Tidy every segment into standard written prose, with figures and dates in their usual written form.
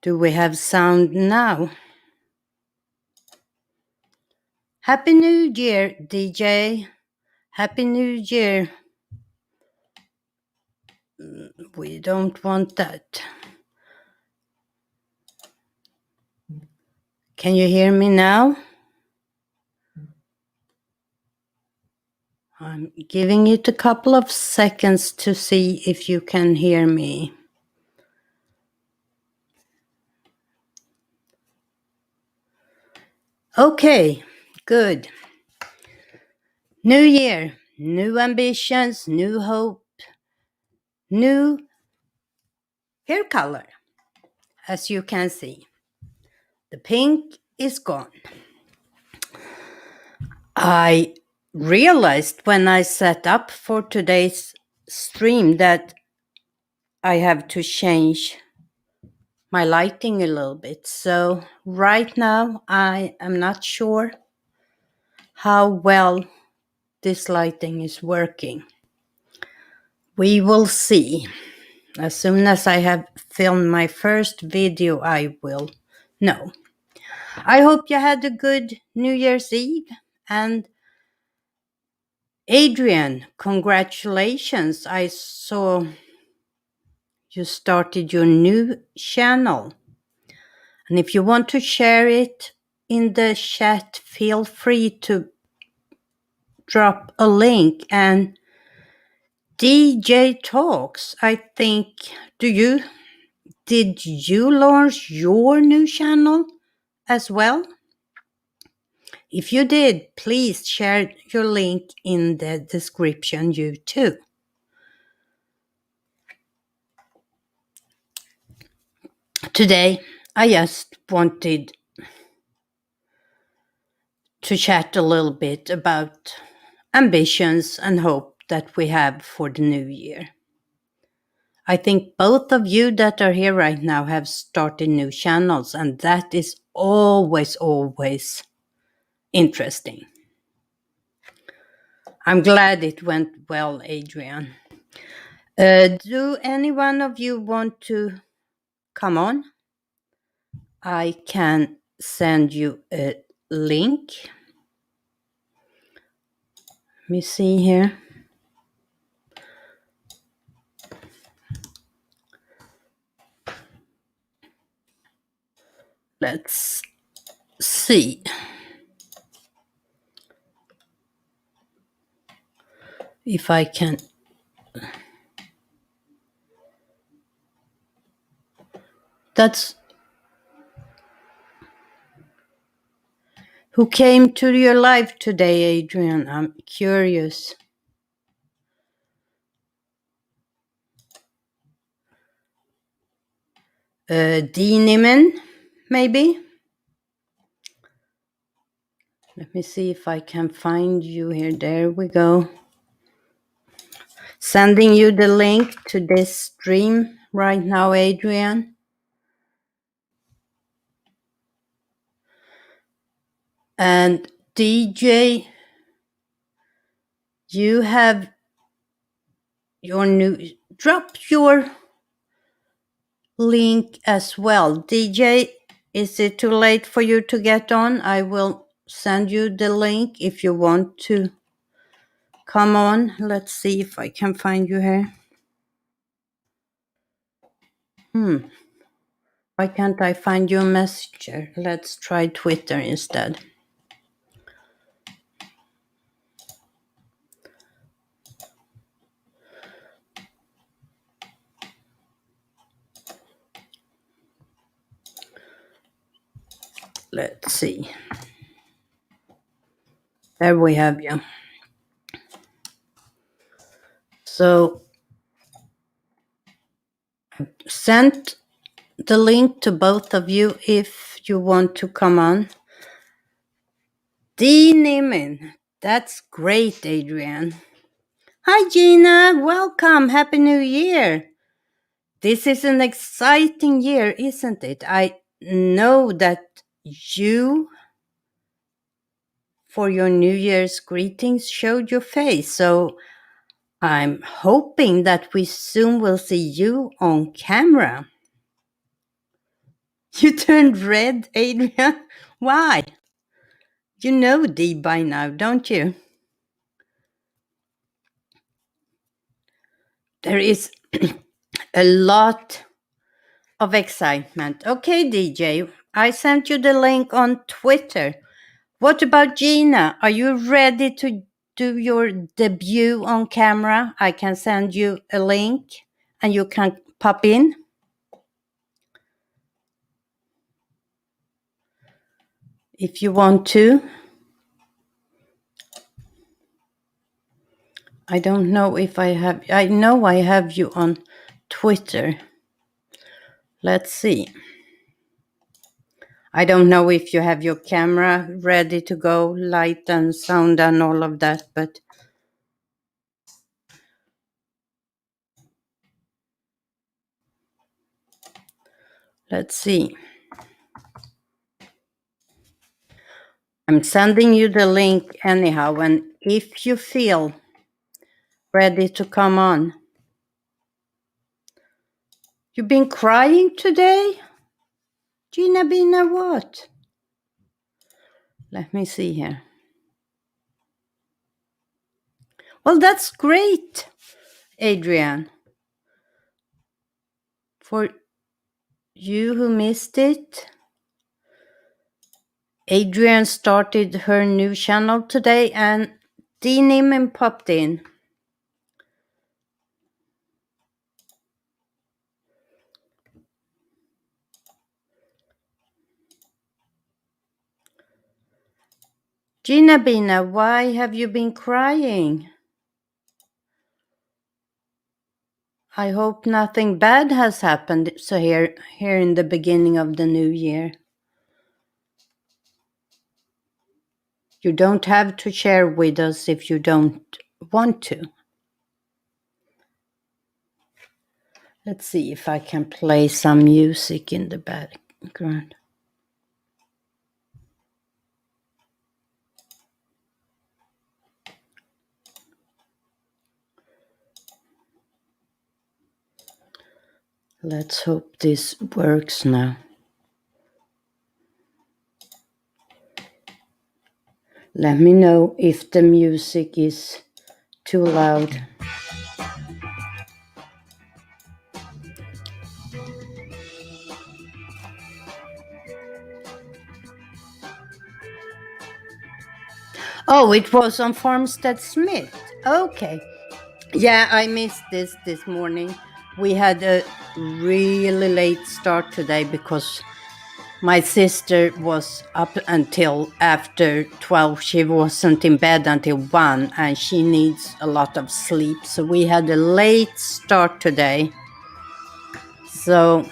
Do we have sound now? Happy New Year, DJ. Happy New Year. We don't want that. Can you hear me now? I'm giving it a couple of seconds to see if you can hear me. Okay, good. New year, new ambitions, new hope, new hair color, as you can see. The pink is gone. I realized when I set up for today's stream that I have to change my lighting a little bit. So right now I am not sure how well this lighting is working. We will see. As soon as I have filmed my first video, I will know. I hope you had a good New Year's Eve. And Adrian, congratulations. I saw you started your new channel. And if you want to share it in the chat, feel free to drop a link. And DJ Talks, I think, did you launch your new channel as well? If you did, please share your link in the description, you too. Today, I just wanted to chat a little bit about ambitions and hope that we have for the new year. I think both of you that are here right now have started new channels, and that is always interesting. I'm glad it went well, Adrian. Do any one of you want to come on? I can send you a link. Let me see here. Let's see. If I can. Who came to your life today, Adrian? I'm curious. Nimen, maybe? Let me see if I can find you here. There we go. Sending you the link to this stream right now, Adrian. And DJ, you have your new, drop your link as well. DJ, is it too late for you to get on? I will send you the link if you want to come on. Let's see if I can find you here. Why can't I find your messenger? Let's try Twitter instead. Let's see. There we have you. So send the link to both of you if you want to come on. Nimen, that's great, Adrian. Hi, Gina. Welcome. Happy New Year. This is an exciting year, isn't it? I know that you, for your New Year's greetings, showed your face. So I'm hoping that we soon will see you on camera. You turned red, Adrian? Why? You know Dee by now, don't you? There is a lot of excitement. Okay, DJ, I sent you the link on Twitter. What about Gina? Are you ready to do your debut on camera? I can send you a link and you can pop in. If you want to. I don't know if I know I have you on Twitter. Let's see. I don't know if you have your camera ready to go, light and sound and all of that, but let's see. I'm sending you the link anyhow, and if you feel ready to come on. You've been crying today? Gina Bina, what? Let me see here. Well, that's great, Adrian. For you who missed it, Adrian started her new channel today and Dee Niman popped in. Gina Bina, why have you been crying? I hope nothing bad has happened so here in the beginning of the new year. You don't have to share with us if you don't want to. Let's see if I can play some music in the background. Let's hope this works now. Let me know if the music is too loud. Oh, it was on Farmstead Smith. Okay. Yeah, I missed this morning. We had a really late start today because my sister was up until after 12. She wasn't in bed until 1 and she needs a lot of sleep. So we had a late start today. So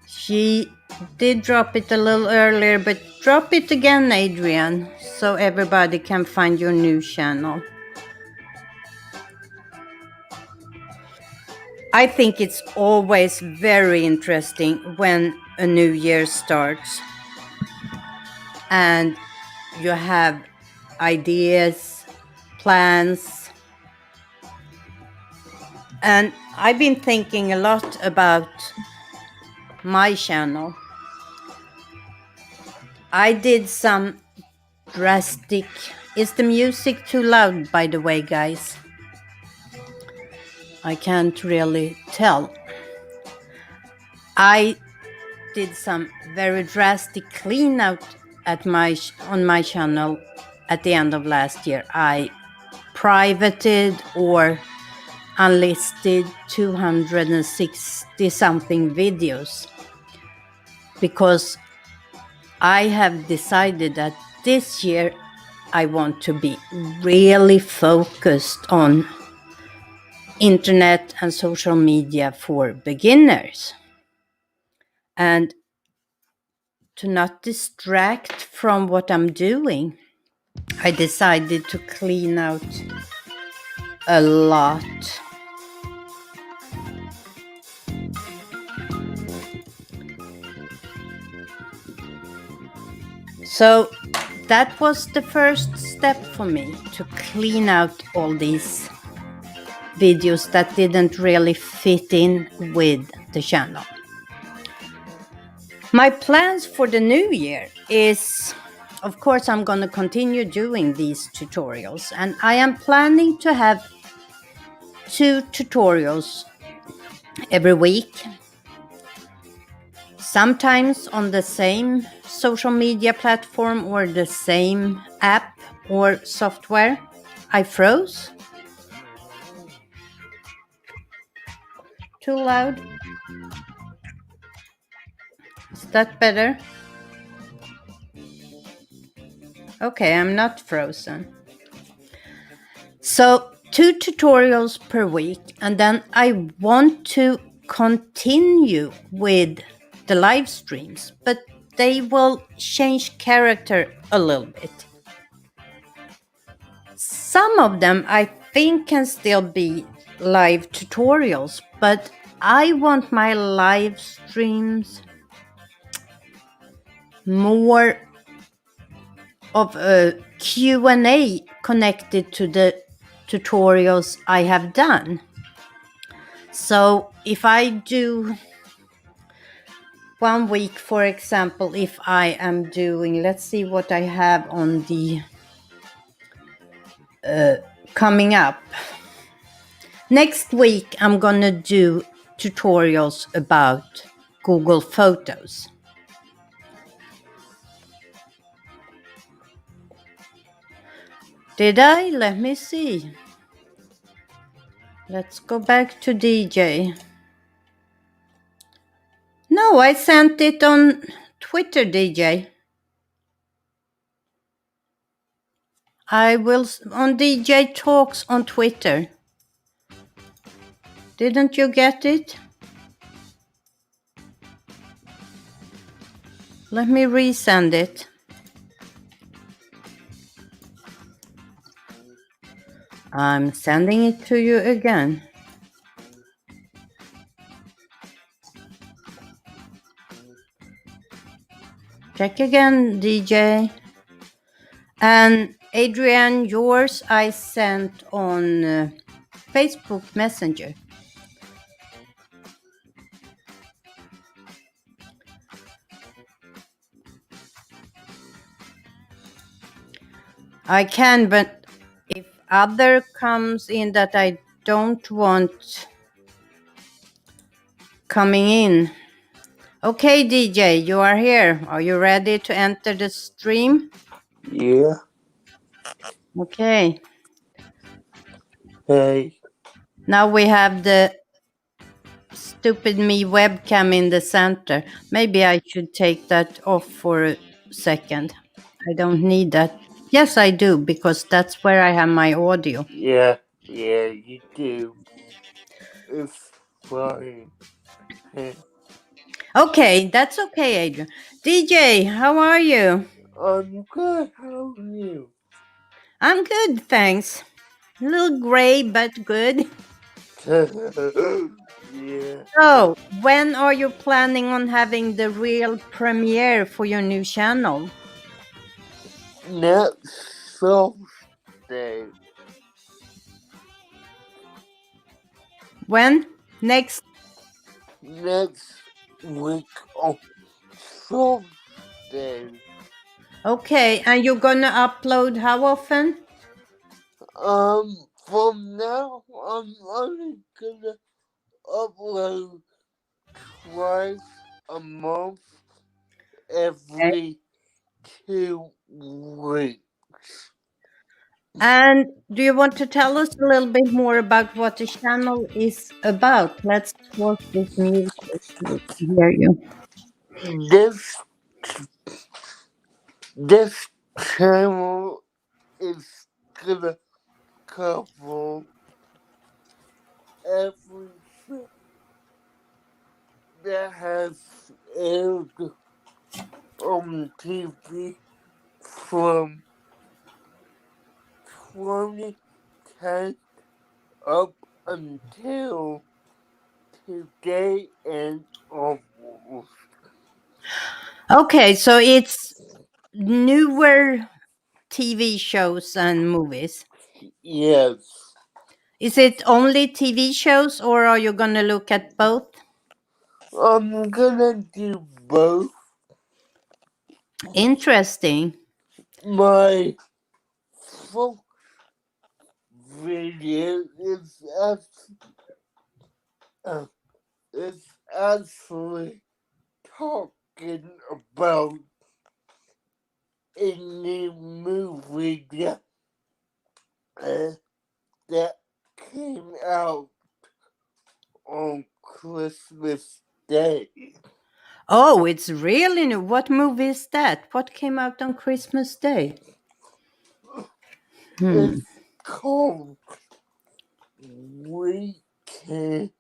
she did drop it a little earlier, but drop it again, Adrian, so everybody can find your new channel. I think it's always very interesting when a new year starts and you have ideas, plans. And I've been thinking a lot about my channel. I did some drastic... Is the music too loud, by the way, guys? I can't really tell. I did some very drastic clean out on my channel at the end of last year. I privated or unlisted 260 something videos because I have decided that this year I want to be really focused on internet and social media for beginners. And to not distract from what I'm doing, I decided to clean out a lot. So that was the first step for me, to clean out all these videos that didn't really fit in with the channel. My plans for the new year is, of course, I'm going to continue doing these tutorials, and I am planning to have 2 tutorials every week, sometimes on the same social media platform or the same app or software. I froze. Too loud. Is that better? Okay, I'm not frozen. So 2 tutorials per week, and then I want to continue with the live streams, but they will change character a little bit. Some of them I think can still be live tutorials, but I want my live streams more of a Q&A connected to the tutorials I have done. So if I do one week, for example, if I am doing, let's see what I have on the coming up. Next week, I'm gonna do tutorials about Google Photos. Did I? Let me see. Let's go back to DJ. No, I sent it on Twitter, DJ. I will on DJ Talks on Twitter. Didn't you get it? Let me resend it. I'm sending it to you again. Check again, DJ. And Adrian, yours I sent on Facebook Messenger. I can, but if other comes in that I don't want coming in. Okay, DJ, you are here. Are you ready to enter the stream? Yeah. Okay. Hey. Now we have the stupid me webcam in the center. Maybe I should take that off for a second. I don't need that. Yes, I do, because that's where I have my audio. Yeah, you do. It's fine. Hey. Okay, that's okay, Adrian. DJ, how are you? I'm good. How are you? I'm good, thanks. A little gray, but good. Yeah. So, when are you planning on having the real premiere for your new channel? Next Thursday. When? Next? Next week on Thursday. Okay, and you're gonna upload how often? From now, I'm only gonna upload twice a month every 2 weeks. And do you want to tell us a little bit more about what the channel is about? Let's pause this music to hear you. This this channel is gonna cover everything that has aired on TV from 2010 up until today and onwards. Okay, so it's newer TV shows and movies. Yes. Is it only TV shows or are you going to look at both? I'm gonna do both. Interesting. My first video uh, is actually talking about a new movie uh, that came out on Christmas Day. Oh, it's really new. What movie is that? What came out on Christmas Day? Hmm. It's called We Can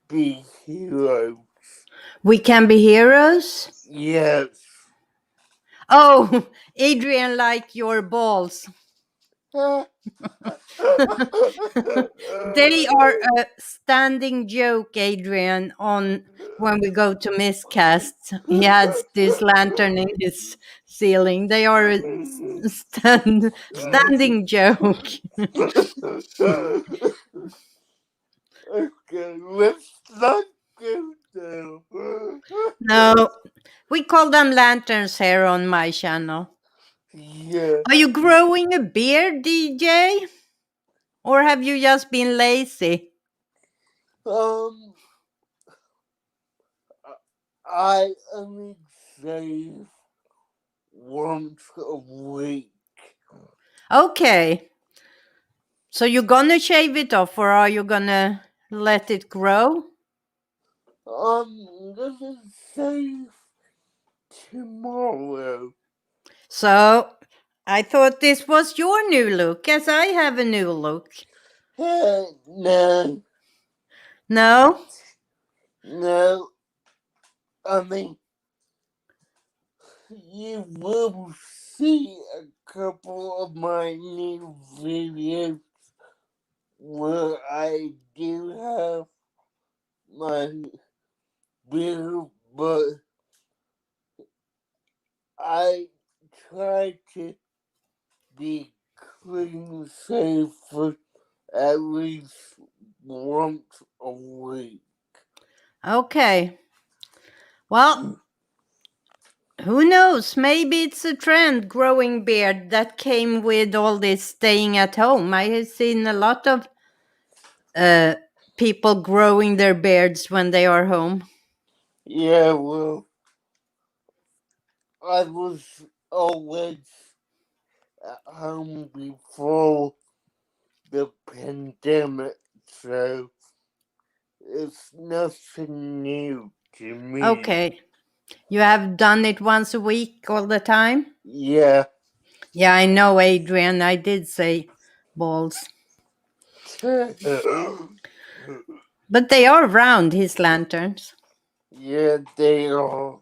Be Heroes. We Can Be Heroes? Yes. Oh, Adrian, like your balls. They are a standing joke, Adrian, on when we go to miscast. He has this lantern in his ceiling. They are a standing joke. Okay, let's not go there. No, we call them lanterns here on my channel. Yeah. Are you growing a beard, DJ? Or have you just been lazy? Um, I only shave once a week. Okay. So you're gonna shave it off or are you gonna let it grow? Gonna shave tomorrow. So I thought this was your new look, as I have a new look. No, No? no. I mean, you will see a couple of my new videos where I do have my beard, but I try to be clean shave for at least once a week. Okay. Well, who knows? Maybe it's a trend, growing beard, that came with all this staying at home. I have seen a lot of uh, people growing their beards when they are home. Yeah, well, I was always at home before the pandemic, so it's nothing new to me. Okay. You have done it once a week all the time? Yeah. Yeah, I know, Adrian. I did say balls. But they are round, his lanterns. Yeah, they are.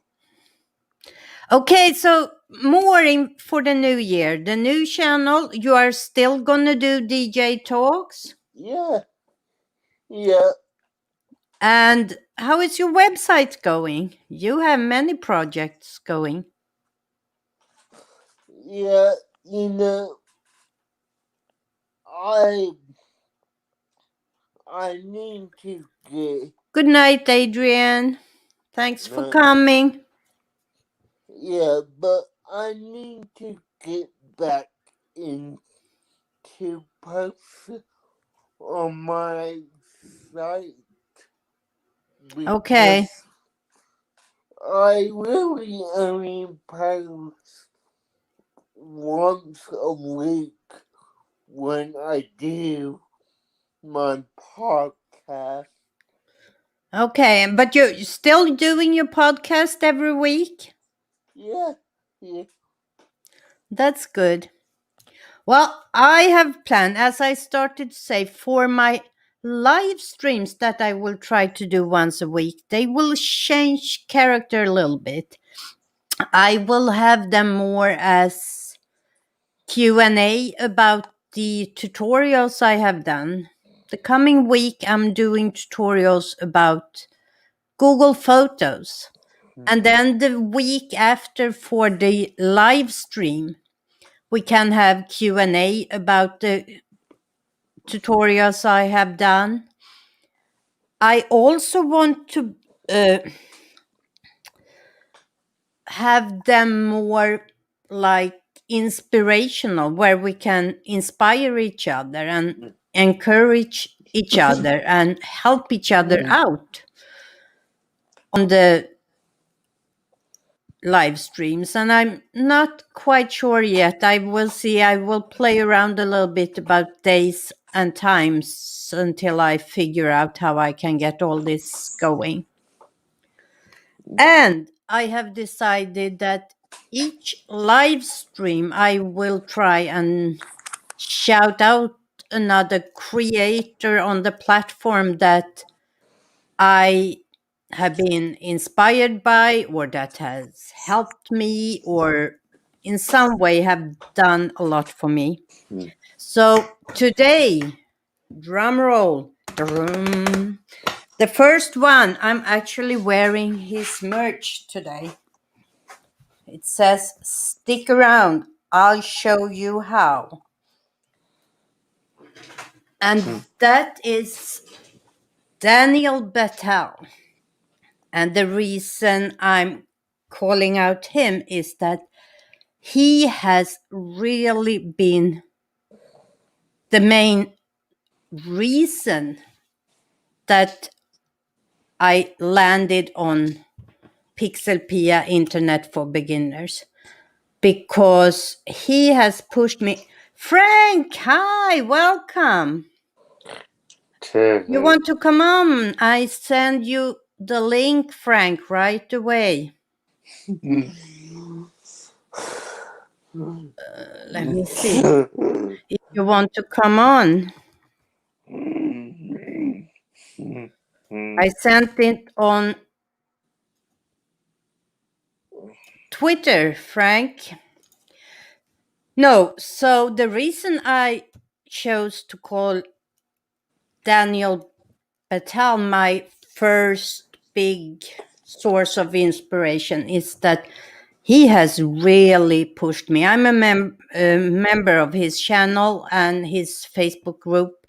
Okay, so more for the new year. The new channel, you are still gonna do DJ talks? Yeah, yeah, And how is your website going? You have many projects going. yeah. You know, I I need to get Good night, Adrian. Thanks for no, coming. yeah, but I need to get back into post on my site Okay. because I really only post once a week when I do my podcast. Okay, but you're still doing your podcast every week? Yeah, yeah, That's good. Well, I have planned, as I started to say, for my live streams that I will try to do once a week. They will change character a little bit. I will have them more as Q&A about the tutorials I have done. The coming week I'm doing tutorials about Google Photos. And then the week after for the live stream, we can have Q&A about the tutorials I have done. I also want to uh, have them more like inspirational, where we can inspire each other and encourage each other and help each other out on the live streams. And I'm not quite sure yet. I will see. I will play around a little bit about days and times until I figure out how I can get all this going. And I have decided that each live stream I will try and shout out another creator on the platform that I have been inspired by, or that has helped me, or in some way have done a lot for me. So today, drum roll. Drum. The first one, I'm actually wearing his merch today. It says, "Stick around, I'll show you how." And that is Daniel Bettel. And the reason I'm calling out him is that he has really been the main reason that I landed on PixelPia Internet for Beginners, because he has pushed me. Frank, hi, welcome. You want to come on? I send you the link, Frank, right away. Let me see. If you want to come on, I sent it on Twitter, Frank. No, so the reason I chose to call Daniel Patel my first big source of inspiration is that he has really pushed me. I'm a member of his channel and his Facebook group,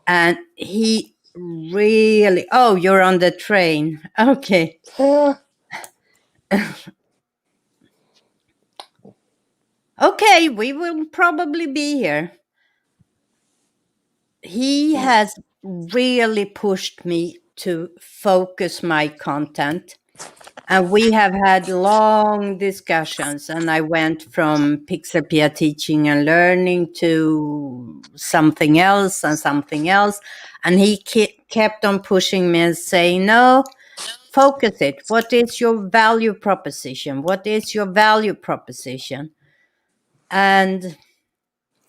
and he really. Oh, you're on the train. Okay. Okay, we will probably be here. He has really pushed me to focus my content. And we have had long discussions, and I went from PixelPia teaching and learning to something else and something else. And he kept on pushing me and saying, no, focus it. What is your value proposition? What is your value proposition? And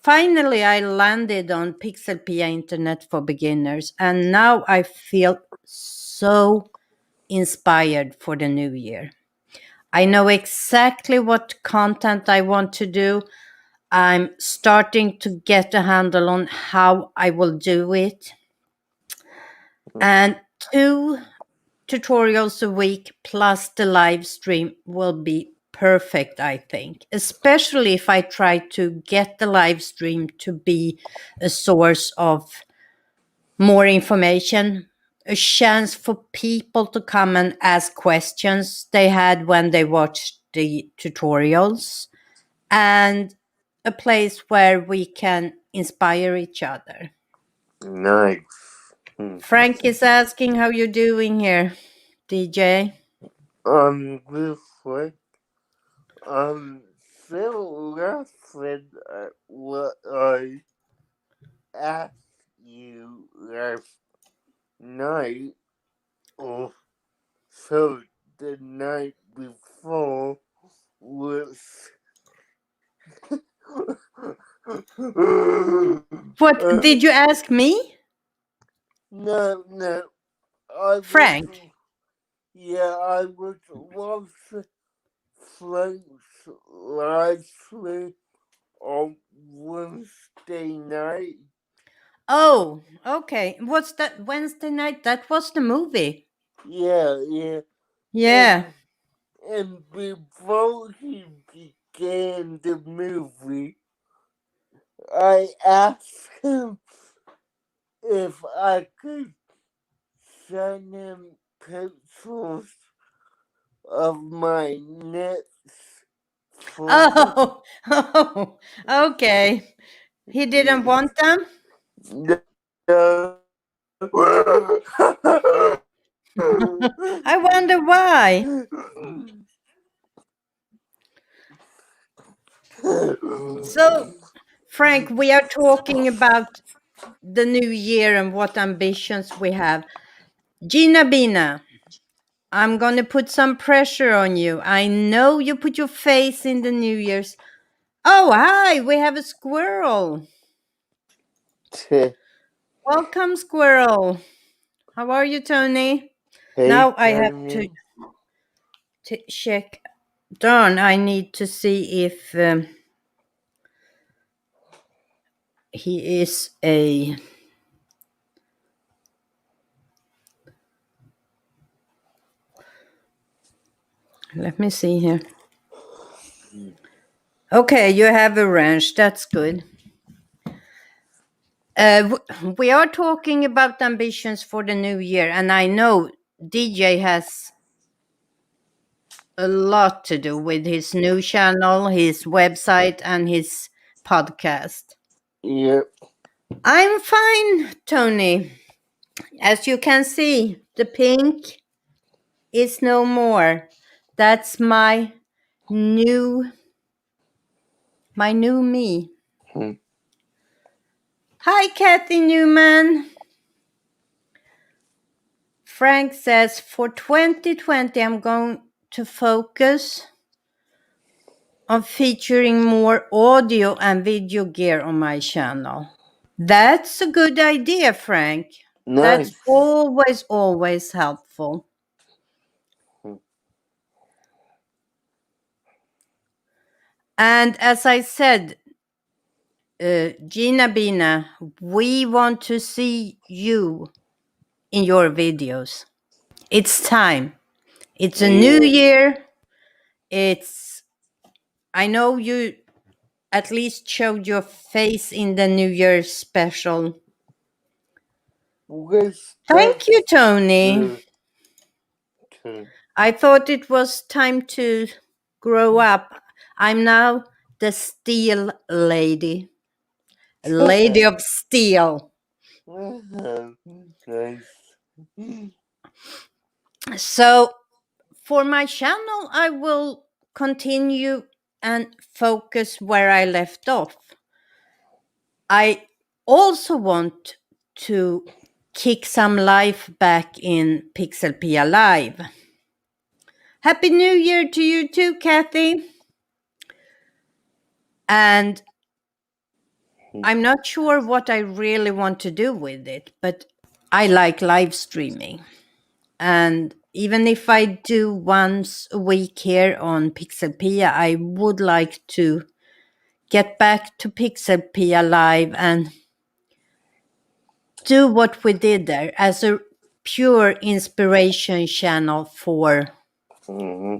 finally, I landed on PixelPia Internet for Beginners, and now I feel so inspired for the new year. I know exactly what content I want to do. I'm starting to get a handle on how I will do it. And 2 tutorials a week plus the live stream will be perfect, I think, especially if I try to get the live stream to be a source of more information, a chance for people to come and ask questions they had when they watched the tutorials, and a place where we can inspire each other. Nice. Frank is asking how you're doing here, DJ. This way, I'm still laughing at what I asked you last night. Oh, so the night before was. What did you ask me? No, I was. Frank. Yeah, I was watching Frank's live stream on Wednesday night. Oh, okay. What's that Wednesday night? That was the movie. Yeah. Yeah. And before he began the movie, I asked him if I could send him pictures of my next photo. Oh, oh, okay. He didn't want them? No. I wonder why. So, Frank, we are talking about the new year and what ambitions we have. Gina Bina, I'm going to put some pressure on you. I know you put your face in the New Year's. Oh, hi, we have a squirrel. Welcome, squirrel. How are you, Tony? Hey, Now I have to Tony. check. Darn, I need to see if he is a. Let me see here. Okay, you have a ranch. That's good. We are talking about ambitions for the new year, and I know DJ has a lot to do with his new channel, his website, and his podcast. Yep. I'm fine, Tony. As you can see, the pink is no more. That's new my new me. Hmm. Hi, Kathy Newman. Frank says for 2020, I'm going to focus on featuring more audio and video gear on my channel. That's a good idea, Frank. That's Nice. always helpful. Hmm. And as I said, Gina Bina, we want to see you in your videos. It's time. It's a new Yeah. year. I know you at least showed your face in the New Year's special. Which Thank you, that's Tony. true. True. I thought it was time to grow up. I'm now the steel lady, lady of steel. Nice. So, for my channel, I will continue and focus where I left off. I also want to kick some life back in PixelPia Live. Happy New Year to you too, Kathy. And I'm not sure what I really want to do with it, but I like live streaming. And even if I do once a week here on PixelPia, I would like to get back to PixelPia Live and do what we did there as a pure inspiration channel for Hmm.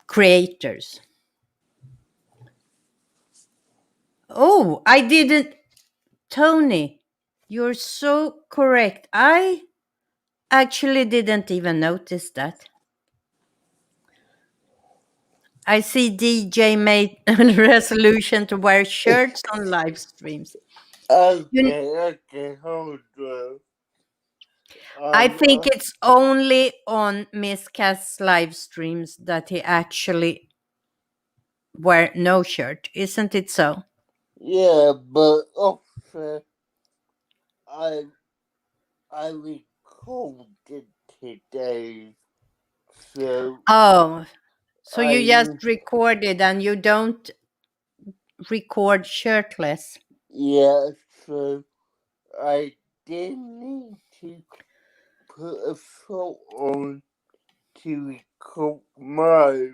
creators. Oh, I didn't. Tony, you're so correct. I actually didn't even notice that. I see DJ made a resolution to wear shirts on live streams. You, Okay, hold on. I Um, think uh, it's only on Miss Cass live streams that he actually wear no shirt, isn't it so? yeah, but also, I I recorded today, so Oh, so you I just recorded and you don't record shirtless. yeah, so I did need to put a salt on to record my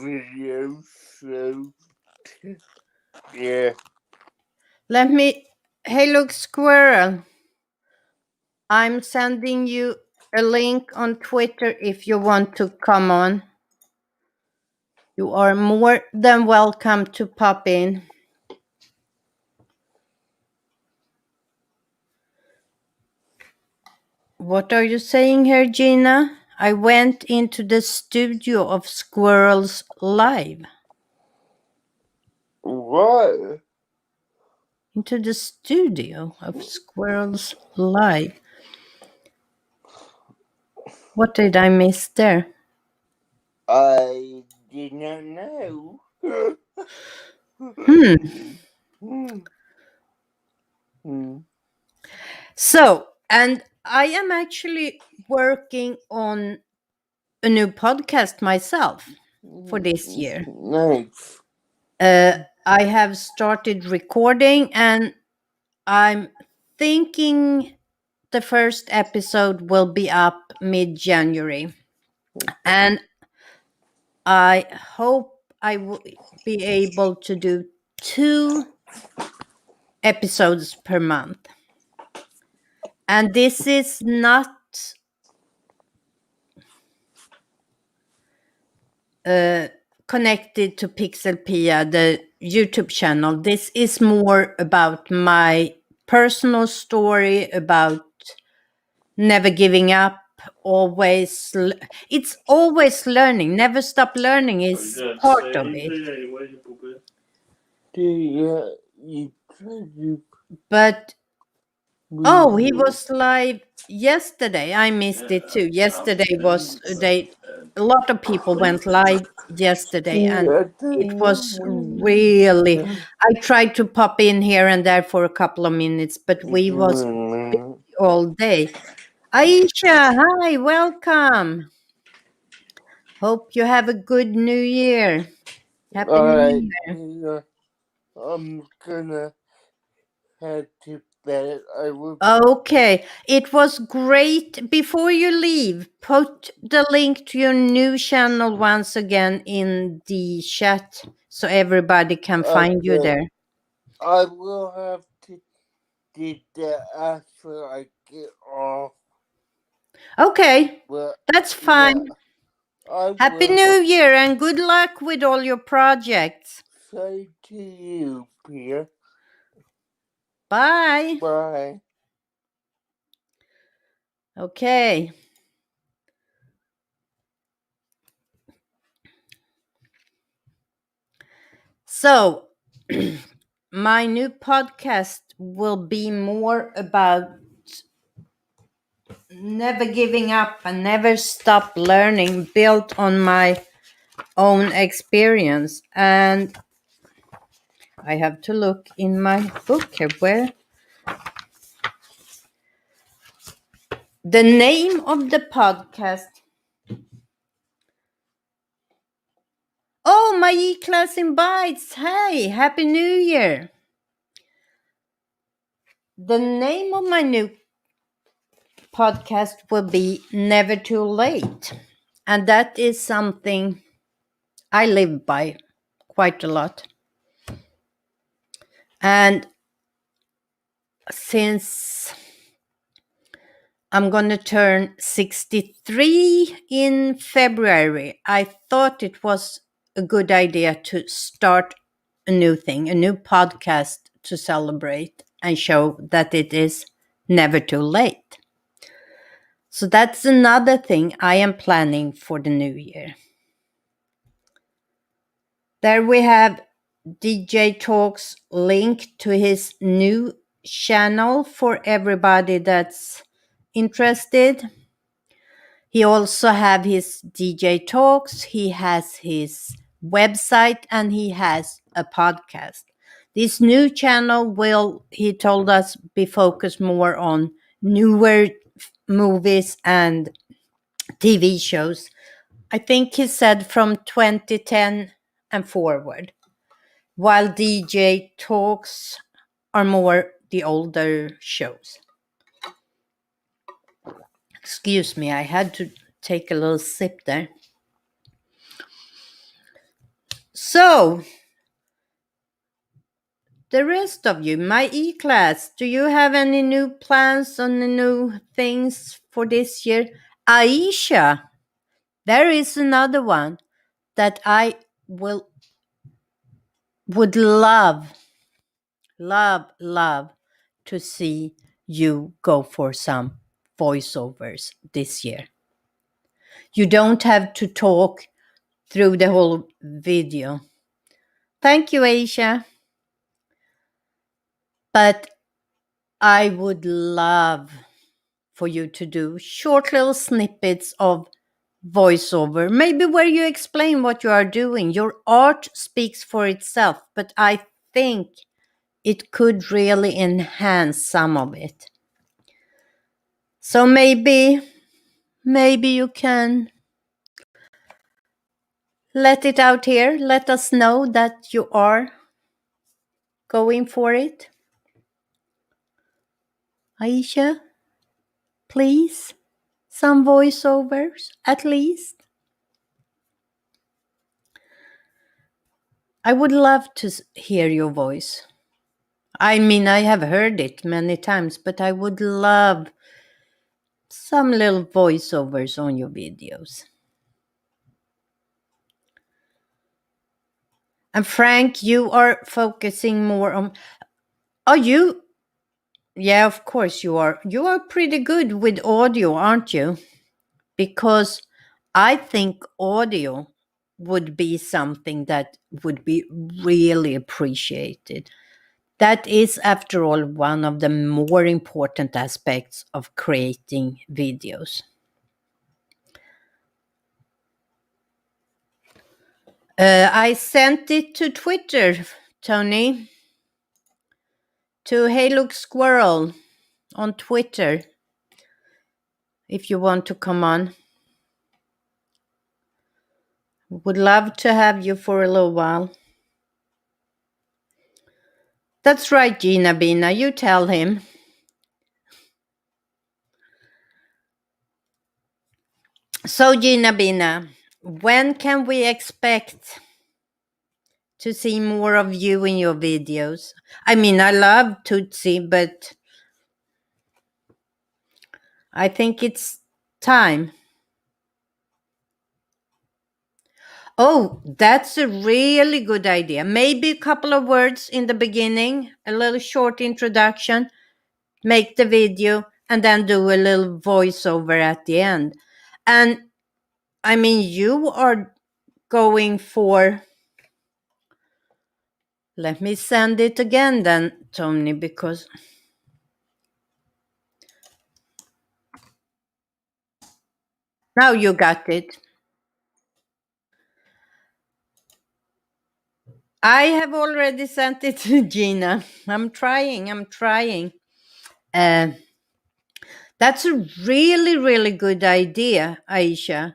video, so yeah. Let me. Hey, look, squirrel. I'm sending you a link on Twitter if you want to come on. You are more than welcome to pop in. What are you saying here, Gina? I went into the studio of Squirrels Live. What? Into the studio of Squirrels Live. What did I miss there? I did not know. Hmm. Hmm. Hmm. So, and I am actually working on a new podcast myself for this year. Nice. I have started recording and I'm thinking the first episode will be up mid January. And I hope I will be able to do 2 episodes per month. And this is not connected to PixelPia, the YouTube channel. This is more about my personal story about never giving up, it's always learning. Never stop learning is part of it. You tried to But oh, he move. was live yesterday. I missed it too. Yesterday was a day a lot of people went live yesterday and Yeah, it was really I tried to pop in here and there for a couple of minutes, but we was all day. Aisha, hi, welcome. Hope you have a good new year. Happy Alright, New Year. yeah, I'm gonna head to bed. I will. Okay, it was great. Before you leave, put the link to your new channel once again in the chat so everybody can find you Okay, there. I will have to do that after I get off. Okay, But that's yeah, fine. I Happy will New Year and good luck with all your projects. say to you, Pia. Bye. Bye. Okay. So, my new podcast will be more about never giving up and never stop learning, built on my own experience. And I have to look in my book here where the name of the podcast. Oh, my E-Class in Bites. Hey, Happy New Year. The name of my new podcast will be Never Too Late. And that is something I live by quite a lot. And since I'm going to turn 63 in February, I thought it was a good idea to start a new thing, a new podcast to celebrate and show that it is never too late. So that's another thing I am planning for the new year. There we have DJ Talks link to his new channel for everybody that's interested. He also have his DJ Talks, he has his website and he has a podcast. This new channel will, he told us, be focused more on newer movies and TV shows. I think he said from 2010 and forward, while DJ Talks are more the older shows. Excuse me, I had to take a little sip there. So, the rest of you, my E-Class, do you have any new plans on the new things for this year? Aisha, there is another one that I would love to see you go for some voiceovers this year. You don't have to talk through the whole video. Thank you, Aisha. But I would love for you to do short little snippets of voiceover, maybe where you explain what you are doing. Your art speaks for itself, but I think it could really enhance some of it. So maybe you can let it out here. Let us know that you are going for it. Aisha, please, some voiceovers at least. I would love to hear your voice. I mean, I have heard it many times, but I would love some little voiceovers on your videos. And Frank, you are focusing more on... Are you? Yeah, of course you are. You are pretty good with audio, aren't you? Because I think audio would be something that would be really appreciated. That is, after all, one of the more important aspects of creating videos. I sent it to Twitter, Tony, to Hey Look Squirrel on Twitter, if you want to come on. Would love to have you for a little while. That's right, Gina Bina, you tell him. So, Gina Bina, when can we expect to see more of you in your videos? I mean, I love Tootsie, but I think it's time. Oh, that's a really good idea. Maybe a couple of words in the beginning, a little short introduction, make the video, and then do a little voiceover at the end. And I mean, you are going for... Let me send it again then, Tony, because... Now you got it. I have already sent it to Gina. I'm trying. That's a really, really good idea, Aisha.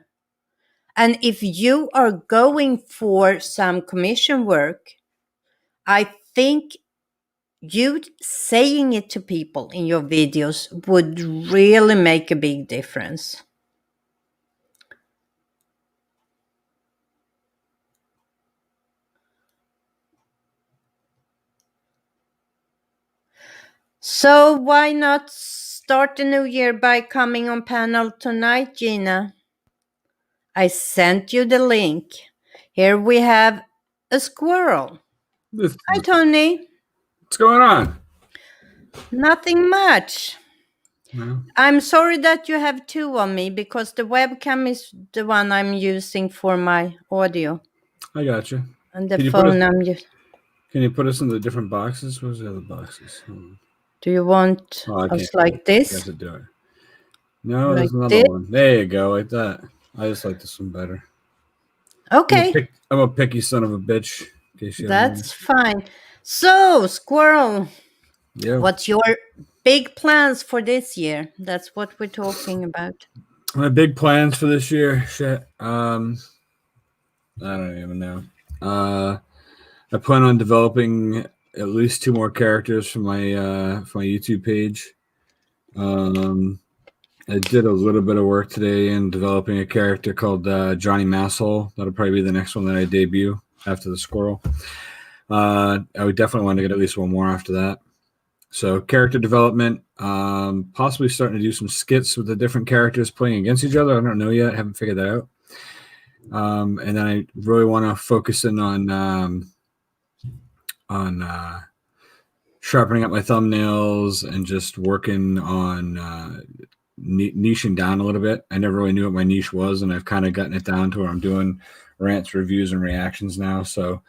And if you are going for some commission work, I think you saying it to people in your videos would really make a big difference. So why not start the new year by coming on panel tonight, Gina? I sent you the link. Here we have a squirrel. Hi, Tony. What's going on? Nothing much. No. I'm sorry that you have two on me because the webcam is the one I'm using for my audio. I got you. And the phone I'm using. Can you put us in the different boxes? Where's the other boxes? Do you want us like this? You have to do it. No, Like there's another this? one. There you go, like that. I just like this one better. Okay. I'm a picky son of a bitch. In case you That's fine. So, Squirrel, yeah. What's your big plans for this year? That's what we're talking about. My big plans for this year, shit. I don't even know. I plan on developing at least 2 more characters for my YouTube page. I did a little bit of work today in developing a character called Johnny Masshole. That'll probably be the next one that I debut after the squirrel. I would definitely want to get at least one more after that. So character development, possibly starting to do some skits with the different characters playing against each other. I don't know yet. I haven't figured that out. And then I really want to focus in on sharpening up my thumbnails and just working on niching down a little bit. I never really knew what my niche was, and I've kind of gotten it down to where I'm doing rants, reviews, and reactions now. So,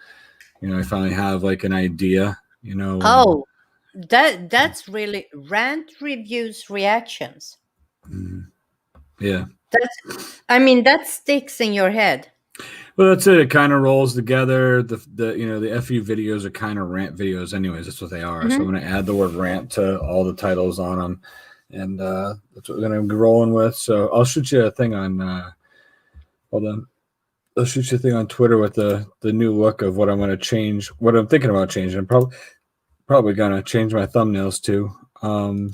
I finally have like an idea, Oh, that's really rant reviews reactions. yeah. That sticks in your head. Well, that's it. It kind of rolls together. The FU videos are kind of rant videos, anyways. That's what they are. So I'm Mhm. going to add the word rant to all the titles on them, and that's what we're going to be rolling with. So I'll shoot you a thing on. Hold on. I'll shoot you a thing on Twitter with the new look of what I'm going to change. What I'm thinking about changing. I'm probably going to change my thumbnails too. On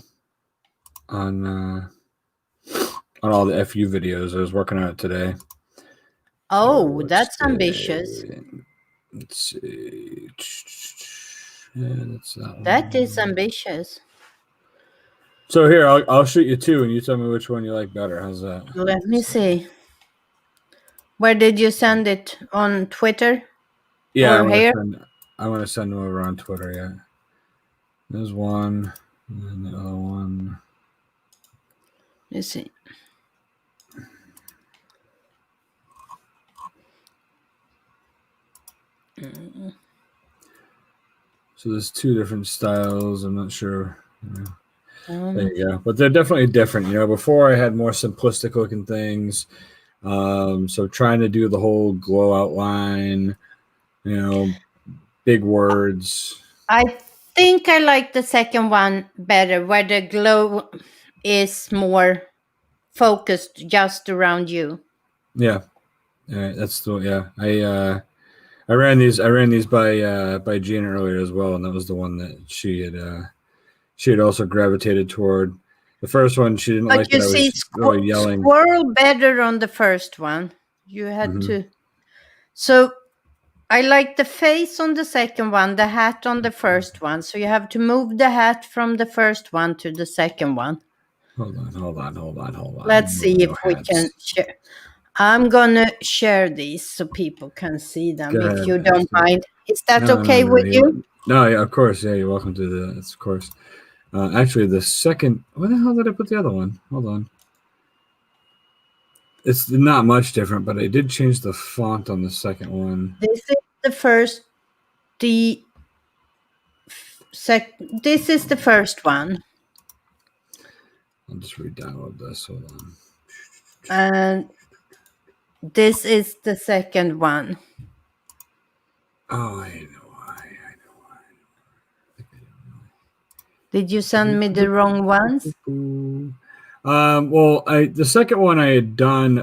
all the FU videos. I was working on it today. Oh, Let's that's ambitious. see. Let's see. Yeah, that's that one. That is ambitious. So here, I'll shoot you two, and you tell me which one you like better. How's that? Let me see. Where did you send it? On Twitter Yeah, or here? I want to send them over on Twitter. Yeah, there's one, and the other one. You see. So there's two different styles. I'm not sure. There Um, you go. But they're definitely different. Before I had more simplistic looking things. So trying to do the whole glow outline, big words. I think I like the second one better, where the glow is more focused just around you. Yeah. That's the yeah. I ran these by Gina earlier as well, and that was the one that she had also gravitated toward. The first one she didn't But like you that I see, was really yelling. squirrel better on the first one. You had Mm-hmm. to. So I like the face on the second one, the hat on the first one. So you have to move the hat from the first one to the second one. Hold on. Let's see if No we can hats. share. I'm gonna share these so people can see them Go if ahead. you Let's don't do it. mind. Is that No, okay with you? no, yeah, of course. Yeah, you're welcome to the. Of course. Actually, the second. Where the hell did I put the other one? Hold on. It's not much different, but I did change the font on the second one. This is the first. The This is the first one, I'll just re-download this. Hold on. and this is the second one. Oh, I know why. Did you send me the wrong ones? Well, the second one I had done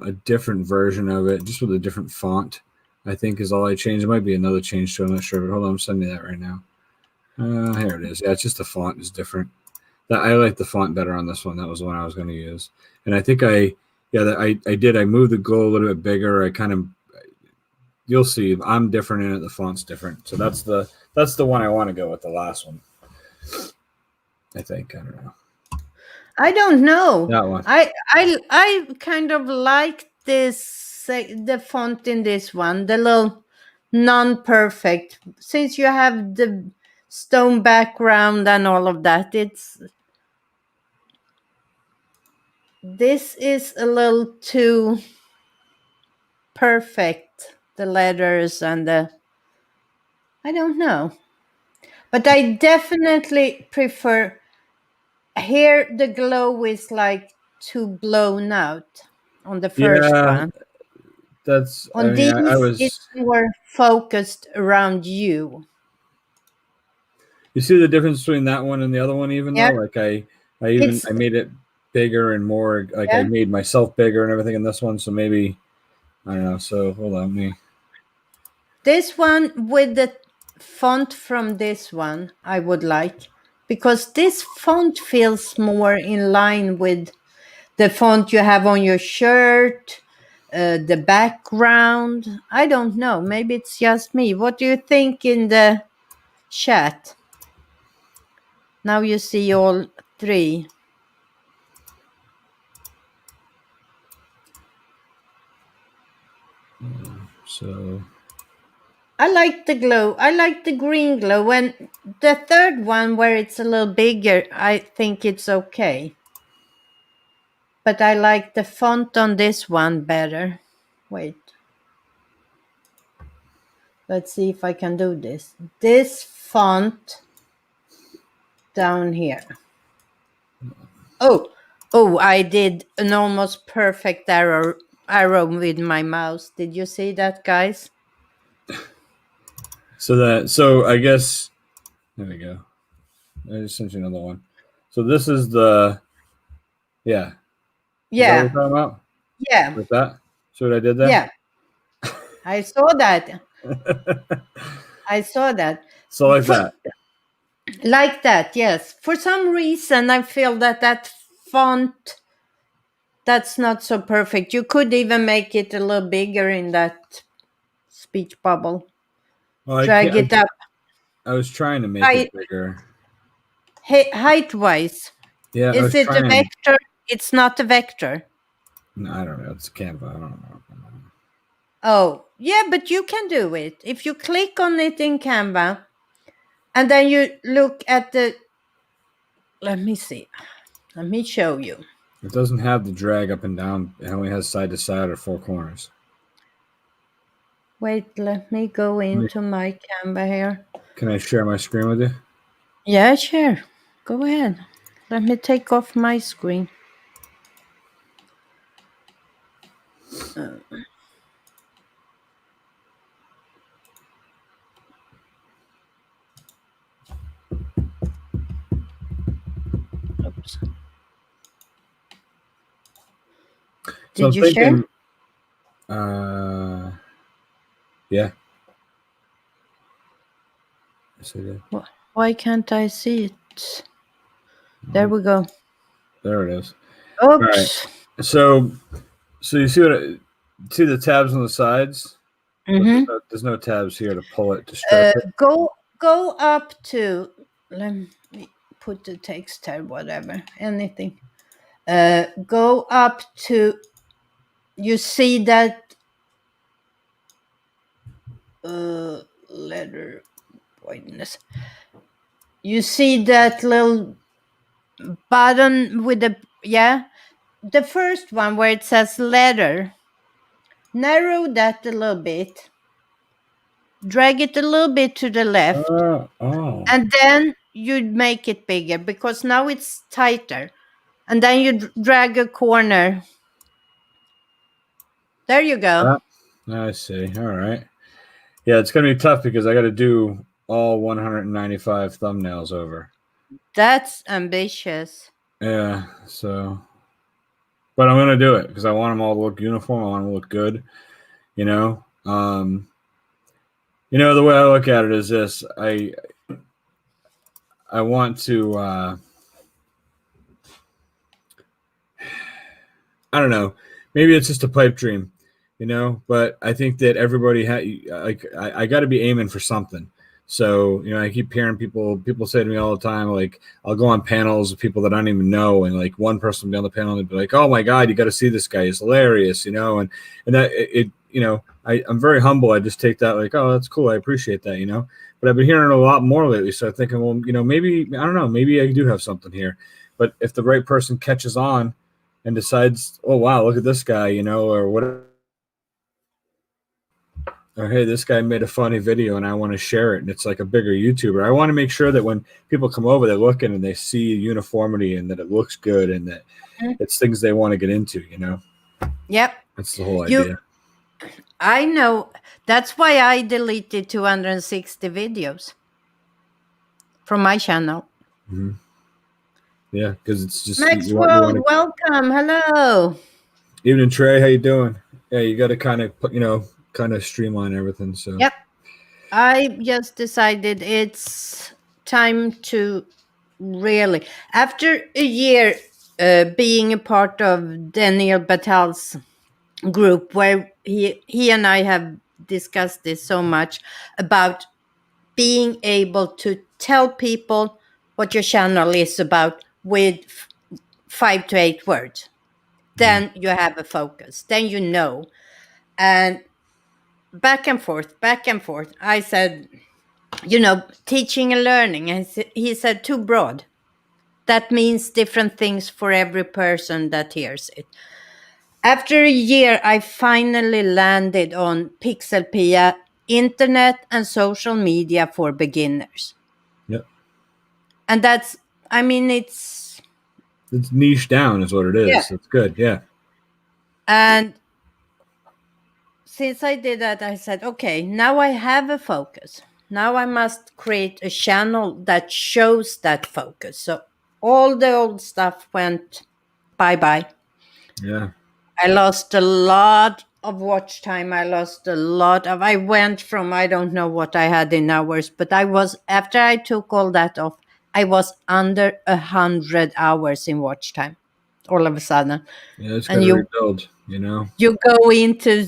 a different version of it, just with a different font. I think is all I changed. It might be another change too. I'm not sure, but hold on, I'm sending you that right now. Here it is. Yeah, it's just the font is different. I like the font better on this one. That was the one I was going to use, and I think I did. I moved the glow a little bit bigger. I kind of, you'll see, I'm different in it. The font's different, so that's the one I want to go with. The last one, I think. I don't know. I don't know. That one. I kind of like the font in this one, the little non-perfect. Since you have the stone background and all of that, this is a little too perfect. The letters and I don't know. But I definitely prefer here the glow is like too blown out on the first Yeah, one. that's. I On mean, I these, was. it's more focused around you. You see the difference between that one and the other one, even Yeah, though, like it's I made it bigger and more. Like I yeah. made myself bigger and everything in this one. So maybe I don't know. So hold on, me. This one with the font from this one, I would like because this font feels more in line with the font you have on your shirt, the background. I don't know. Maybe it's just me. What do you think in the chat? Now you see all three. So I like the glow. I like the green glow. And the third one, where it's a little bigger, I think it's okay. but I like the font on this one better. Wait. Let's see if I can do this. This font down here. Oh, I did an almost perfect arrow with my mouse. Did you see that, guys? So I guess there we go. I just sent you another one. So this is the yeah. Is that what we're Yeah. talking about? Yeah. With that? See what I did there? Yeah. I saw that. I saw that. So like For, that. like that, yes. For some reason, I feel that font, that's not so perfect. You could even make it a little bigger in that speech bubble. Well, I Drag can't. it up I was trying to make it bigger. height-wise. Yeah, I Is was it a trying. vector? It's not a vector. No, I don't know. It's Canva. I don't know. Oh, yeah, but you can do it. If you click on it in Canva, and then you look at the... Let me see. Let me show you. It doesn't have the drag up and down. It only has side to side or four corners. Wait, let me go into my Canva here. Can I share my screen with you? Yeah, sure. Go ahead. Let me take off my screen. Oops. So Did I'm you share? thinking, yeah. Yes, I did. Why can't I see it? There we go. There it is. All right. Oops. So you see see the tabs on the sides? Mm-hmm. But there's no tabs here to pull it to stretch it. Go up to... Let me put the text tab, whatever, anything. Go up to... You see that letter whiteness. You see that little button with the first one where it says letter. Narrow that a little bit. Drag it a little bit to the left. And then you'd make it bigger because now it's tighter. And then you drag a corner. There you go. I see. All right. Yeah, it's gonna be tough because I got to do all 195 thumbnails over. That's ambitious. Yeah. So, but I'm gonna do it because I want them all to look uniform. I want them to look good. You know. The way I look at it is this: I want to. I don't know. Maybe it's just a pipe dream, But I think that everybody I got to be aiming for something. So I keep hearing people say to me all the time, like I'll go on panels of people that I don't even know, and like one person will be on the panel and be like, "Oh my God, you got to see this guy. He's hilarious," and that I'm very humble. I just take that like, "Oh, that's cool. I appreciate that," But I've been hearing a lot more lately, so I'm thinking, well, maybe I don't know, maybe I do have something here. But if the right person catches on and decides, oh wow, look at this guy, or whatever, or hey, this guy made a funny video and I want to share it, and it's like a bigger YouTuber. I want to make sure that when people come over, they're looking and they see uniformity and that it looks good and that it's things they want to get into. Yep. That's the whole idea. I know. That's why I deleted 260 videos from my channel. Mm-hmm. Yeah, because it's just Maxwell, welcome. Hello. Evening, Trey. How you doing? Yeah, you got to kind of streamline everything. So yep, I just decided it's time to really, after a year being a part of Daniel Batal's group, where he and I have discussed this so much about being able to tell people what your channel is about with 5 to 8 words. Then you have a focus. Then you know. And back and forth. I said, teaching and learning. And he said, too broad. that means different things for every person that hears it. After a year, I finally landed on PixelPia, internet and social media for beginners. Yep. And that's, I mean, It's niche down is what it yeah. is. It's good. Yeah. And since I did that, I said, okay, now I have a focus. Now I must create a channel that shows that focus. So all the old stuff went bye bye. Yeah. I lost a lot of watch time. I went from, I don't know what I had in hours, but after I took all that off, I was under 100 hours in watch time all of a sudden. Yeah. It's got And to you rebuild, you know? you go into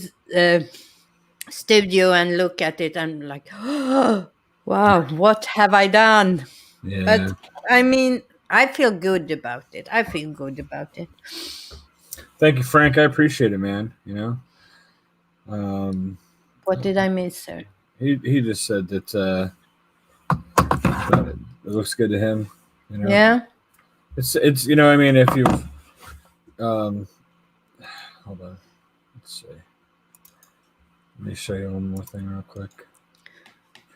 studio and look at it and like, oh, wow, what have I done? Yeah. But I mean, I feel good about it. Thank you, Frank. I appreciate it, man. You know? What did I miss, sir? He just said that it looks good to him. You know? Yeah. It's you know, I mean, if you hold on. Let's see. Let me show you one more thing real quick.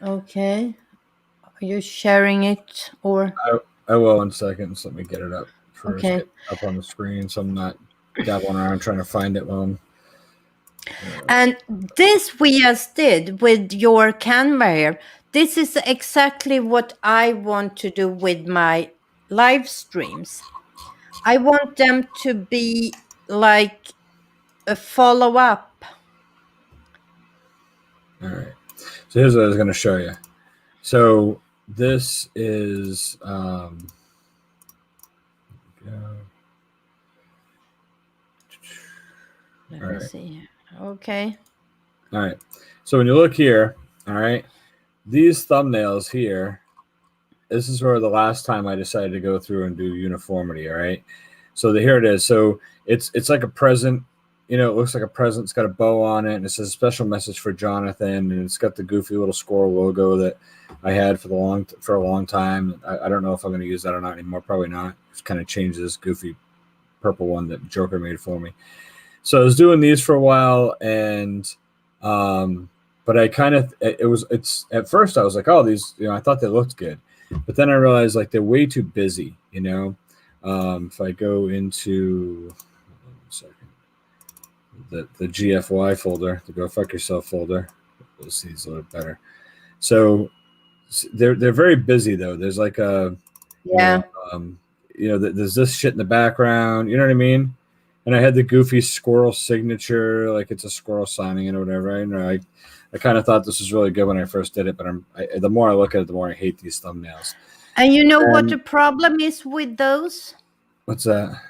Okay. Are you sharing it or? I will in a second. So let me get it up first. Okay. Get up on the screen, so I'm not dabbling around trying to find it while I'm. And this we just did with your Canva here. This is exactly what I want to do with my live streams. I want them to be like a follow up. All right. So here's what I was going to show you. So this is. Let me see. Okay. All right. So when you look here, all right, these thumbnails here, this is where the last time I decided to go through and do uniformity. All right. So here it is. So it's like a present. You know, it looks like a present. It's got a bow on it, and it says special message for Jonathan, and it's got the goofy little squirrel logo that I had for a long time. I don't know if I'm going to use that or not anymore. Probably not. Just kind of changed this goofy purple one that Joker made for me. So I was doing these for a while, and but I kind of it's at first I was like, oh, these, you know, I thought they looked good, but then I realized like they're way too busy. You know, if I go into the GFY folder, the Go Fuck Yourself folder, we'll see these a little better. So they're very busy though. There's like a there's this shit in the background. You know what I mean? And I had the goofy squirrel signature, like it's a squirrel signing it or whatever. I know I kind of thought this was really good when I first did it, but the more I look at it, the more I hate these thumbnails. And you know what the problem is with those? What's that?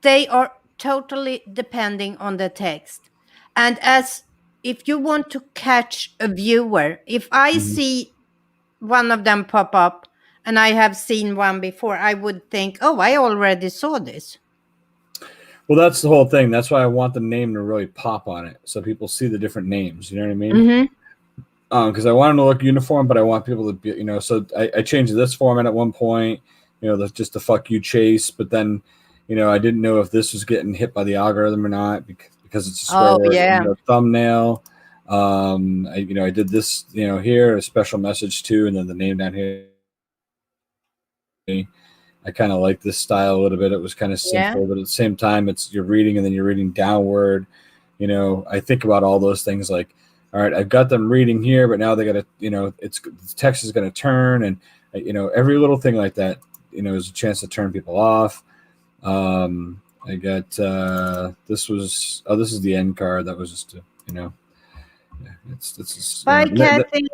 They are totally depending on the text. And if you want to catch a viewer, if I see one of them pop up and I have seen one before, I would think, oh, I already saw this. Well, that's the whole thing. That's why I want the name to really pop on it, so people see the different names. You know what I mean? Mm-hmm. Because I want them to look uniform, but I want people to be, you know. So I changed this format at one point. You know, just the fuck you chase. But then, you know, I didn't know if this was getting hit by the algorithm or not because it's a swear word, you know, thumbnail. I did this, you know, here a special message too, and then the name down here. I kind of like this style a little bit. It was kind of simple, but at the same time, you're reading and then you're reading downward. You know, I think about all those things like, all right, I've got them reading here, but now they got to, you know, the text is going to turn, and you know, every little thing like that, you know, is a chance to turn people off. I got this is the end card. That was just, you know, it's Bye, Kathy.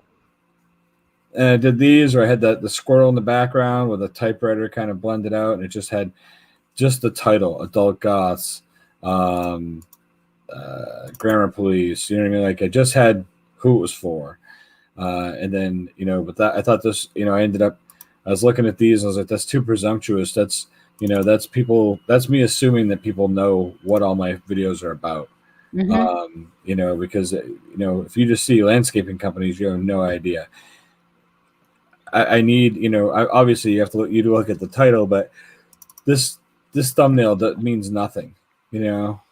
And I did these, or I had the squirrel in the background with a typewriter kind of blended out, and it just had just the title, Adult Goths, Grammar Police. You know what I mean? Like I just had who it was for, and then, you know, but I thought this, you know, I was looking at these, and I was like, that's too presumptuous. That's, you know, that's me assuming that people know what all my videos are about. You know, because, you know, if you just see landscaping companies, you have no idea. I need, obviously you have to look at the title, but this thumbnail that means nothing,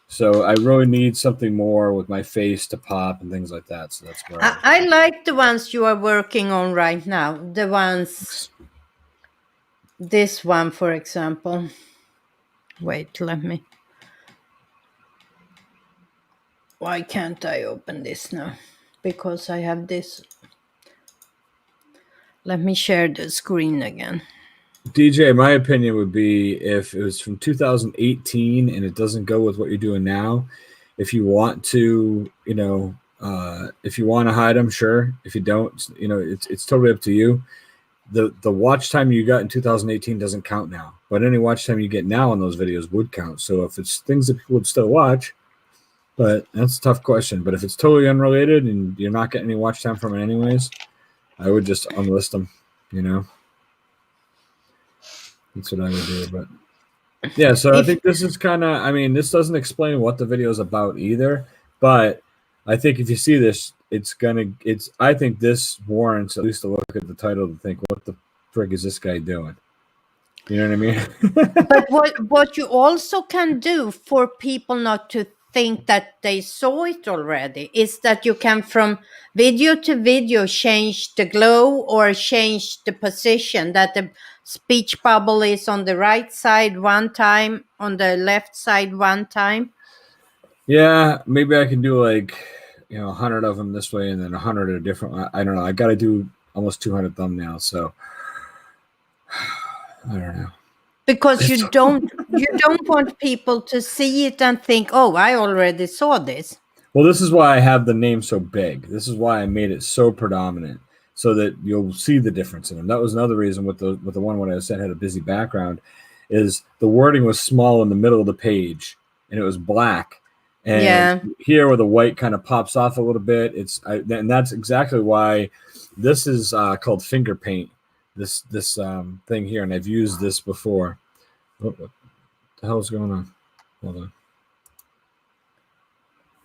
So I really need something more with my face to pop and things like that. So that's where I like the ones you are working on right now. The ones, this one, for example. Wait, let me. Why can't I open this now? Because I have this. Let me share the screen again. DJ, my opinion would be if it was from 2018 and it doesn't go with what you're doing now, if you want to, if you want to hide them, sure. If you don't, it's totally up to you. The watch time you got in 2018 doesn't count now, but any watch time you get now on those videos would count. So if it's things that people would still watch, but that's a tough question. But if it's totally unrelated and you're not getting any watch time from it anyways, I would just unlist them, That's what I would do. But yeah, so I think this is kind of, this doesn't explain what the video is about either, but I think if you see this, I think this warrants at least a look at the title to think, what the frig is this guy doing? You know what I mean? But what you also can do for people not to think that they saw it already is that you can, from video to video, change the glow or change the position, that the speech bubble is on the right side one time, on the left side one time. Yeah, maybe I can do 100 of them this way and then 100 a different. I don't know. I got to do almost 200 thumbnails, so I don't know. Because you don't want people to see it and think, oh, I already saw this. Well, this is why I have the name so big. This is why I made it so predominant, so that you'll see the difference in them. That was another reason with the one when I said had a busy background, is the wording was small in the middle of the page and it was black. And here where the white kind of pops off a little bit, and that's exactly why this is called finger paint. This thing here, and I've used this before. What the hell is going on? Hold on.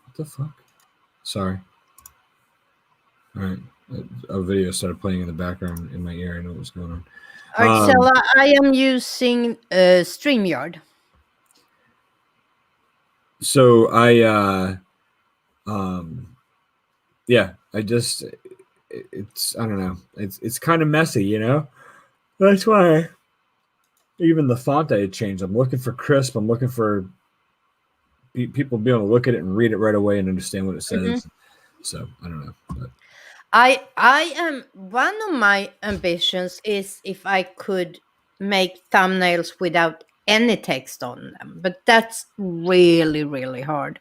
What the fuck? Sorry. All right. A video started playing in the background in my ear. I know what was going on. All right, so I am using StreamYard. So I I don't know. It's kind of messy, That's why even the font I had changed. I'm looking for crisp. I'm looking for people being able to look at it and read it right away and understand what it says. Mm-hmm. So I don't know. But. I am, one of my ambitions is if I could make thumbnails without any text on them, but that's really, really hard.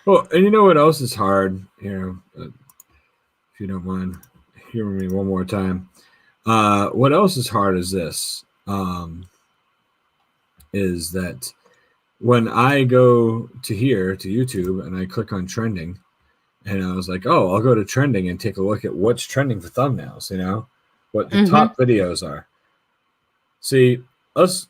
Well, and you know what else is hard? If you don't mind hearing me one more time. What else is hard is this, is that when I go to YouTube and I click on trending, and I was like, oh, I'll go to trending and take a look at what's trending for thumbnails, what the top videos are. See, us,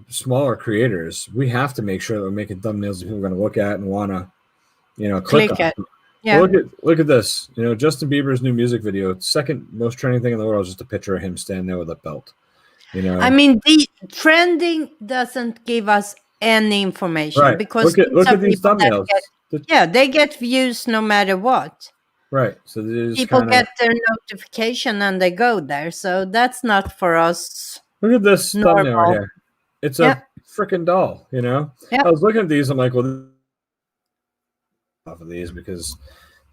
smaller creators, we have to make sure that we're making thumbnails that people are going to look at and want to, click on. Yeah. Well, look at this. Justin Bieber's new music video, second most trending thing in the world is just a picture of him standing there with a belt. The trending doesn't give us any information, right? Because look at these thumbnails. They get views no matter what. Right. So people get their notification and they go there. So that's not for us. Look at this thumbnail right here. It's a freaking doll, Yeah. I was looking at these. I'm like, well, off of these because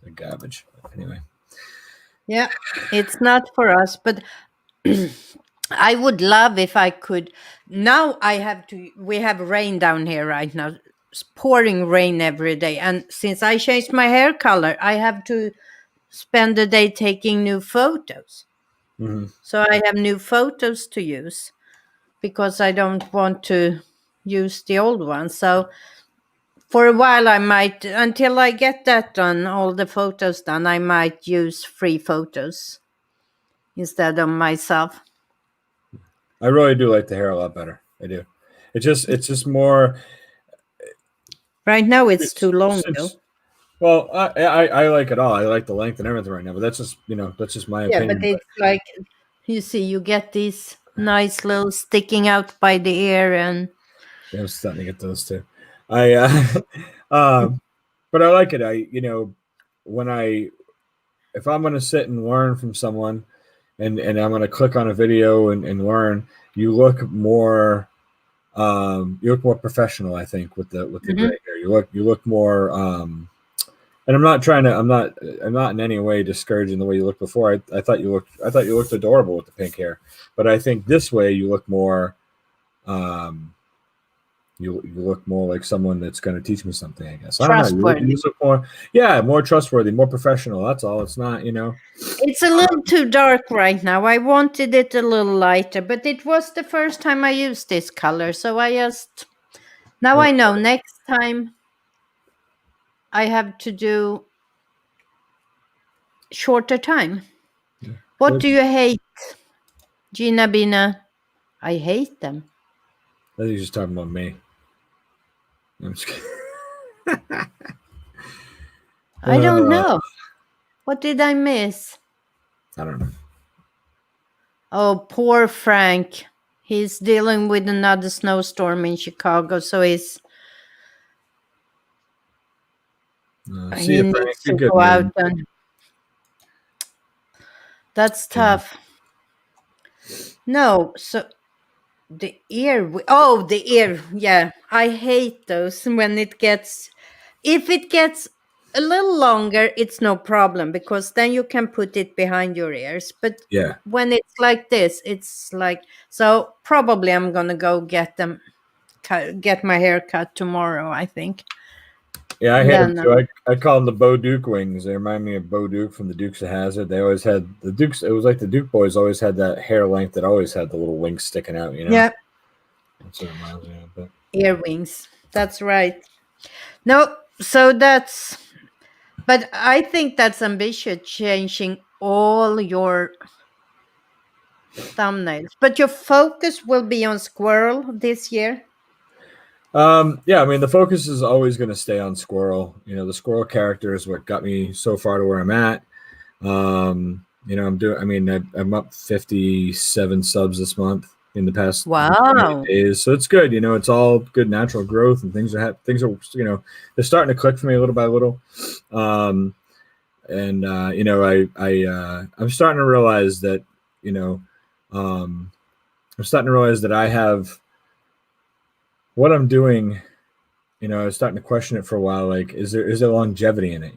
they're garbage. Anyway. Yeah, it's not for us, but I would love if I could. Now we have rain down here right now. It's pouring rain every day. And since I changed my hair color, I have to spend the day taking new photos. Mm-hmm. So I have new photos to use because I don't want to use the old ones. So for a while I might, until I get that done, all the photos done, I might use free photos instead of myself. I really do like the hair a lot better. I do. It's just more. Right now it's too long though. Well, I like it all. I like the length and everything right now, but that's just that's just my Yeah, but opinion. But it's like, you see, you get these nice little sticking out by the ear, and yeah, I'm starting to get those too. I but I like it. When I if I'm going to sit and learn from someone, and I'm going to click on a video and learn, you look more professional. I think with the Mhm. gray hair, you look more. And I'm not in any way discouraging the way you looked before. I thought you looked adorable with the pink hair, but I think this way you look more. Um, you look more like someone that's going to teach me something. I guess I don't know. You Trustworthy. look more, yeah, more trustworthy, more professional. That's all. It's not, It's a little too dark right now. I wanted it a little lighter, but it was the first time I used this color, so I just now yeah, I know next time I have to do shorter time. yeah, What good. do you hate, Gina Bina? I hate them. I think you're just talking about me. I'm just kidding. I don't know. What did I miss? I don't know. Oh, poor Frank. He's dealing with another snowstorm in Chicago, so See he you, Frank. needs You're to good, go out, man. and that's Yeah, tough. No, so oh, the ear. Yeah, I hate those when it gets. If it gets a little longer, it's no problem because then you can put it behind your ears. But yeah, when it's like this, it's like, so. Probably I'm gonna go get my hair cut tomorrow, I think. yeah. I And hate them then too. I call them the Bo Duke wings. They remind me of Bo Duke from the Dukes of Hazzard. They always had the Dukes. It was like the Duke boys always had that hair length that always had the little wings sticking out. yeah, That's what it reminds me of. But earwings. That's right. No, so that's. But I think that's ambitious, changing all your thumbnails. But your focus will be on squirrel this year. yeah, I mean, the focus is always going to stay on Squirrel. The Squirrel character is what got me so far to where I'm at. I'm doing. I mean, I'm up 57 subs this month in the past 28 Wow. days, so it's good. It's all good natural growth, and things are they're starting to click for me little by little. And I'm starting to realize that you know, I'm starting to realize that I have what I'm doing. I was starting to question it for a while. Like, is there longevity in it?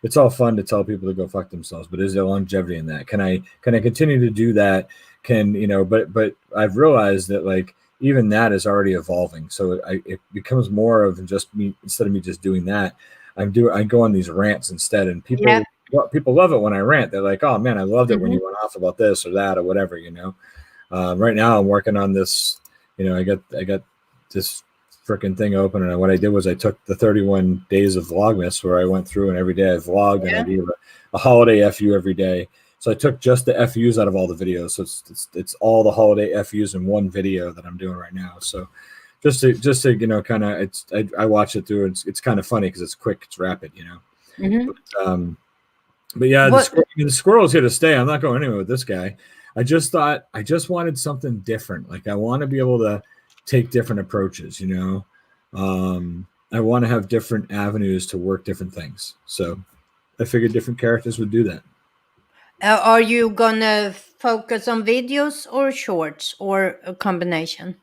It's all fun to tell people to go fuck themselves, but is there longevity in that? Can I continue to do that? But I've realized that like even that is already evolving. So it becomes more of just me instead of me just doing that. I go on these rants instead, and Yeah. people love it when I rant. They're like, oh man, I loved it when Mhm. you went off about this or that or whatever. Right now I'm working on this. I got this freaking thing open, and what I did was I took the 31 days of Vlogmas where I went through and every day I vlogged and I Yeah. gave a holiday FU every day. So I took just the FUs out of all the videos. So it's all the holiday FUs in one video that I'm doing right now. So just to kind of I watch it through. It's kind of funny because it's quick, it's rapid. Mhm. But yeah, What? the squirrel's here to stay. I'm not going anywhere with this guy. I just wanted something different. Like I want to be able to take different approaches. I want to have different avenues to work different things. So I figured different characters would do that. Are you gonna focus on videos or shorts or a combination?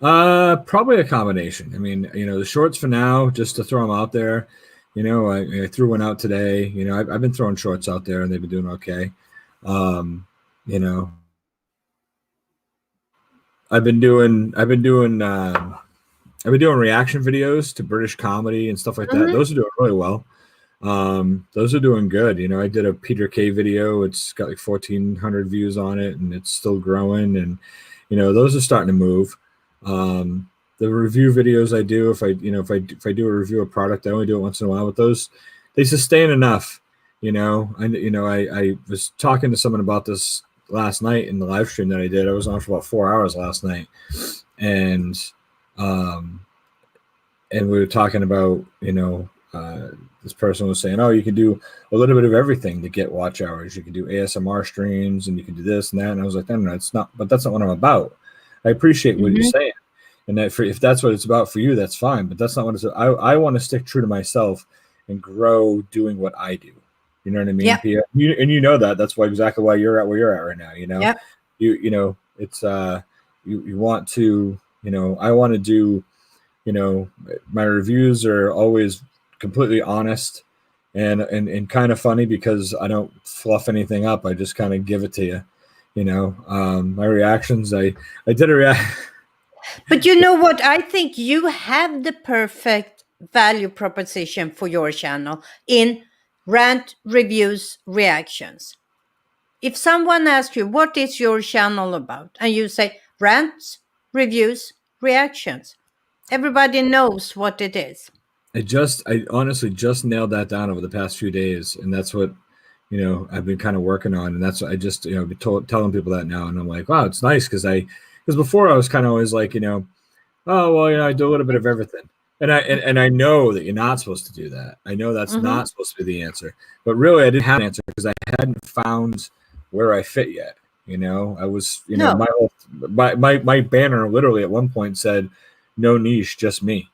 Probably a combination. I mean, the shorts for now, just to throw them out there. I threw one out today. I've been throwing shorts out there, and they've been doing okay. Um, you know, I've been doing reaction videos to British comedy and stuff like that. Mhm. Those are doing really well. Those are doing good. I did a Peter K video. It's got like 1,400 views on it, and it's still growing. And those are starting to move. The review videos I do, if I do a review of product, I only do it once in a while. But those they sustain enough. I was talking to someone about this last night in the live stream that I did. I was on for about 4 hours last night, and um, and we were talking about this person was saying, oh, you can do a little bit of everything to get watch hours. You can do ASMR streams and you can do this and that. And I was like, no, it's not, but that's not what I'm about. I appreciate what you're saying. And that if that's what it's about for you, that's fine. But that's not what it's about. I want to stick true to myself and grow doing what I do. You know what I mean, Yeah. Pia? You know that. That's exactly why you're at where you're at right now. You know, Yeah. you know, it's you want to, you know, I want to do, you know, my reviews are always completely honest and kind of funny because I don't fluff anything up. I just kind of give it to you. You know, my reactions. I did a react. But you know what? I think you have the perfect value proposition for your channel in rant, reviews, reactions. If someone asks you, what is your channel about? And you say rants, reviews, reactions, everybody knows what it is. I honestly just nailed that down over the past few days, and that's what, you know, I've been kind of working on, and that's what I just, you know, been telling people that now, and I'm like, wow, it's nice because before I was kind of always like, you know, oh well, you know, I do a little bit of everything, and I know that you're not supposed to do that. I know that's not supposed to be the answer, but really, I didn't have an answer because I hadn't found where I fit yet. You know, I was, you know, my banner literally at one point said, "No niche, just me."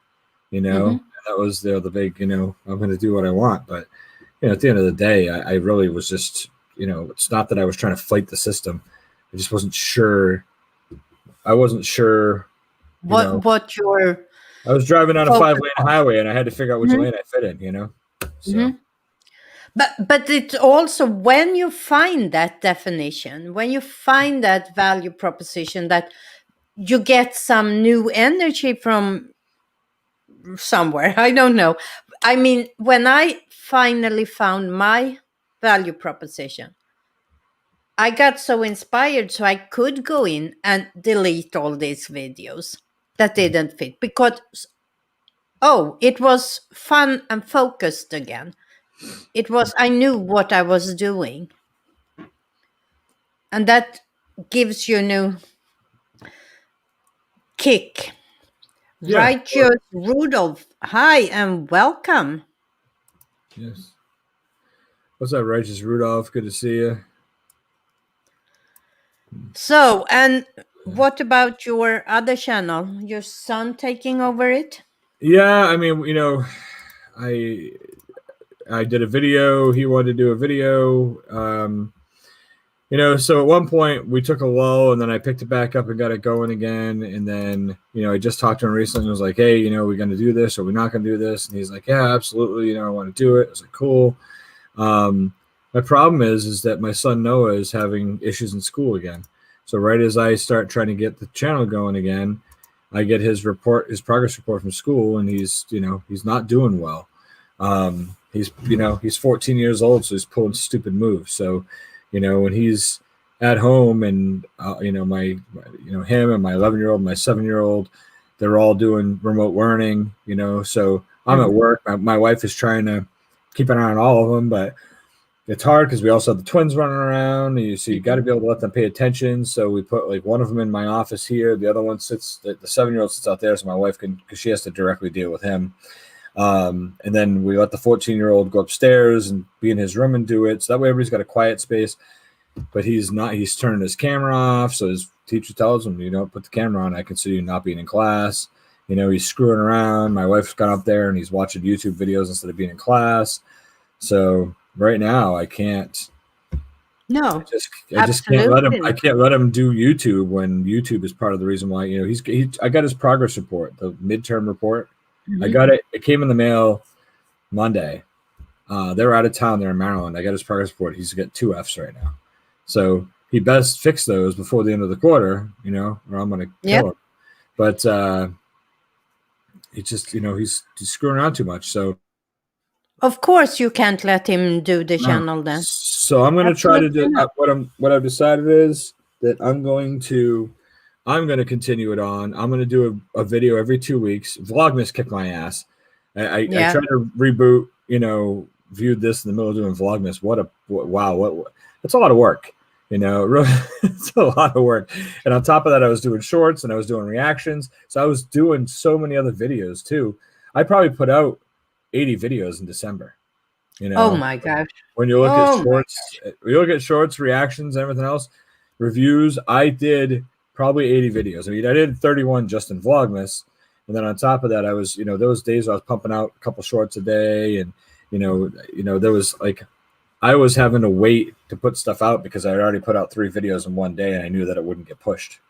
You know, that was the big, you know, I'm going to do what I want. But, you know, at the end of the day, I really was just, you know, it's not that I was trying to fight the system. I just wasn't sure. I wasn't sure. What your I was driving on a focus 5-lane highway and I had to figure out which lane I fit in, you know? So. But it's also when you find that definition, when you find that value proposition, that you get some new energy from somewhere. I don't know. I mean, when I finally found my value proposition, I got so inspired so I could go in and delete all these videos that didn't fit because, oh, it was fun and focused again. It was, I knew what I was doing. And that gives you a new kick. Yeah. Righteous Rudolph, hi and welcome. Yes. What's up, Righteous Rudolph? Good to see you. So, and what about your other channel? Your son taking over it? Yeah, I mean, you know, I did a video. He wanted to do a video. You know, so at one point we took a lull and then I picked it back up and got it going again. And then, you know, I just talked to him recently and was like, hey, you know, we're going to do this or we're not going to do this. And he's like, yeah, absolutely. You know, I want to do it. I was like, cool. My problem is that my son Noah is having issues in school again. So right as I start trying to get the channel going again, I get his progress report from school, and he's, you know, he's not doing well. He's, you know, he's 14 years old, so he's pulling stupid moves. So, you know, when he's at home and, you know, you know, him and my 11-year-old, my 7-year-old, they're all doing remote learning, you know, so I'm at work. My wife is trying to keep an eye on all of them, but it's hard because we also have the twins running around. So you got to be able to let them pay attention. So we put like one of them in my office here. The other one sits, the 7-year-old sits out there, so my wife can, because she has to directly deal with him. And then we let the 14-year-old go upstairs and be in his room and do it. So that way everybody's got a quiet space. But he's turning his camera off. So his teacher tells him, you know, put the camera on. I consider you not being in class. You know, he's screwing around. My wife's gone up there and he's watching YouTube videos instead of being in class. So right now I can't. No, I just can't let him. I can't let him do YouTube when YouTube is part of the reason why. You know, I got his progress report, the midterm report. I got it. It came in the mail Monday. They're out of town. They're in Maryland. I got his progress report. He's got 2 Fs right now. So he best fix those before the end of the quarter, you know, or I'm going to kill him. But he just, you know, he's screwing around too much. So of course you can't let him do the channel then. So I'm going to try to do what I've decided is that I'm going to continue it on. I'm going to do a video every 2 weeks. Vlogmas kicked my ass. I tried to reboot, you know, viewed this in the middle of doing Vlogmas. Wow. That's a lot of work. You know, really, it's a lot of work. And on top of that, I was doing shorts and I was doing reactions. So I was doing so many other videos too. I probably put out 80 videos in December. You Oh know, my gosh. when you look at Oh my. shorts, reactions, everything else, reviews, I did probably 80 videos. I mean, I did 31 just in Vlogmas. And then on top of that, I was, those days I was pumping out a couple shorts a day. And, there was like, I was having to wait to put stuff out because I had already put out 3 videos in one day and I knew that it wouldn't get pushed.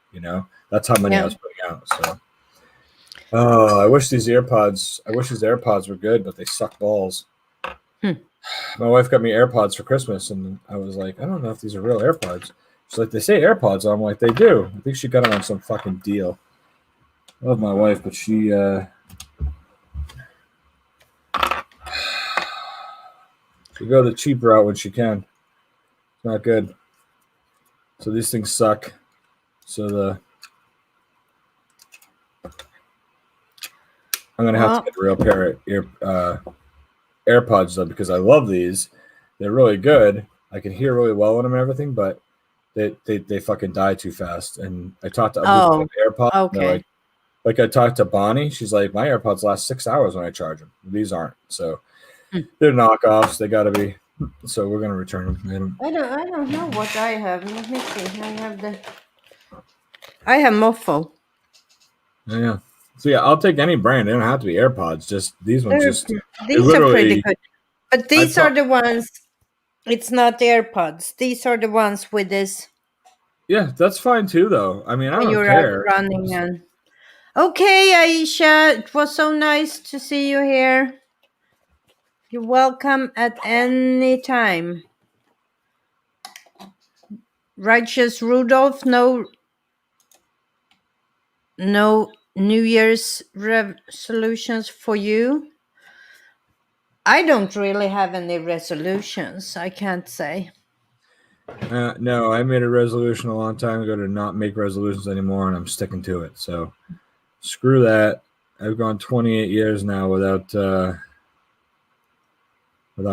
That's how many I Yeah. was putting out. So, oh, I wish these AirPods were good, but they suck balls. Hmm. My wife got me AirPods for Christmas, and I was like, I don't know if these are real AirPods. She's like, they say AirPods. I'm like, they do. I think she got them on some fucking deal. I love my wife, but she go the cheap route when she can. It's not good. So these things suck. So I'm gonna have to get a real pair of AirPods though, because I love these. They're really good. I can hear really well in them and everything, but they fucking die too fast. And I talked to other people Oh, with AirPods. And they're okay. like I talked to Bonnie. She's like, my AirPods last 6 hours when I charge them. These aren't. So Hmm. they're knockoffs. They got to be. So we're gonna return them. I don't know what I have. Let me see. I have Moffo. Yeah. So yeah, I'll take any brand. They don't have to be AirPods. Just these ones. They These are pretty literally. good. But I've these are talked. the ones, it's not AirPods. These are the ones with this Yeah, that's fine too, though. I mean, I when don't you're out care. running and okay, Aisha, it was so nice to see you here. You're welcome at any time. Righteous Rudolph, no New Year's resolutions for you. I don't really have any resolutions, I can't say. No, I made a resolution a long time ago to not make resolutions anymore, and I'm sticking to it. So screw that. I've gone 28 years now without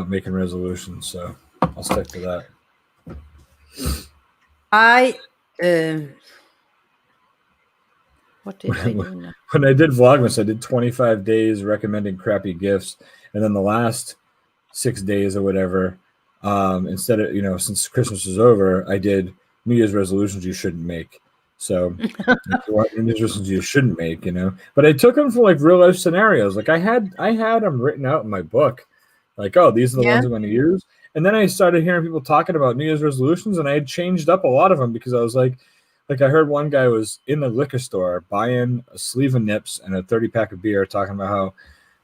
making resolutions, so I'll stick to that. What did I do now? When I did Vlogmas, I did 25 days recommending crappy gifts, and then the last 6 days or whatever, instead of since Christmas was over, I did New Year's resolutions you shouldn't make. So if you want New Year's resolutions you shouldn't make, but I took them for like real life scenarios. Like I had them written out in my book, like, oh, these are the Yeah. ones I'm going to use. And then I started hearing people talking about New Year's resolutions, and I had changed up a lot of them because I was like I heard one guy was in the liquor store buying a sleeve of nips and a 30-pack of beer, talking about how,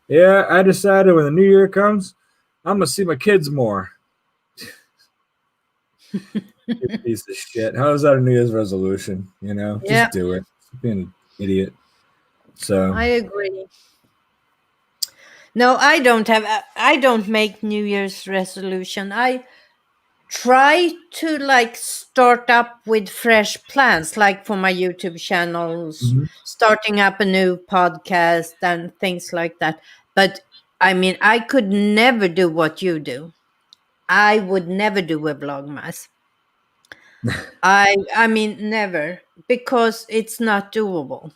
yeah, I decided when the new year comes, I'm gonna see my kids more. You piece of shit. How is that a New Year's resolution? Yeah. Just do it. Stop being an idiot. So I agree. No, I don't make New Year's resolution. I try to like start up with fresh plans, like for my YouTube channels, Mhm. starting up a new podcast and things like that. But I mean, I could never do what you do. I would never do a vlogmas. I mean never, because it's not doable.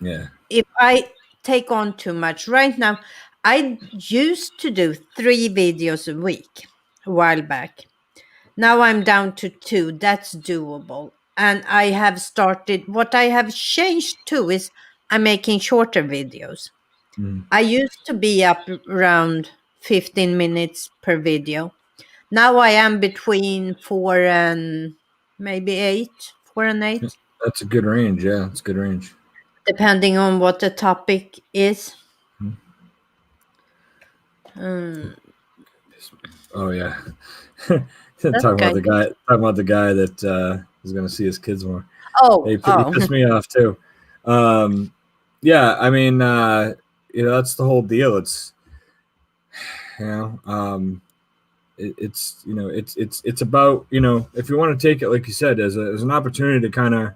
Yeah. If I take on too much right now, I used to do 3 videos a week a while back. Now I'm down to 2. That's doable. And I have started, what I have changed to is I'm making shorter videos. Mm. I used to be up around 15 minutes per video. Now I am between 4 and maybe 8, 4 and 8, That's a good range. Yeah, it's a good range. depending on what the topic is. Mhm. Um, Oh yeah. that guy. Talking about the guy that is going to see his kids more. Oh, He pissed me off too. Yeah, I mean, that's the whole deal. It's you know, it's about if you want to take it like you said as an opportunity to kind of,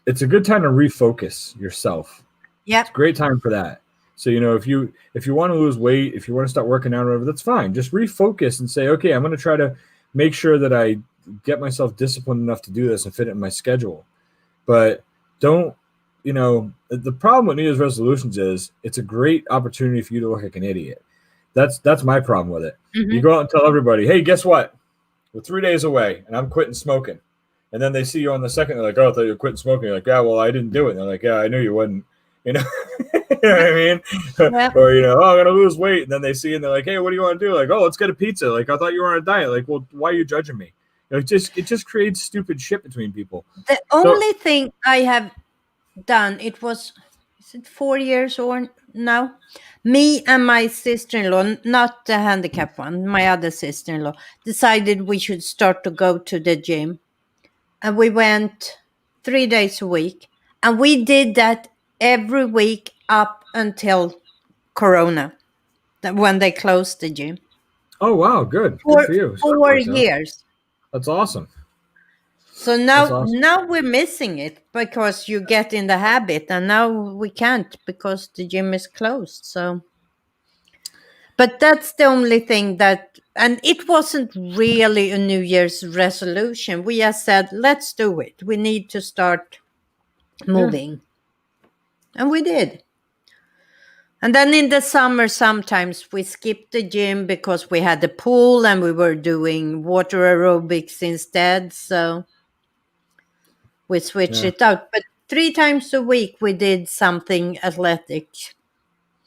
it's a good time to refocus yourself. Yep. It's a great time for that. So if you want to lose weight, if you want to start working out or whatever, that's fine. Just refocus and say, okay, I'm going to try to make sure that I get myself disciplined enough to do this and fit it in my schedule. But don't, the problem with New Year's resolutions is it's a great opportunity for you to look like an idiot. That's my problem with it. You Mhm. go out and tell everybody, hey, guess what? We're 3 days away, and I'm quitting smoking. And then they see you on the second. They're like, "Oh, I thought you were quitting smoking." You're like, "Yeah, well, I didn't do it." And they're like, "Yeah, I knew you wouldn't." You know, you know what I mean? Yeah. Or oh, I'm gonna lose weight, and then they see you and they're like, "Hey, what do you want to do?" Like, "Oh, let's get a pizza." Like, I thought you were on a diet. Like, well, why are you judging me? It just creates stupid shit between people. The So, only thing I have done, it was, is it 4 years or now? Me and my sister-in-law, not the handicapped one, my other sister-in-law, decided we should start to go to the gym. And we went 3 days a week. And we did that every week up until Corona, when they closed the gym. oh wow, good For for you. So that four worked out. years. That's awesome. So That's now, awesome. now we're missing it because you get in the habit, and now we can't because the gym is closed. So, but that's the only thing that, and it wasn't really a New Year's resolution. We just said, let's do it. We need to start Yeah, moving, and we did. And then in the summer, sometimes we skipped the gym because we had the pool and we were doing water aerobics instead. So we switched yeah, it out. But 3 times a week we did something athletic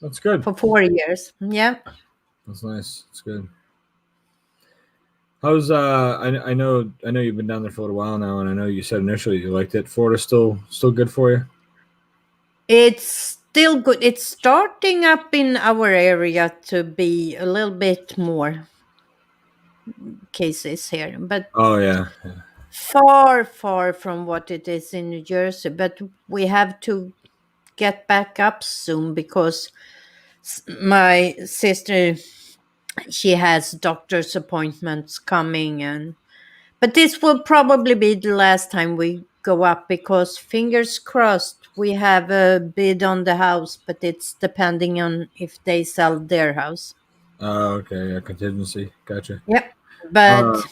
that's good. for 4 years. Yeah. That's nice. That's good. How's I know you've been down there for a little while now, and I know you said initially you liked it. Florida still good for you? It's still good. It's starting up in our area to be a little bit more cases here, but Oh yeah, far, far from what it is in New Jersey. But we have to get back up soon because my sister, she has doctor's appointments coming, and but this will probably be the last time we go up because fingers crossed we have a bid on the house, but it's depending on if they sell their house. okay, yeah, contingency, gotcha. Yep. Uh, But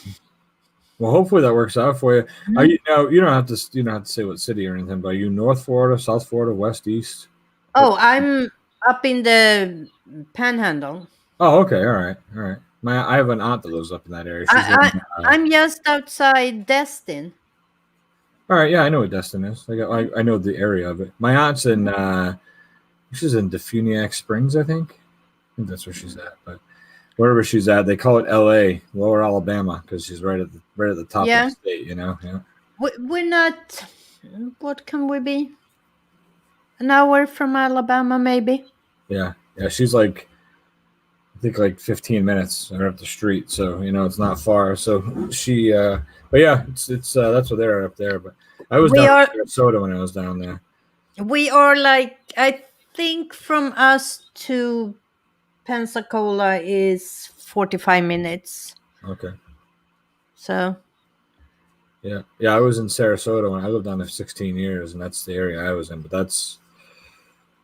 well, hopefully that works out for you. Are Mhm. you now? You don't have to say what city or anything, but are you North Florida, South Florida, West, East? What? Oh, I'm up in the Panhandle. Oh, okay, all right, all right. I have an aunt that lives up in that area. She's I, in. I I'm just outside Destin. All right, yeah, I know what Destin is. I know the area of it. My aunt's in. She's in Defuniak Springs, I think. I think that's where she's at, but wherever she's at, they call it L.A., Lower Alabama, because she's right at the top of the Yeah, state. You know, yeah, we're not. What can we be? An hour from Alabama, maybe. yeah, yeah. She's like, I think like 15 minutes right up the street, so it's not far. So but yeah, it's that's what they're up there. But I was We down are in Sarasota when I was down there. we are like, I think from us to Pensacola is 45 minutes. Okay, So yeah, yeah. I was in Sarasota when I lived down there for 16 years, and that's the area I was in. But that's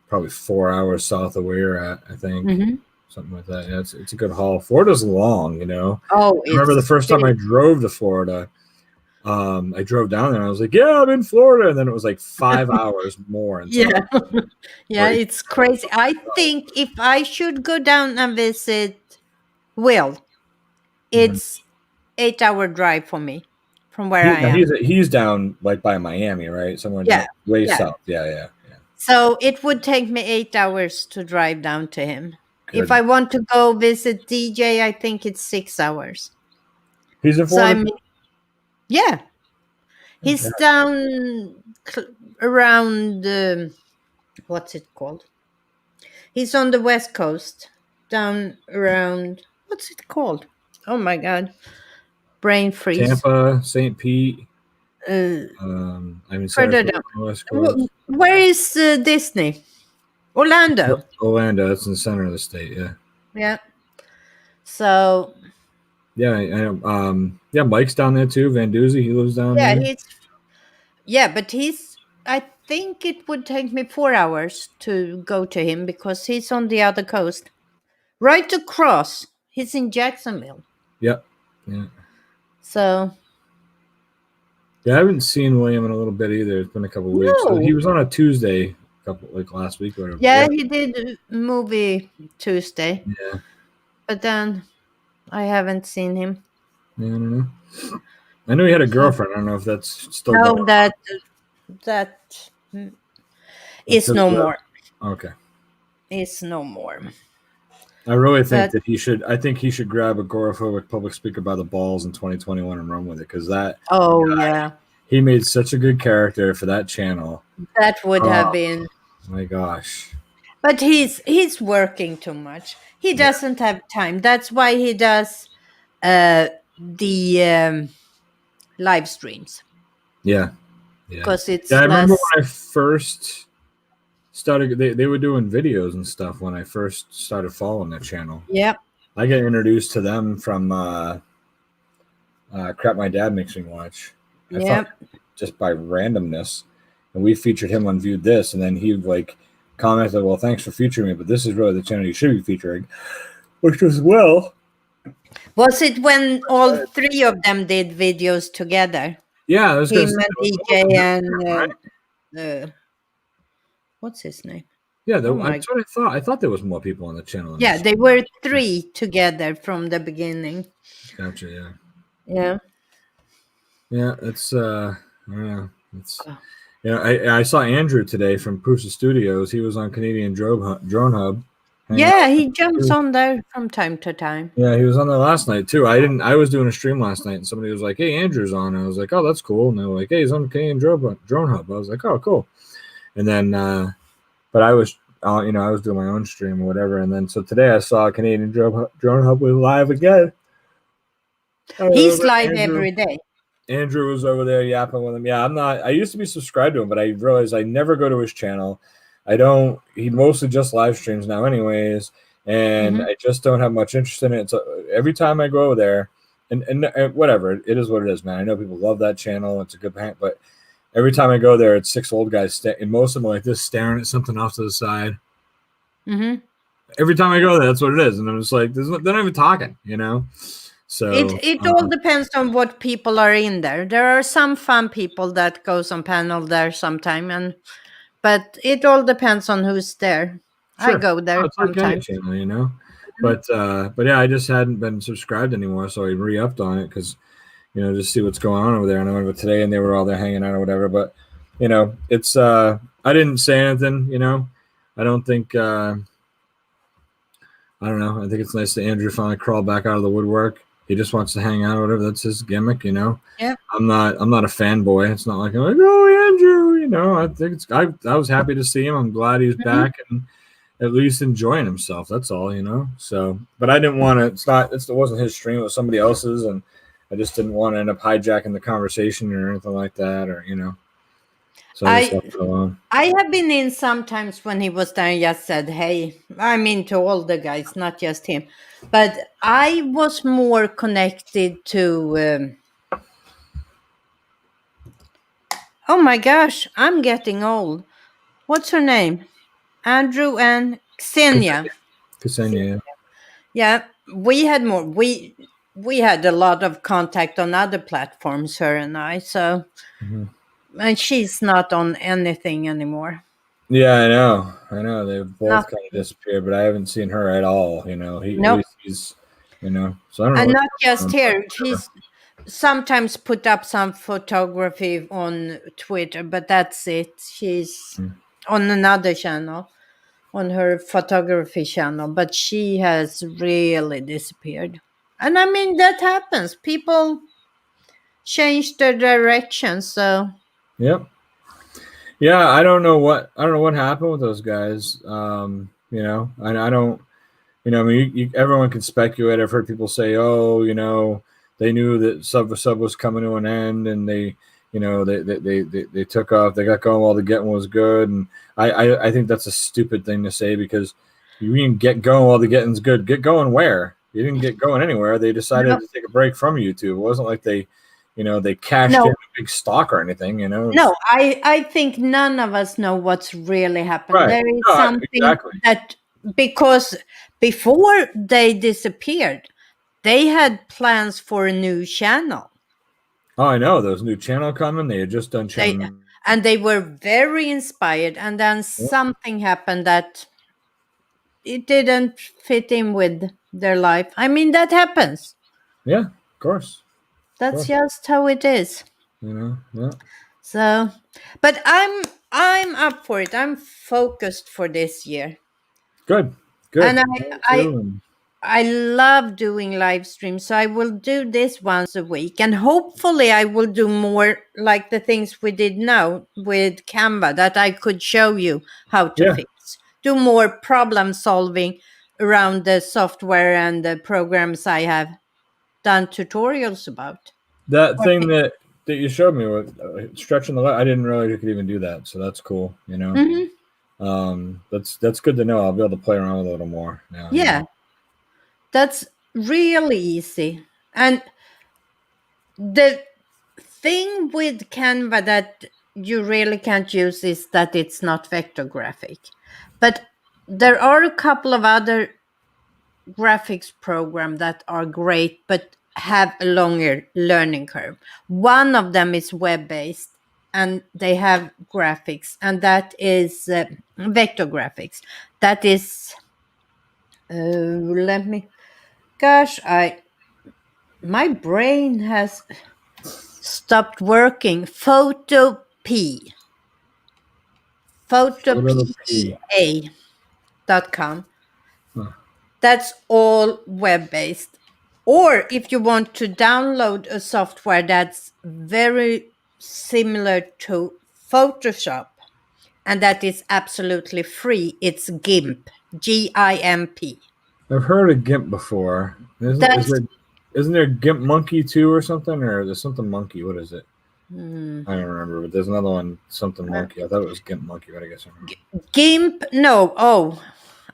probably 4 hours south of where you're at, I think. Mhm. Something like that. Yeah, it's a good haul. Florida's long. Oh, I remember the it's first time I big. drove to Florida. I drove down there and I was like, "Yeah, I'm in Florida," and then it was like 5 hours more until Yeah. Yeah, right. it's crazy. I think if I should go down and visit Will, Mhm. it's 8-hour drive for me from where He, I no, am. he's down like by Miami, right? Somewhere Yeah. down way Yeah. south. Yeah, yeah, yeah. So it would take me 8 hours to drive down to him. If Good. I want to go visit DJ, I think it's 6 hours. He's in So Florida. yeah, Yeah. he's down around, what's it called? He's on the West Coast, down around, what's it called? Oh my God, brain freeze. Tampa, St. Pete. Uh, I mean Further Sarasota down. on the West Coast. Where is Disney? Orlando. Orlando, that's in the center of the state. Yeah. Yeah. So Yeah, I know. Yeah, Mike's down there too. Van Duzy, he lives down yeah, there. but I think it would take me 4 hours to go to him because he's on the other coast. Right across. He's in Jacksonville. Yep. Yeah. So Yeah, I haven't seen William in a little bit either. It's been a couple of weeks. So he no. was on a Tuesday, last week or whatever. Yeah, Yeah. he did a movie Tuesday. Yeah. but then I haven't seen him. Yeah, I don't know. I know he had a So girlfriend. I don't know if that's still going no, on. that is That's no more. okay. Is no more. I really think But that he should. I think he should grab agoraphobic public speaker by the balls in 2021 and run with it because that oh yeah, he made such a good character for that channel. that would have Oh been. my gosh. But he's working too much. He Yeah. doesn't have time. That's why he does the live streams, Yeah. Yeah. because Yeah. it's I remember less. when I first started. They were doing videos and stuff when I first started following that channel. Yep. I got introduced to them from Crap My Dad Makes Me Watch. I found Yep. it just by randomness, and we featured him on Viewed This, and then he like commented, "Well, thanks for featuring me, but this is really the channel you should be featuring," which was well. Was it when all three of them did videos together? Yeah, I was gonna Him say and it was DJ a good and channel, right? what's his name? Yeah, Oh that's my. what I thought. I thought there was more people on the channel than Yeah, this. they were three together from the beginning. Gotcha. Yeah. Yeah. Yeah. It's I don't know. It's I saw Andrew today from Poosa Studios. He was on Canadian Drone Hub, hanging Yeah, out. he jumps on there from time to time. Yeah, he was on there last night too. I didn't. I was doing a stream last night, and somebody was like, "Hey, Andrew's on." And I was like, "Oh, that's cool." And they were like, "Hey, he's on Canadian Drone Hub." I was like, "Oh, cool." And then, but I was, I was doing my own stream or whatever. And then so today I saw Canadian Drone Hub was live again. I He's remember live every day. Andrew was over there yapping with him. Yeah, I'm not. I used to be subscribed to him, but I realized I never go to his channel. I don't. He mostly just live streams now, anyways, and Hmm. I just don't have much interest in it. So every time I go over there, and whatever, it is what it is, man. I know people love that channel. It's a good paint, but every time I go there, it's six old guys, and most of them are like this, staring at something off to the side. Hmm. Every time I go there, that's what it is, and I'm just like, they're not even talking, So It all depends on what people are in there. There are some fun people that goes on panel there sometime, but it all depends on who's there. I sure. go there Oh, it's like any sometimes. channel. But yeah, I just hadn't been subscribed anymore, so I re-upped on it because just see what's going on over there. And I went over today, and they were all there hanging out or whatever. But it's I didn't say anything. I don't think I don't know. I think it's nice that Andrew finally crawled back out of the woodwork. He just wants to hang out or whatever. That's his gimmick. Yeah. I'm not a fanboy. It's not like I'm like, oh, Andrew. I think I was happy to see him. I'm glad he's Hmm. back and at least enjoying himself. That's all. So, but I didn't want to. It wasn't his stream. It was somebody else's, and I just didn't want to end up hijacking the conversation or anything like that, or. So I just I left it alone. I have been in sometimes when he was there and just said, "Hey," I mean to all the guys, not just him. But I was more connected to. Oh my gosh, I'm getting old. What's her name? Andrew and Xenia. Ksenia. Yeah, we had more. We had a lot of contact on other platforms, her and I. So, Mm-hmm. and she's not on anything anymore. Yeah, I know. I know. They've both kind of Nothing. disappeared, but I haven't seen her at all. He at Nope. least he's. So I don't know And what's not going just on. here. She's sometimes put up some photography on Twitter, but that's it. She's Mm. on another channel, on her photography channel, but she has really disappeared. And I mean, that happens. People change their direction. So, Yep. Yeah, I don't know what happened with those guys. I don't. I mean, everyone can speculate. I've heard people say, "Oh, they knew that sub was coming to an end, and they took off. They got going while the getting was good." And I think that's a stupid thing to say because you didn't get going while the getting's good. Get going where? You didn't get going anywhere. They decided no, to take a break from YouTube. It wasn't like they cashed in no, a big stock or anything. no. I think none of us know what's really happened. Right? There is No, something exactly. that, because before they disappeared, they had plans for a new channel. Oh, I know. There was a new channel coming. They had just done They channel. and they were very inspired, and then something happened that it didn't fit in with their life. I mean, that happens. Yeah, of course. That's Course. just how it is. You know, yeah. So, but I'm up for it. I'm focused for this year. Good. And Good. I Me I too. And I love doing live streams, so I will do this once a week, and hopefully, I will do more like the things we did now with Canva that I could show you how to yeah, fix. Do more problem solving around the software and the programs I have done tutorials about. that thing that you showed me with stretching the leg, I didn't realize you could even do that. So that's cool. You know, Hmm. that's good to know. I'll be able to play around with it a little more now. You Yeah, know. that's really easy. And the thing with Canva that you really can't use is that it's not vector graphic. But there are a couple of other graphics programs that are great but have a longer learning curve. One of them is web based and they have graphics, and that is vector graphics. That is, let me, gosh, my brain has stopped working. Photo P. photopea.com. Huh. That's all web based. Or if you want to download a software that's very similar to Photoshop and that is absolutely free, it's GIMP, GIMP. I've heard of GIMP before. That's Isn't there GIMP Monkey too or something, or there's something Monkey? What is it? hmm, I don't remember, but there's another one, something Monkey. I thought it was GIMP Monkey, but I guess I'm wrong. GIMP. No, oh,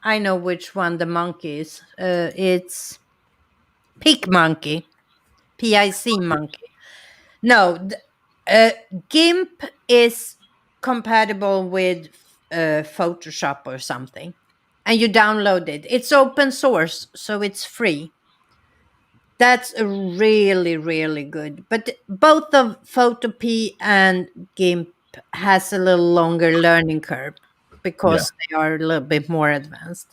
I know which one the monkey is. It's Pic Monkey, PIC Monkey. No, GIMP is compatible with Photoshop or something, and you download it. It's open source, so it's free. That's a really, really good. But both of Photopea and GIMP has a little longer learning curve Yeah. because they are a little bit more advanced.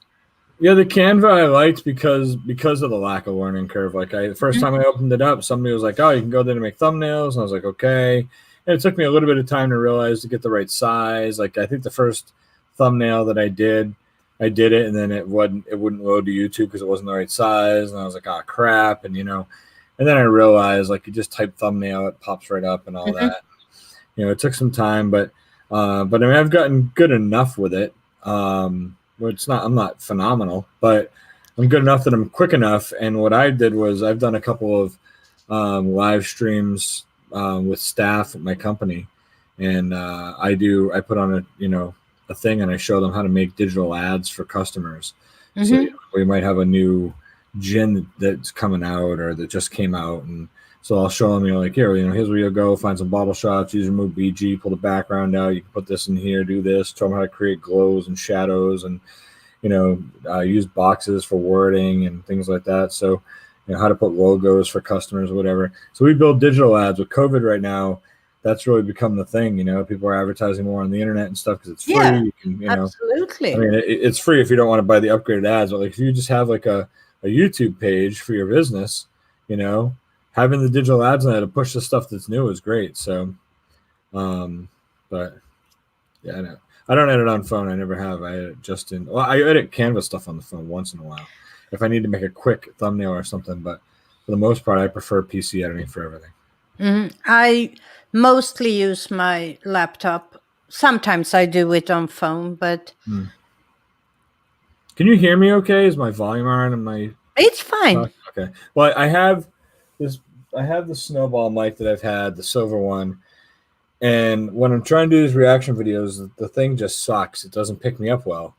Yeah, the Canva I liked because of the lack of learning curve. Like the first time I opened it up, somebody was like, "Oh, you can go there to make thumbnails," and I was like, "Okay." And it took me a little bit of time to realize to get the right size. Like I think the first thumbnail that I did it, and then it wouldn't load to YouTube because it wasn't the right size, and I was like, "Oh crap!" And and then I realized like you just type thumbnail, it pops right up and all Mhm. that. It took some time, but I mean, I've gotten good enough with it. Well, I'm not phenomenal, but I'm good enough that I'm quick enough. And what I did was I've done a couple of live streams with staff at my company, and I put on a thing and I show them how to make digital ads for customers. So Mhm. we might have a new gin that's coming out or that just came out, and so I'll show them, like, here, here's where you'll go, find some bottle shots, use remove BG, pull the background out. You can put this in here, do this, show them how to create glows and shadows, and use boxes for wording and things like that. So, how to put logos for customers or whatever. So we build digital ads. With COVID right now, that's really become the thing. People are advertising more on the internet and stuff because it's free. Yeah, You can, I absolutely. mean, it's free if you don't want to buy the upgraded ads. But like if you just have like a YouTube page for your business, having the digital ads on it to push the stuff that's new is great. So, but yeah, I don't edit on phone. I never have. I edit I edit Canva stuff on the phone once in a while if I need to make a quick thumbnail or something. But for the most part, I prefer PC editing for everything. I mostly use my laptop. Sometimes I do it on phone, but Can you hear me okay? Is my volume on and my it's fine. okay? Well, I have this. I have the snowball mic that I've had, the silver one. And when I'm trying to do these reaction videos, the thing just sucks. It doesn't pick me up well.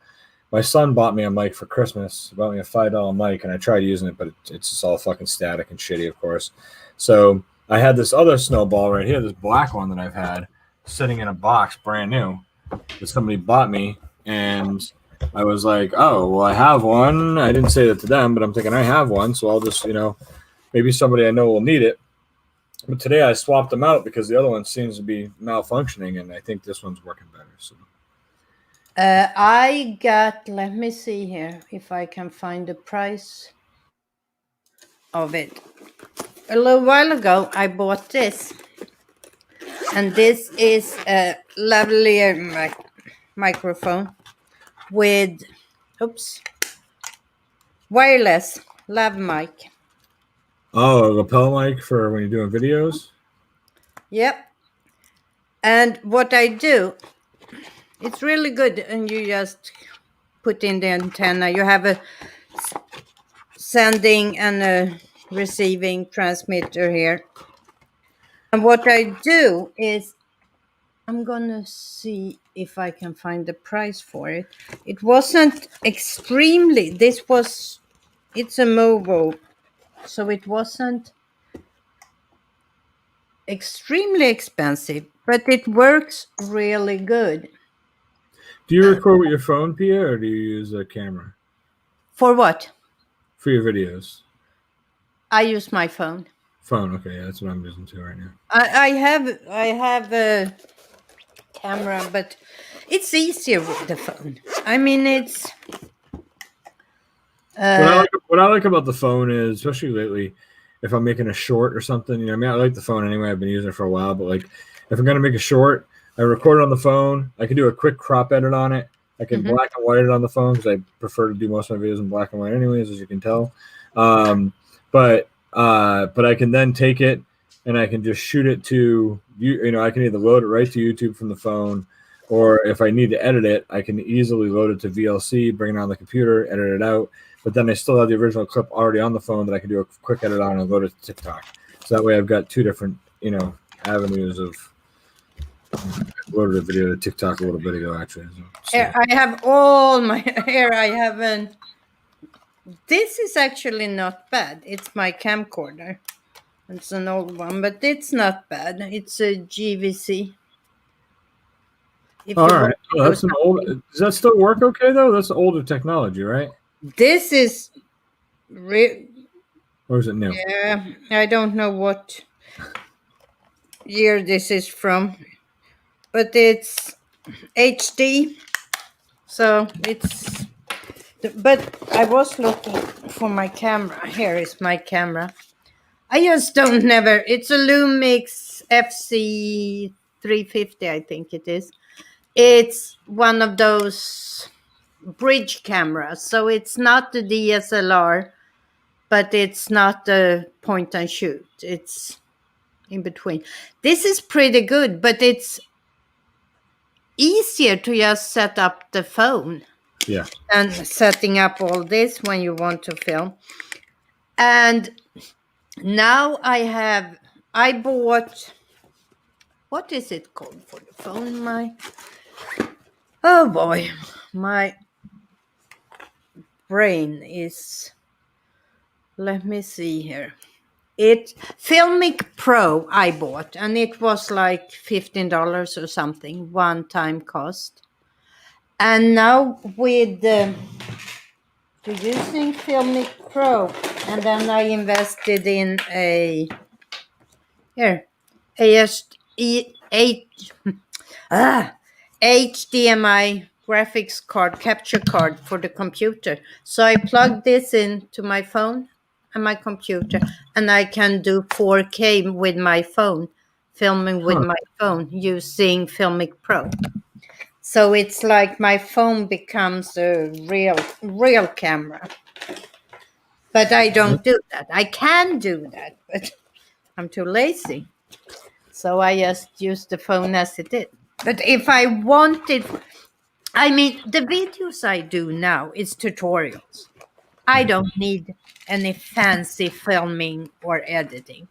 My son bought me a mic for Christmas. He bought me a $5 mic, and I tried using it, but it's just all fucking static and shitty, of course. So I had this other snowball right here, this black one that I've had sitting in a box, brand new, that somebody bought me. And I was like, oh, well, I have one. I didn't say that to them, but I'm thinking I have one. So I'll just, maybe somebody I know will need it. But today I swapped them out because the other one seems to be malfunctioning, and I think this one's working better. So I got, let me see here if I can find the price of it. A little while ago, I bought this. And this is a lavalier microphone with, oops, wireless lav mic. Oh, a lapel mic for when you're doing videos? Yep. And what I do, it's really good. And you just put in the antenna. You have a sending and a receiving transmitter here. And what I do is, I'm gonna see if I can find the price for it. It wasn't extremely, it's a mobile, so it wasn't extremely expensive, but it works really good. Do you record with your phone, Pia, or do you use a camera For what? for your videos? I use my phone. Phone, okay, yeah, that's what I'm using too right now. I have a camera, but it's easier with the phone. I mean, it's What I like about the phone is, especially lately, if I'm making a short or something, you know, I mean, I like the phone anyway. I've been using it for a while, but like, if I'm gonna make a short, I record it on the phone. I can do a quick crop edit on it. I can black and white it on the phone because I prefer to do most of my videos in black and white, anyways, as you can tell. But I can then take it and I can just shoot it to you. You know, I can either load it right to YouTube from the phone, or if I need to edit it, I can easily load it to VLC, bring it on the computer, edit it out. But then I still have the original clip already on the phone that I can do a quick edit on and load it to TikTok. So that way I've got two different, you know, avenues of loaded a video to TikTok a little bit ago, actually. So. Here, I have all my here. I haven't. This is actually not bad. It's my camcorder. It's an old one, but it's not bad. It's a GVC. If All you right. want to Oh, do that's an old. something. Does that still work okay though? That's older technology, right? This is Or is it new? yeah. I don't know what year this is from, but it's HD. So it's. But I was looking for my camera. Here is my camera. I just don't never. It's a Lumix FC 350, I think it is. It's one of those bridge cameras. So it's not the DSLR, but it's not the point and shoot. It's in between. This is pretty good, but it's easier to just set up the phone. Yeah. And setting up all this when you want to film. And now I bought, what is it called for the phone? Oh boy, my brain is, let me see here. It Filmic Pro I bought, and it was like $15 or something, one-time cost. And now with using Filmic Pro, and then I invested in a HDMI graphics card, capture card for the computer. So I plugged this into my phone and my computer, and I can do 4K with my phone, filming with my phone using Filmic Pro. So it's like my phone becomes a real camera. But I don't do that. I can do that, but I'm too lazy. So I just use the phone as it is. But if I wanted, I mean, the videos I do now is tutorials. I don't need any fancy filming or editing.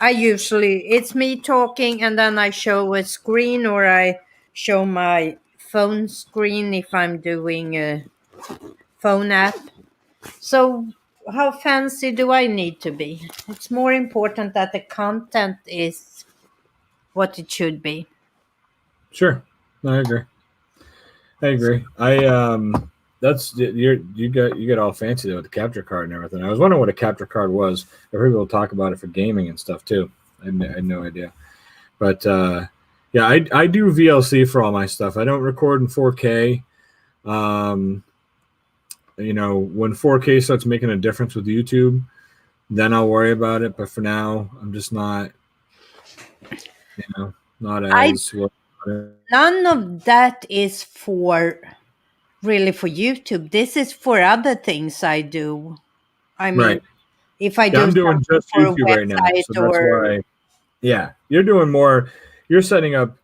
It's me talking and then I show a screen, or I show my phone screen if I'm doing a phone app. So how fancy do I need to be? It's more important that the content is what it should be. Sure. No, I agree. That's you get all fancy though with the capture card and everything. I was wondering what a capture card was. I heard people talk about it for gaming and stuff too. I had no idea. But Yeah, I do VLC for all my stuff. I don't record in 4K. When 4K starts making a difference with YouTube, then I'll worry about it. But for now, I'm just not, not I as worried about it. None of that is really for YouTube. This is for other things I do. I mean, Right. if I Yeah, do I'm doing something just for a YouTube right now, so website that's or why. Yeah, you're doing more. You're setting up,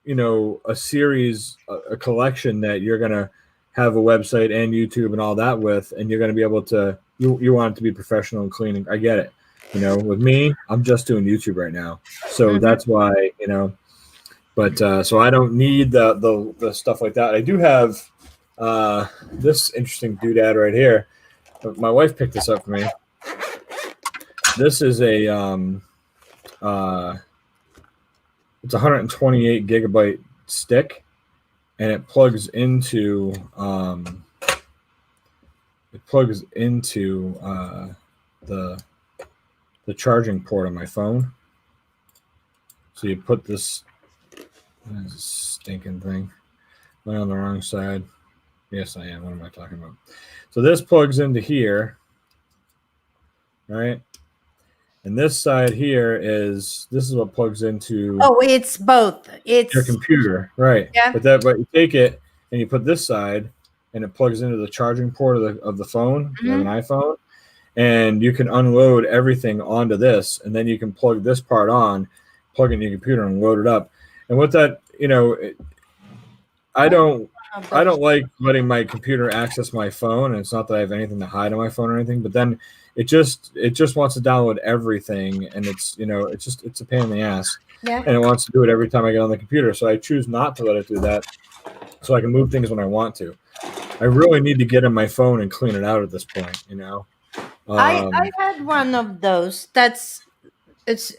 a series, a collection that you're gonna have a website and YouTube and all that with, and you're gonna be able to. You want it to be professional and clean. I get it. With me, I'm just doing YouTube right now, so Mhm. that's why. But so I don't need the stuff like that. I do have this interesting doodad right here. My wife picked this up for me. This is a it's a 128 gigabyte stick, and it plugs into the the charging port on my phone. So you put this stinking thing. Am I on the wrong side? Yes, I am. What am I talking about? So this plugs into here, right? And this side here this is what plugs into Oh, it's both. your It's computer, right? Yeah. But you take it and you put this side, and it plugs into the charging port of the phone. You have an Mhm. iPhone, and you can unload everything onto this, and then you can plug this part on, plug it in your computer, and load it up. And with that, I I don't have I those. don't like letting my computer access my phone. And it's not that I have anything to hide on my phone or anything, but then it just wants to download everything, and it's a pain in the ass, Yeah. and it wants to do it every time I get on the computer. So I choose not to let it do that, so I can move things when I want to. I really need to get in my phone and clean it out at this point. I Um, had one of those.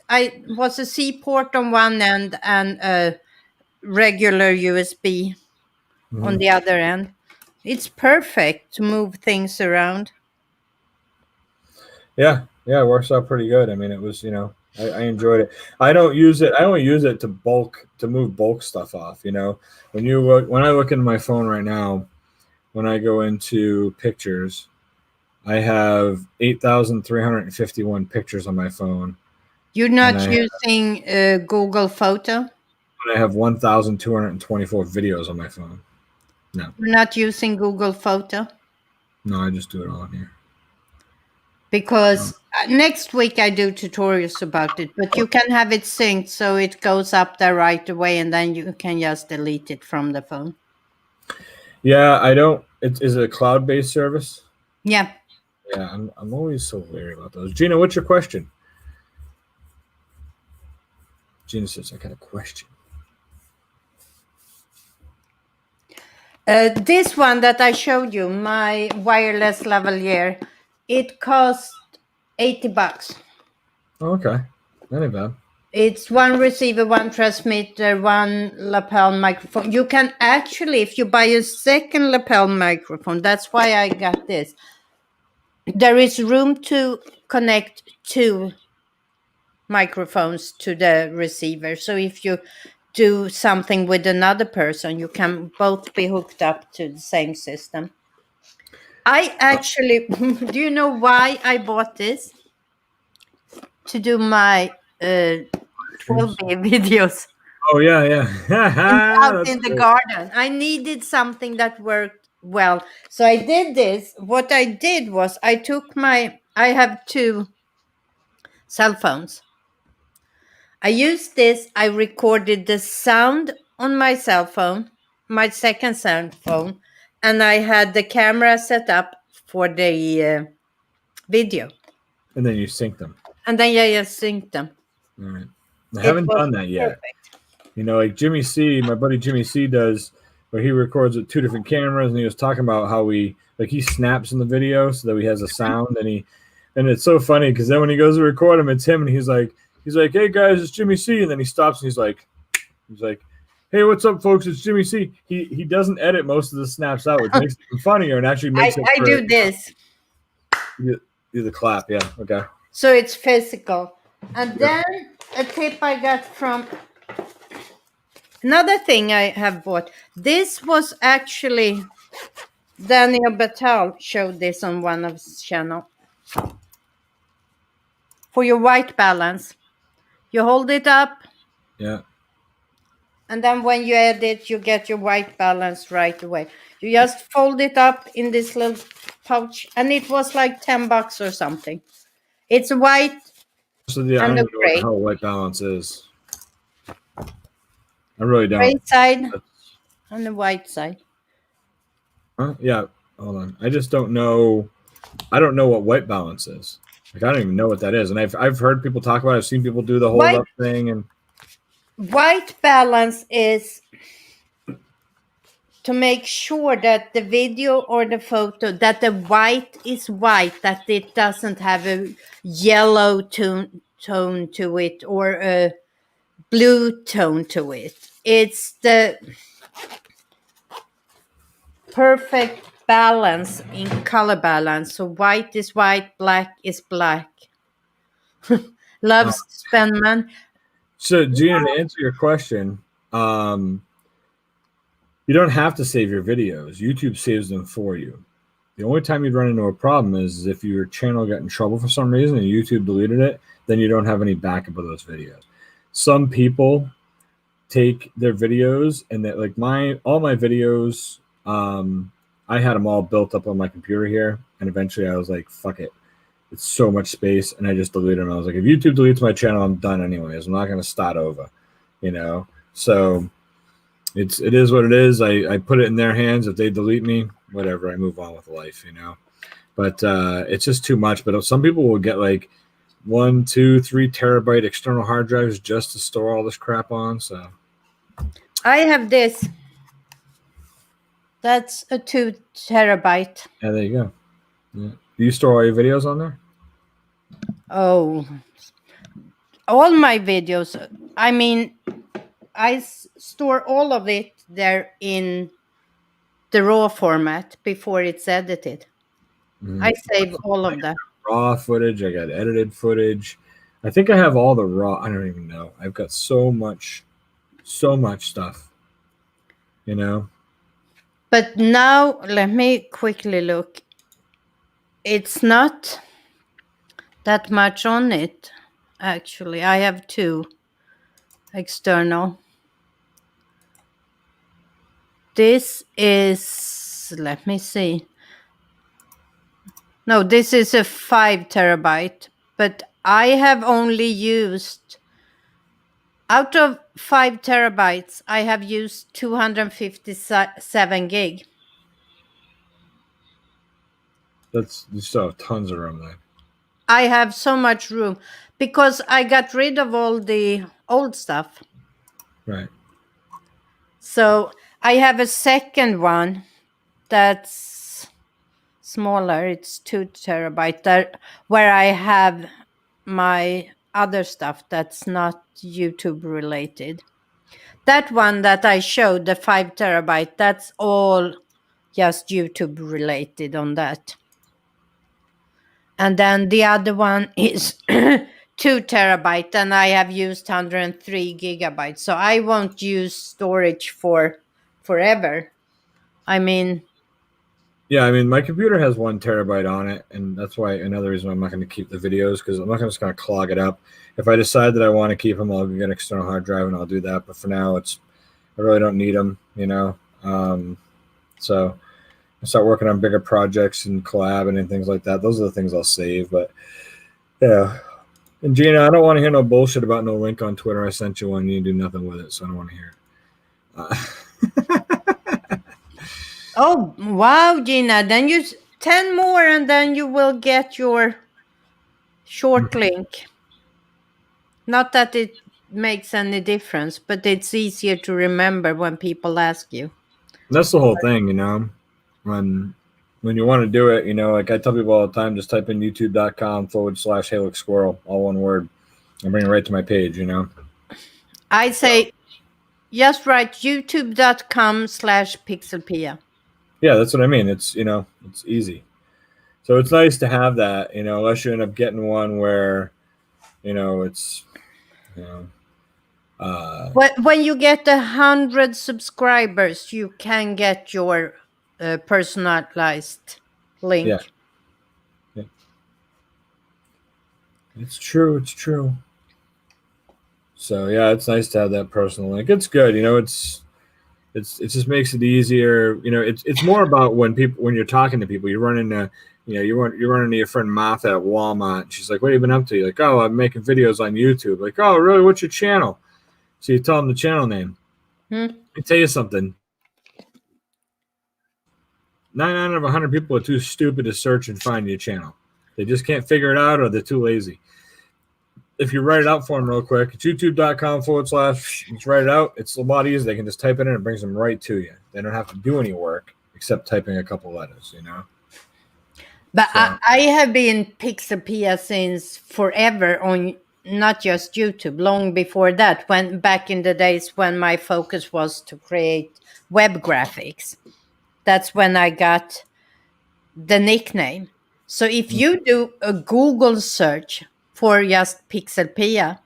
I was a C port on one end and a regular USB on mhm. the other end. It's perfect to move things around. Yeah, it works out pretty good. I mean, it was, I enjoyed it. I don't use it. I only use it to move bulk stuff off. When I look into my phone right now, when I go into pictures, I have 8,351 pictures on my phone, You're and not I using Google Photo? have 1,224 videos on my phone. No, You're not using Google Photo? no, I just do it all in here. Because next week I do tutorials about it, but you can have it synced so it goes up there right away and then you can just delete it from the phone. Yeah, I don't. Is it a cloud-based service? Yeah. Yeah, I'm always so leery about those. Gina, what's your question? Gina says, I got a question. This one that I showed you, my wireless lavalier, it cost $80. Oh, okay. Not bad. It's one receiver, one transmitter, one lapel microphone. You can actually, if you buy a second lapel microphone, that's why I got this. There is room to connect two microphones to the receiver. So if you do something with another person, you can both be hooked up to the same system. I actually, do you know why I bought this? To do my 12B videos Oh yeah, yeah. out That's in the great. garden. I needed something that worked well. So I did this. What I did was I have two cell phones. I used this, I recorded the sound on my cell phone, my second cell phone, and I had the camera set up for the video. And then you sync them. And then I just synced them. All right. I It haven't was done that yet. perfect. Like Jimmy C, my buddy Jimmy C does, where he records with two different cameras, and he was talking about how he snaps in the video so that he has a sound, and it's so funny because then when he goes to record him, it's him, and he's like, hey guys, it's Jimmy C, and then he stops and he's like, hey, what's up, folks? It's Jimmy C. He doesn't edit most of the snaps out, which makes it even funnier and actually makes it I for do this. do the clap. Yeah, okay. So it's physical. And Yep. then a tip I got from Another thing I have bought. This was actually Daniel Batal showed this on one of his channel. For your white balance, you hold it up, Yeah. and then when you edit, you get your white balance right away. You just fold it up in this little pouch, and it was like $10 or something. It's white So I don't and a even know what the gray. hell white balance is. I really Gray don't. side and the white side. Huh? Yeah. Hold on. I just don't know. I don't know what white balance is. Like I don't even know what that is. And I've heard people talk about it. I've seen people do the hold White up thing and white balance is to make sure that the video or the photo, that the white is white, that it doesn't have a yellow tone to it or a blue tone to it. It's the perfect balance in color balance. So white is white, black is black. Loves to spend money. so Gina, to answer your question, you don't have to save your videos. YouTube saves them for you. The only time you'd run into a problem is if your channel got in trouble for some reason and YouTube deleted it, then you don't have any backup of those videos. Some people take their videos and that like all my videos, I had them all built up on my computer here, and eventually I was like, fuck it. It's so much space, and I just deleted them. I was like, if YouTube deletes my channel, I'm done anyways. I'm not gonna start over, you know. So it is what it is. I put it in their hands. If they delete me, whatever, I move on with life, you know. But it's just too much. But some people will get like 1, 2, 3 terabyte external hard drives just to store all this crap on. So I have this. That's a 2 terabyte. yeah, there you go. Yeah. Do you store all your videos on there? Oh, all my videos. I mean, I store all of it there in the raw format before it's edited. Mm-hmm. I save all of that. Raw footage. I got edited footage. I think I have all the raw. I don't even know. I've got so much stuff. You know. But now let me quickly look. It's not that much on it, actually. I have 2 external. This is, let me see. No, this is a 5 terabyte, but I have only used, out of 5 terabytes, I have used 257 gig. That's you still have tons of room there. I have so much room because I got rid of all the old stuff. Right. So I have a second one that's smaller. It's 2 terabyte there, where I have my other stuff that's not YouTube related. That one that I showed, the 5 terabyte, that's all just YouTube related on that. And then the other one is 2 terabyte, and I have used 103 gigabytes. So I won't use storage for forever. I mean, Yeah, I mean, my computer has 1 terabyte on it, and that's why another reason I'm not going to keep the videos because I'm not just going to clog it up. If I decide that I want to keep them, I'll get an external hard drive and I'll do that. But for now, I really don't need them, you know. So I start working on bigger projects and collabing and things like that. Those are the things I'll save. But yeah, and Gina, I don't want to hear no bullshit about no link on Twitter. I sent you one, you do nothing with it, so I don't want to hear it. oh wow, Gina, then 10 more and then you will get your short link. Not that it makes any difference, but it's easier to remember when people ask you. That's the whole thing, you know. When you want to do it, you know, like I tell people all the time, just type in youtube.com/Halix Squirrel, all one word, and bring it right to my page, you know. I say just write youtube.com/PixelPia. Yeah, that's what I mean. It's, you know, it's easy. So it's nice to have that, you know, unless you end up getting one where, you know, it's, you know, When you get 100 subscribers, you can get your personalized Yeah, link. yeah, it's true. It's true. So yeah, it's nice to have that personal link. It's good. It just makes it easier. It's more about when you're talking to people, you run into you're running into your friend Martha at Walmart. She's like, "What have you been up to?" You're like, "Oh, I'm making videos on YouTube." Like, "Oh, really? What's your channel?" So you tell them the channel name. Hmm? I tell you something. 99 out of 100 people are too stupid to search and find your channel. They just can't figure it out, or they're too lazy. If you write it out for them real quick, it's youtube.com/, just write it out. It's a lot easier. They can just type it in and it brings them right to you. They don't have to do any work except typing a couple letters, But So, I have been PixelPia since forever on not just YouTube, long before that, when back in the days when my focus was to create web graphics. That's when I got the nickname. So if you do a Google search for just PixelPia,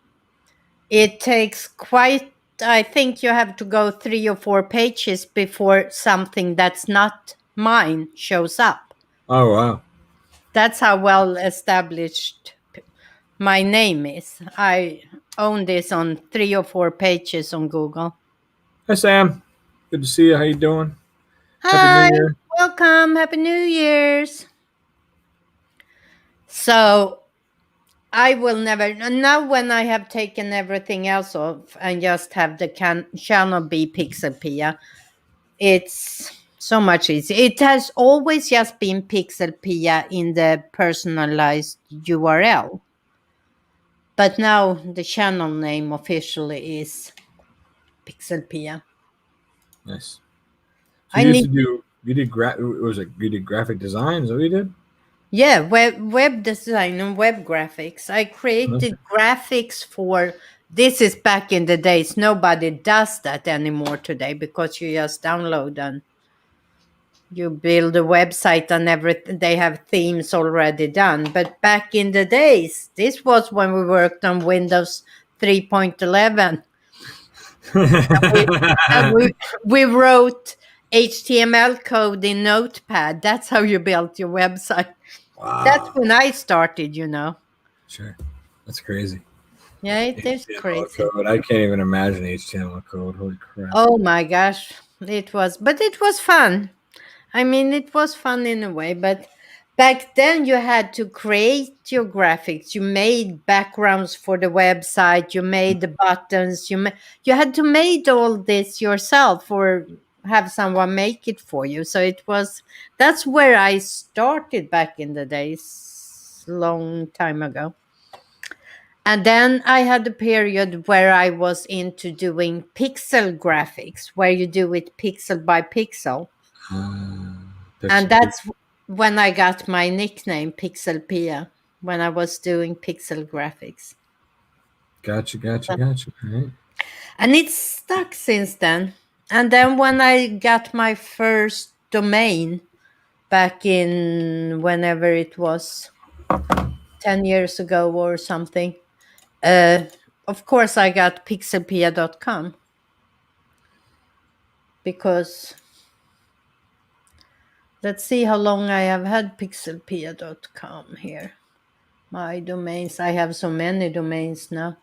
it takes quite, I think you have to go 3 or 4 pages before something that's not mine shows up. oh, wow. That's how well established my name is. I own this on 3 or 4 pages on Google. Hi, Sam. Good to see you. How you doing? Happy New Hi, Year. welcome. Happy New Year's. So I will never, now when I have taken everything else off and just have the channel be PixelPia, it's so much easier. It has always just been PixelPia in the personalized URL. But now the channel name officially is PixelPia. Nice. So I you used need, to do, you did graphic design? Is that what you did? yeah, web design and web graphics. I Okay. created graphics for, this is back in the days. Nobody does that anymore today because you just download and you build a website and everything. They have themes already done. But back in the days, this was when we worked on Windows 3.11. We, and we wrote HTML code in Notepad. That's how you built your website. That's Wow. when I started. Sure. That's crazy. Yeah, it is HTML crazy. code. I can't even imagine HTML code. Holy crap. Oh my gosh. But it was fun. I mean, it was fun in a way, but back then you had to create your graphics. You made backgrounds for the website. You made the buttons. You had to make all this yourself or have someone make it for you. So that's where I started back in the days, long time ago. And then I had a period where I was into doing pixel graphics, where you do it pixel by pixel. And Pixel, that's when I got my nickname, PixelPia, when I was doing pixel graphics. gotcha, gotcha, gotcha. All right. And it's stuck since then. And then when I got my first domain back in whenever it was, 10 years ago or something, uh, of course I got pixelpia.com because let's see how long I have had pixelpia.com here. My domains, I have so many domains now.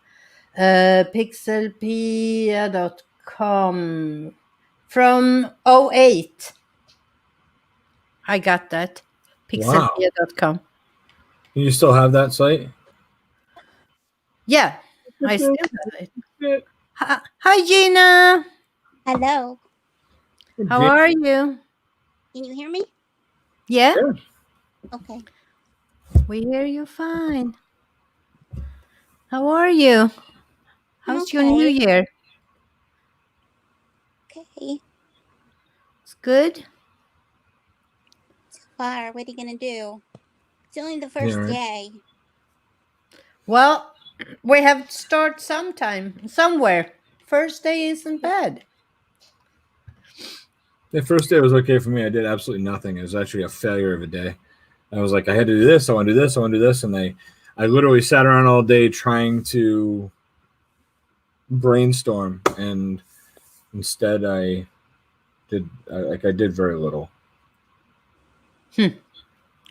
Pixelpia.com from '08. I got that. Wow. Pixelpia.com. You still have that site? Yeah, I still have it. Hi, Gina. Hello. How are you? Can you hear me? Yeah, Yeah. Okay. we hear you fine. How are you? I'm How's your new okay. year? Okay. It's good. Fire. What are you gonna do? It's only the Yeah, first right. day. Well, we have to start sometime, somewhere. First day isn't bad. The first day was okay for me. I did absolutely nothing. It was actually a failure of a day. I was like, I had to do this. I want to do this. I want to do this. And I literally sat around all day trying to brainstorm, and instead I did very little.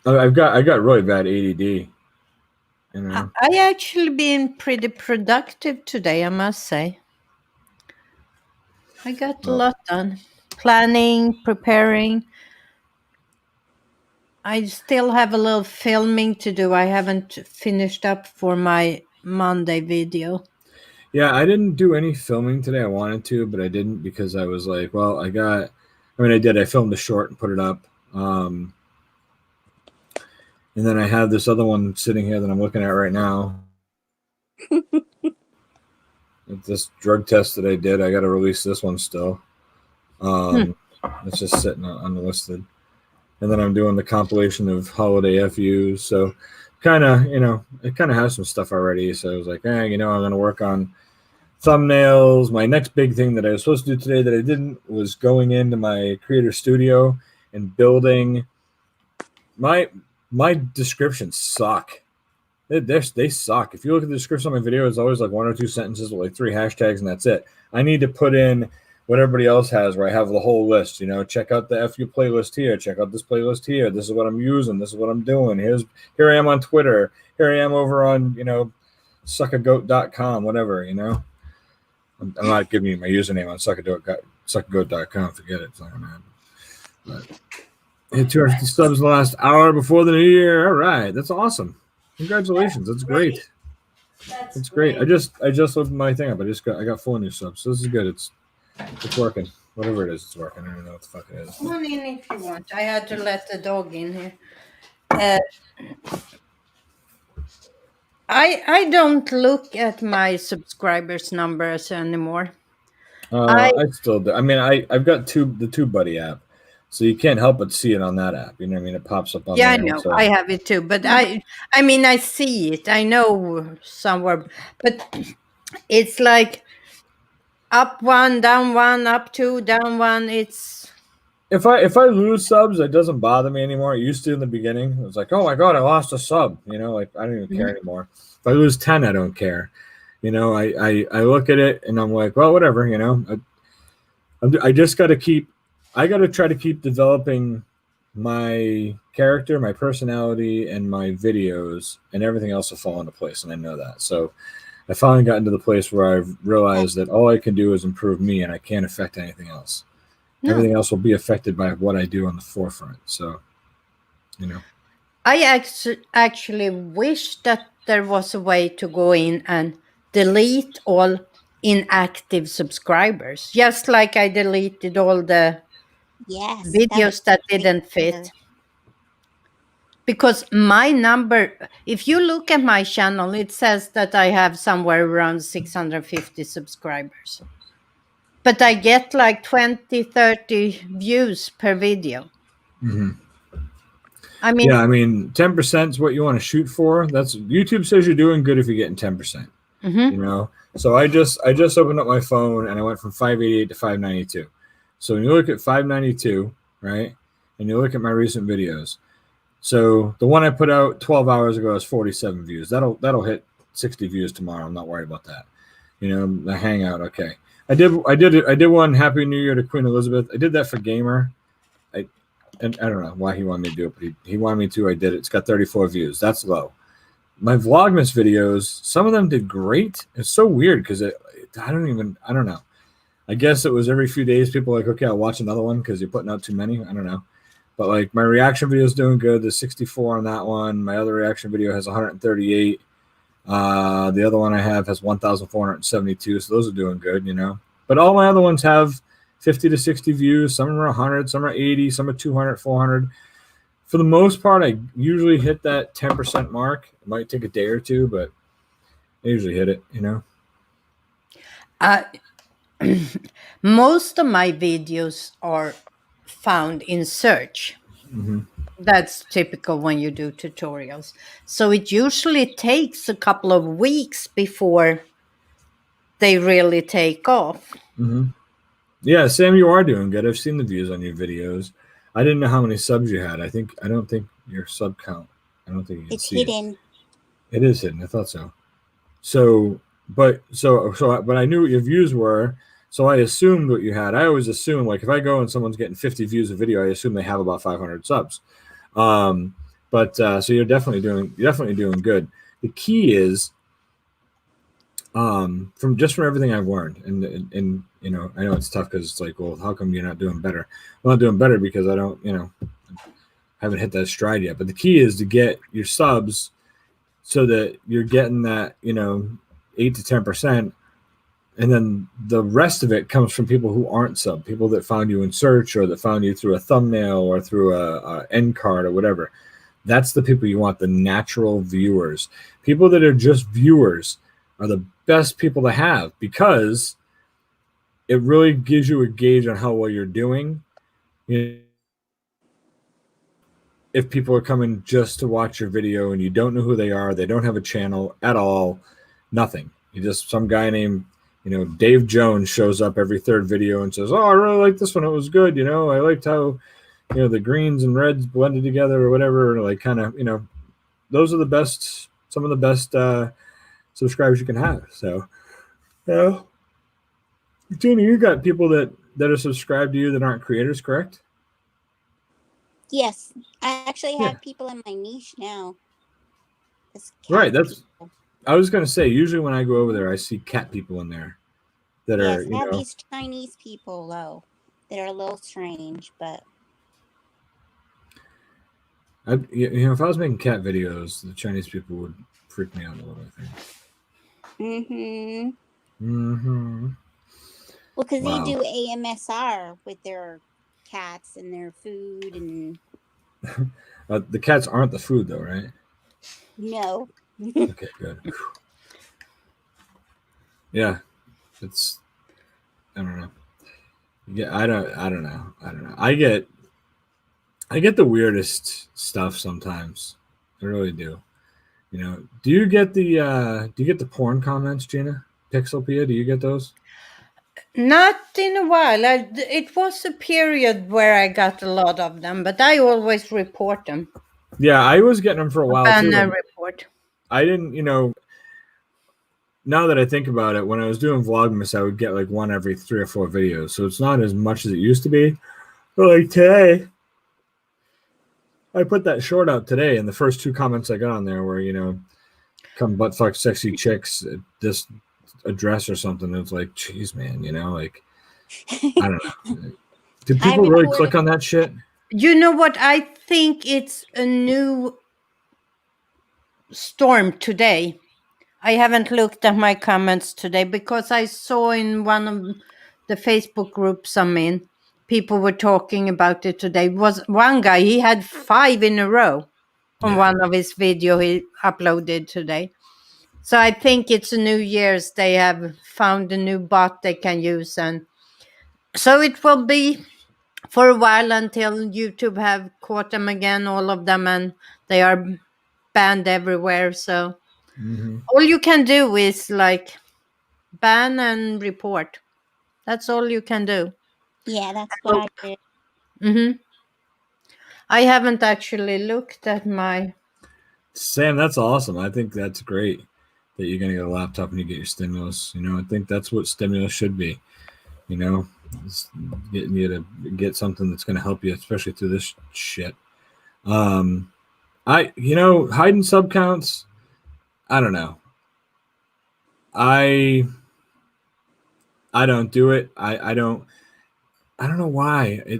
I got really bad ADD. You know. I actually been pretty productive today, I must say. I got a lot done. Planning, preparing. I still have a little filming to do. I haven't finished up for my Monday video. Yeah, I didn't do any filming today. I wanted to, but I didn't because I was like, well, I mean, I did. I filmed a short and put it up. And then I have this other one sitting here that I'm looking at right now. This drug test that I did, I got to release this one still. It's just sitting unlisted. And then I'm doing the compilation of holiday FUs. So kind of, it kind of has some stuff already. So I was like, I'm going to work on thumbnails. My next big thing that I was supposed to do today that I didn't was going into my creator studio and building. My descriptions suck. They suck. If you look at the description of my video, it's always like 1 or 2 sentences with like 3 hashtags, and that's it. I need to put in what everybody else has, where I have the whole list. Check out the FU playlist here. Check out this playlist here. This is what I'm using. This is what I'm doing. Here I am on Twitter. Here I am over on suckagoat.com. Whatever. I'm not giving you my username on suckagoat.com. Forget it. It's not gonna happen. But hit 250 subs in the last hour before the new year. All right, that's awesome. Congratulations. That's great. That's great. I just opened my thing up. I got 4 new subs. So this is good. It's working. Whatever it is, it's working. I don't know what the fuck it is. Come on in if you want. I had to let the dog in here. I don't look at my subscribers numbers anymore. I still do. I mean, I've got the TubeBuddy app, so you can't help but see it on that app. You know what I mean? It pops up on Yeah, I there. know. So. I have it too, but I mean, I see it. I know somewhere, but it's like up 1, down 1, up 2, down 1. It's If I lose subs, it doesn't bother me anymore. It used to in the beginning. It was like, oh my god, I lost a sub. Like I don't even care anymore. If I lose 10, I don't care. I look at it and I'm like, well, whatever. I just got to keep. I got to try to keep developing my character, my personality, and my videos, and everything else will fall into place. And I know that. So I finally got into the place where I've realized that all I can do is improve me, and I can't affect anything else. no. Everything else will be affected by what I do on the forefront. So, I actually wish that there was a way to go in and delete all inactive subscribers, just like I deleted all the Yes. videos that didn't fit. Because my number, if you look at my channel, it says that I have somewhere around 650 subscribers. But I get like 20, 30 views per video. I mean, yeah, I mean, 10% is what you want to shoot for. That's YouTube says you're doing good if you're getting 10%. So I just opened up my phone and I went from 588 to 592. So when you look at 592, right, and you look at my recent videos, so the one I put out 12 hours ago has 47 views. That'll hit 60 views tomorrow. I'm not worried about that. The Hangout, okay. I did one Happy New Year to Queen Elizabeth. I did that for Gamer. And I don't know why he wanted me to do it, but he wanted me to. I did it. It's got 34 views. That's low. My Vlogmas videos, some of them did great. It's so weird because I don't know. I guess it was every few days people were like, okay, I'll watch another one because you're putting out too many. I don't know. But like my reaction video is doing good. There's 64 on that one. My other reaction video has 138. The other one I have has 1,472. So those are doing good, But all my other ones have 50 to 60 views. Some are 100, some are 80, some are 200, 400. For the most part, I usually hit that 10% mark. It might take a day or two, but I usually hit it, most of my videos are found in search. That's typical when you do tutorials. So it usually takes a couple of weeks before they really take off. Yeah, Sam, you are doing good. I've seen the views on your videos. I didn't know how many subs you had. I don't think your sub count. I don't think you can It's see hidden. It is hidden. I thought so. So but but I knew what your views were, so I assumed what you had. I always assume, like, if I go and someone's getting 50 views a video, I assume they have about 500 subs. But so you're definitely doing good. The key is, from everything I've learned, and you know, I know it's tough because it's like, well, how come you're not doing better? I'm not doing better because I don't, you know, haven't hit that stride yet. But the key is to get your subs so that you're getting that, you know, 8 to 10%, and then the rest of it comes from people who aren't sub, people that found you in search or that found you through a thumbnail or through a end card or whatever. That's the people you want, the natural viewers. People that are just viewers are the best people to have because it really gives you a gauge on how well you're doing. You know, if people are coming just to watch your video and you don't know who they are, they don't have a channel at all, nothing. You just, some guy named, you know, Dave Jones shows up every third video and says, "Oh, I really like this one. It was good. You know, I liked how, you know, the greens and reds blended together or whatever." Like, kind of, you know, those are the best, some of the best subscribers you can have. So, you know, Gina, you got people that are subscribed to you that aren't creators, correct? Yes, I actually Yeah. have people in my niche now. This Right. cat That's, people. I was gonna say, usually when I go over there, I see cat people in there that are, Yes, I you have know, these Chinese people though that are a little strange, but you know, if I was making cat videos, the Chinese people would freak me out a little, I think. mm-hmm. Mm-hmm. Well, because they Wow. do AMSR with their cats and their food and The cats aren't the food though, right? no. Okay, good. Yeah, it's, I don't know. Yeah, I don't know. I don't know. I get the weirdest stuff sometimes. I really do. You know, do you get the porn comments, Gina? PixelPia, do you get those? Not in a while. It was a period where I got a lot of them, but I always report them. Yeah, I was getting them for a A while too, banner and report. I didn't, you know, now that I think about it, when I was doing Vlogmas, I would get like one every 3 or 4 videos. So it's not as much as it used to be. But like today, I put that short out today, and the first 2 comments I got on there were, you know, come butt fuck sexy chicks at this address or something. It was like, geez, man, you know, like, I don't know. Do I people really reported. click on that shit? You know what? I think it's a new storm today. I haven't looked at my comments today because I saw in one of the Facebook groups I'm in, people were talking about it today. Was one guy, he had 5 in a row on Yeah. one of his video he uploaded today. So I think it's a New Year's. They have found a new bot they can use, and so it will be for a while until YouTube have caught them again, all of them, and they are banned everywhere. So Mm-hmm. all you can do is like ban and report. That's all you can do. Yeah, that's what I did. Mm-hmm. I haven't actually looked at my. Sam, that's awesome. I think that's great that you're going to get a laptop and you get your stimulus. You know, I think that's what stimulus should be. You know, it's getting you to get something that's going to help you, especially through this shit. You know, hiding sub counts, I don't know. I I don't do it. I don't know why.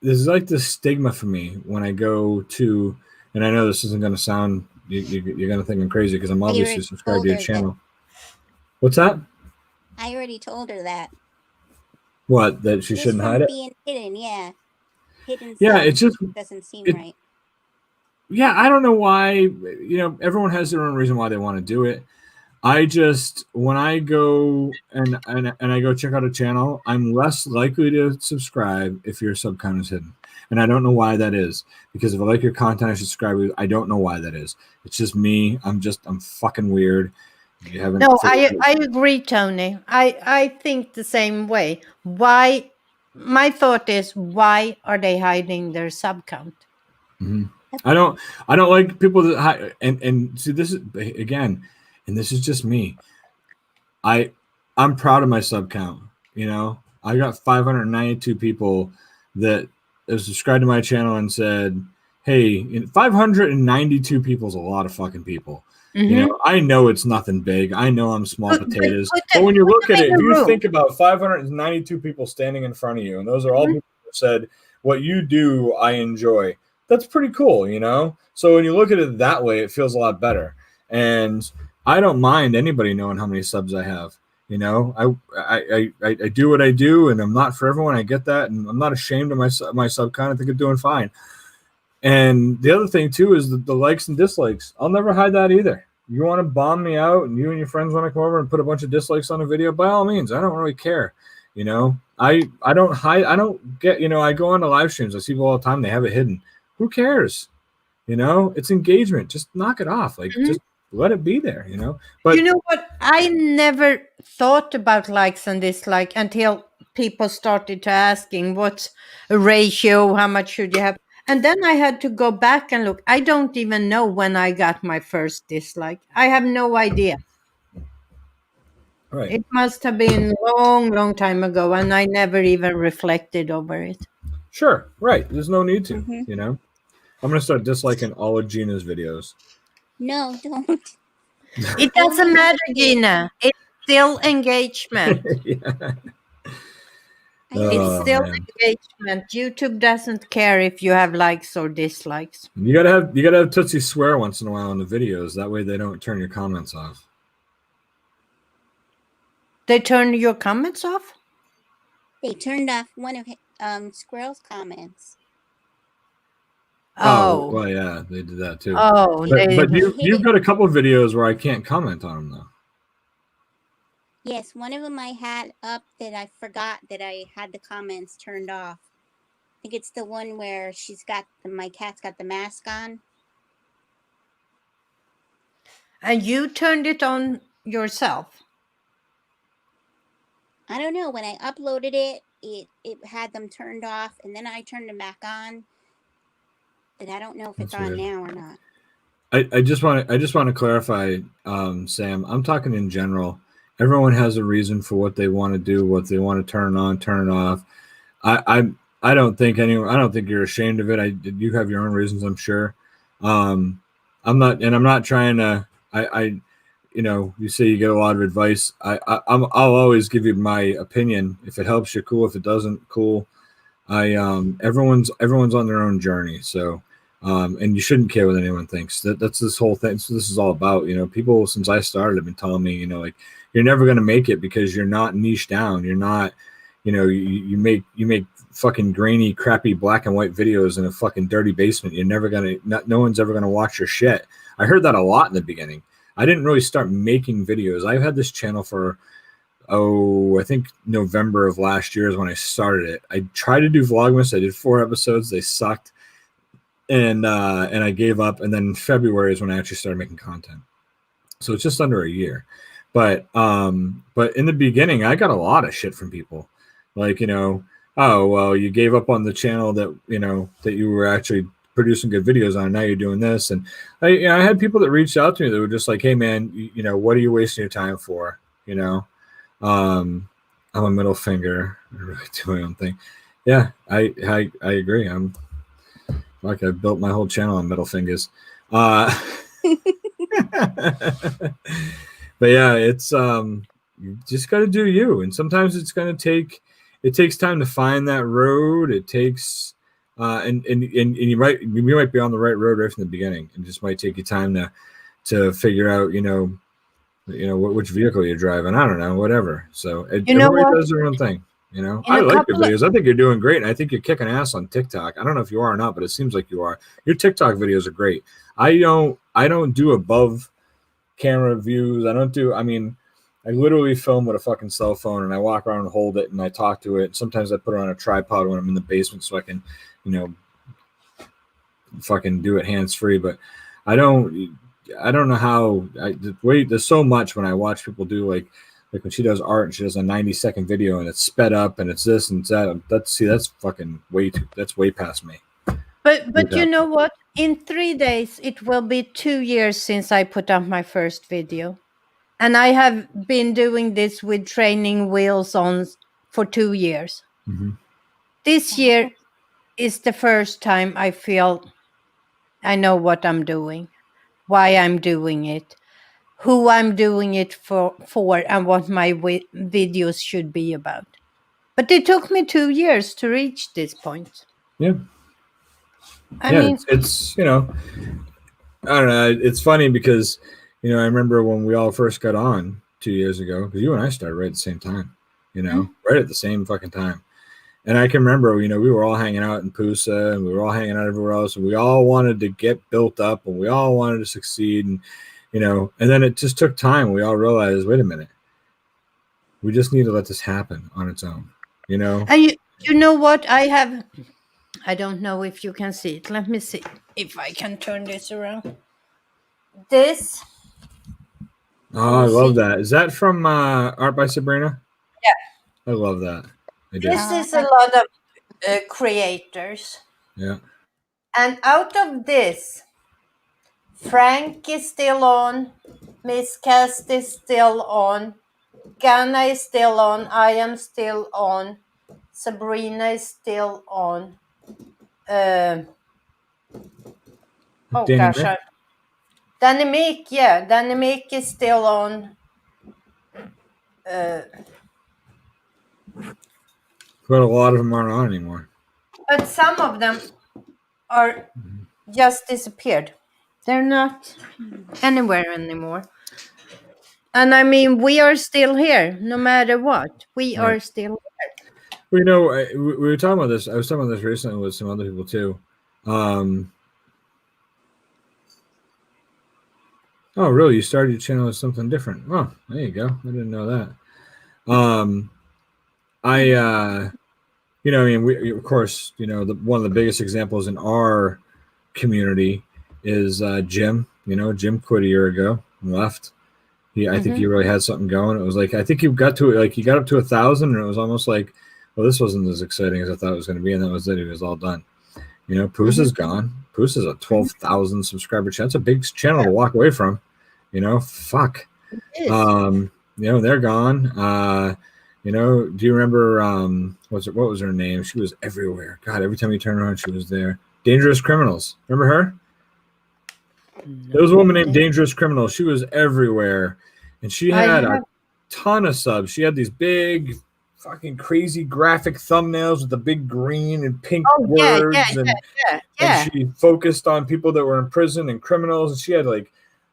There's like this stigma for me when I go to, and I know this isn't going to sound, you're going to think I'm crazy because I'm I obviously already subscribed told to your her that. channel. What's that? I already told her that. What, that she Just shouldn't hide from it? being hidden, yeah. Hidden Yeah, sub it's just, doesn't seem it, right. yeah, I don't know why. You know, everyone has their own reason why they want to do it. I just, when I go and I go check out a channel, I'm less likely to subscribe if your sub count is hidden. And I don't know why that is. Because if I like your content, I subscribe. I don't know why that is. It's just me. I'm fucking weird. You haven't No, figured I it. agree, Tony. I think the same way. Why? My thought is, why are they hiding their sub count? Mm-hmm. I don't I don't like people that and see, this is again, and this is just me. I'm proud of my sub count. I got 592 people that have subscribed to my channel and said, "Hey, 592 people is a lot of fucking people." Mm-hmm. I know it's nothing big. I know I'm small But potatoes. put But them, when you put look them at in it, if a you room. think about 592 people standing in front of you, and those are all Mhm. people who said, "What you do, I enjoy." That's pretty cool. So when you look at it that way, it feels a lot better. And I don't mind anybody knowing how many subs I have. I do what I do, and I'm not for everyone. I get that, and I'm not ashamed of my sub count. I think I'm doing fine. And the other thing too is the likes and dislikes. I'll never hide that either. You want to bomb me out, and you and your friends want to come over and put a bunch of dislikes on a video, by all means. I don't really care. I don't hide. I don't get. I go on to live streams. I see people all the time. They have it hidden. Who cares? It's engagement. Just knock it off. Like, Mhm. just let it be there. You But know what? I never thought about likes and dislike until people started to asking what's a ratio, how much should you have? And then I had to go back and look. I don't even know when I got my first dislike. I have no idea. right. It must have been long, long time ago, and I never even reflected over it. Sure. Right. There's no need to. Mm-hmm. I'm gonna start disliking all of Gina's videos. No, don't. It Only doesn't matter, like it. Gina. It's still engagement. Yeah. I It's Oh know. still man. engagement. YouTube doesn't care if you have likes or dislikes. You gotta have Tootsie swear once in a while in the videos. That way they don't turn your comments off. They turn your comments off? They turned off one of Squirrel's comments. Oh Oh. well, yeah, they did that too. Oh, But they but He you hid you've it. got a couple of videos where I can't comment on them though. Yes, one of them I had up that I forgot that I had the comments turned off. I think it's the one where my cat's got the mask on. and you turned it on yourself. I don't know. When I uploaded it, it had them turned off, and then I turned them back on. And I don't know if it's That's on weird. now or not. I just want to clarify, Sam. I'm talking in general. Everyone has a reason for what they want to do, what they want to turn on, turn it off. I don't think anyone. I don't think you're ashamed of it. You have your own reasons, I'm sure. Um, I'm not trying to. You say you get a lot of advice. I'll always give you my opinion. If it helps you, cool. If it doesn't, cool. Everyone's on their own journey. So, and you shouldn't care what anyone thinks. That's this whole thing. So this is all about. People since I started have been telling me, like you're never going to make it because you're not niche down. You're not. You make fucking grainy, crappy black and white videos in a fucking dirty basement. You're never gonna. No one's ever gonna watch your shit. I heard that a lot in the beginning. I didn't really start making videos. I've had this channel for I think November of last year is when I started it. I tried to do Vlogmas. I did 4 episodes. They sucked, and I gave up. And then February is when I actually started making content. So it's just under a year. But in the beginning, I got a lot of shit from people, like oh well, you gave up on the channel that you were actually producing good videos on. Now you're doing this, and I had people that reached out to me that were just like, hey man, what are you wasting your time for? I'm a middle finger. I really do my own thing. Yeah, I agree. I built my whole channel on middle fingers. But yeah, it's you just got to do you, and sometimes it takes time to find that road. It takes and you might be on the right road right from the beginning. It just might take you time to figure out which vehicle you're driving. I don't know, whatever. So You know everybody what? does their own thing. In I a like your couple of videos. I think you're doing great, and I think you're kicking ass on TikTok. I don't know if you are or not, but it seems like you are. Your TikTok videos are great. I don't do above camera views. I don't do. I mean, I literally film with a fucking cell phone, and I walk around and hold it, and I talk to it. Sometimes I put it on a tripod when I'm in the basement, so I can, fucking do it hands free. But I don't. I don't know how. There's so much when I watch people do like when she does art and she does a 90-second video and it's sped up and it's this and that. That's fucking that's way past me. but you know what? In 3 days, it will be 2 years since I put up my first video. And I have been doing this with training wheels on for 2 years. Mm-hmm. This year is the first time I feel I know what I'm doing, why I'm doing it, who I'm doing it for and what my videos should be about. But it took me 2 years to reach this point. Yeah. I Yeah. mean, It's I don't know. It's funny because, I remember when we all first got on 2 years ago, because you and I started right at the same time, right at the same fucking time. And I can remember, we were all hanging out in Pusa and we were all hanging out everywhere else. And we all wanted to get built up and we all wanted to succeed. And, and then it just took time. We all realized, wait a minute, we just need to let this happen on its own, and you know what? I don't know if you can see it. Let me see if I can turn this around. This. Oh, I love that. Is that from Art by Sabrina? Yeah. I love that. I do. This is a lot of creators. Yeah. And out of this, Frank is still on, Miss Cast is still on, Ghana is still on, I am still on, Sabrina is still on. Danny Gosh, Mick? Danny Mick, yeah, Danny Mick is still on. But a lot of them aren't on anymore. But some of them are just disappeared. They're not anywhere anymore. And I mean, we are still here, no matter what. We are still here. Well, we were talking about this. I was talking about this recently with some other people too. Oh, really? You started your channel as something different? Oh, there you go. I didn't know that. I mean, we of course, one of the biggest examples in our community is Jim. Jim quit a year ago and left. I think he really had something going. It was like I think he got up to 1,000, and it was almost like, well, this wasn't as exciting as I thought it was going to be, and that was it. He was all done. Poos is gone. Poos is a 12,000 subscriber channel. That's a big channel to walk away from. Fuck. They're gone. Do you remember what was her name? She was everywhere. God, every time you turn around, she was there. Dangerous Criminals. Remember her? There was a woman named Dangerous Criminal. She was everywhere. And she had a ton of subs. She had these big, fucking crazy graphic thumbnails with the big green and pink words. And she focused on people that were in prison and criminals. And she had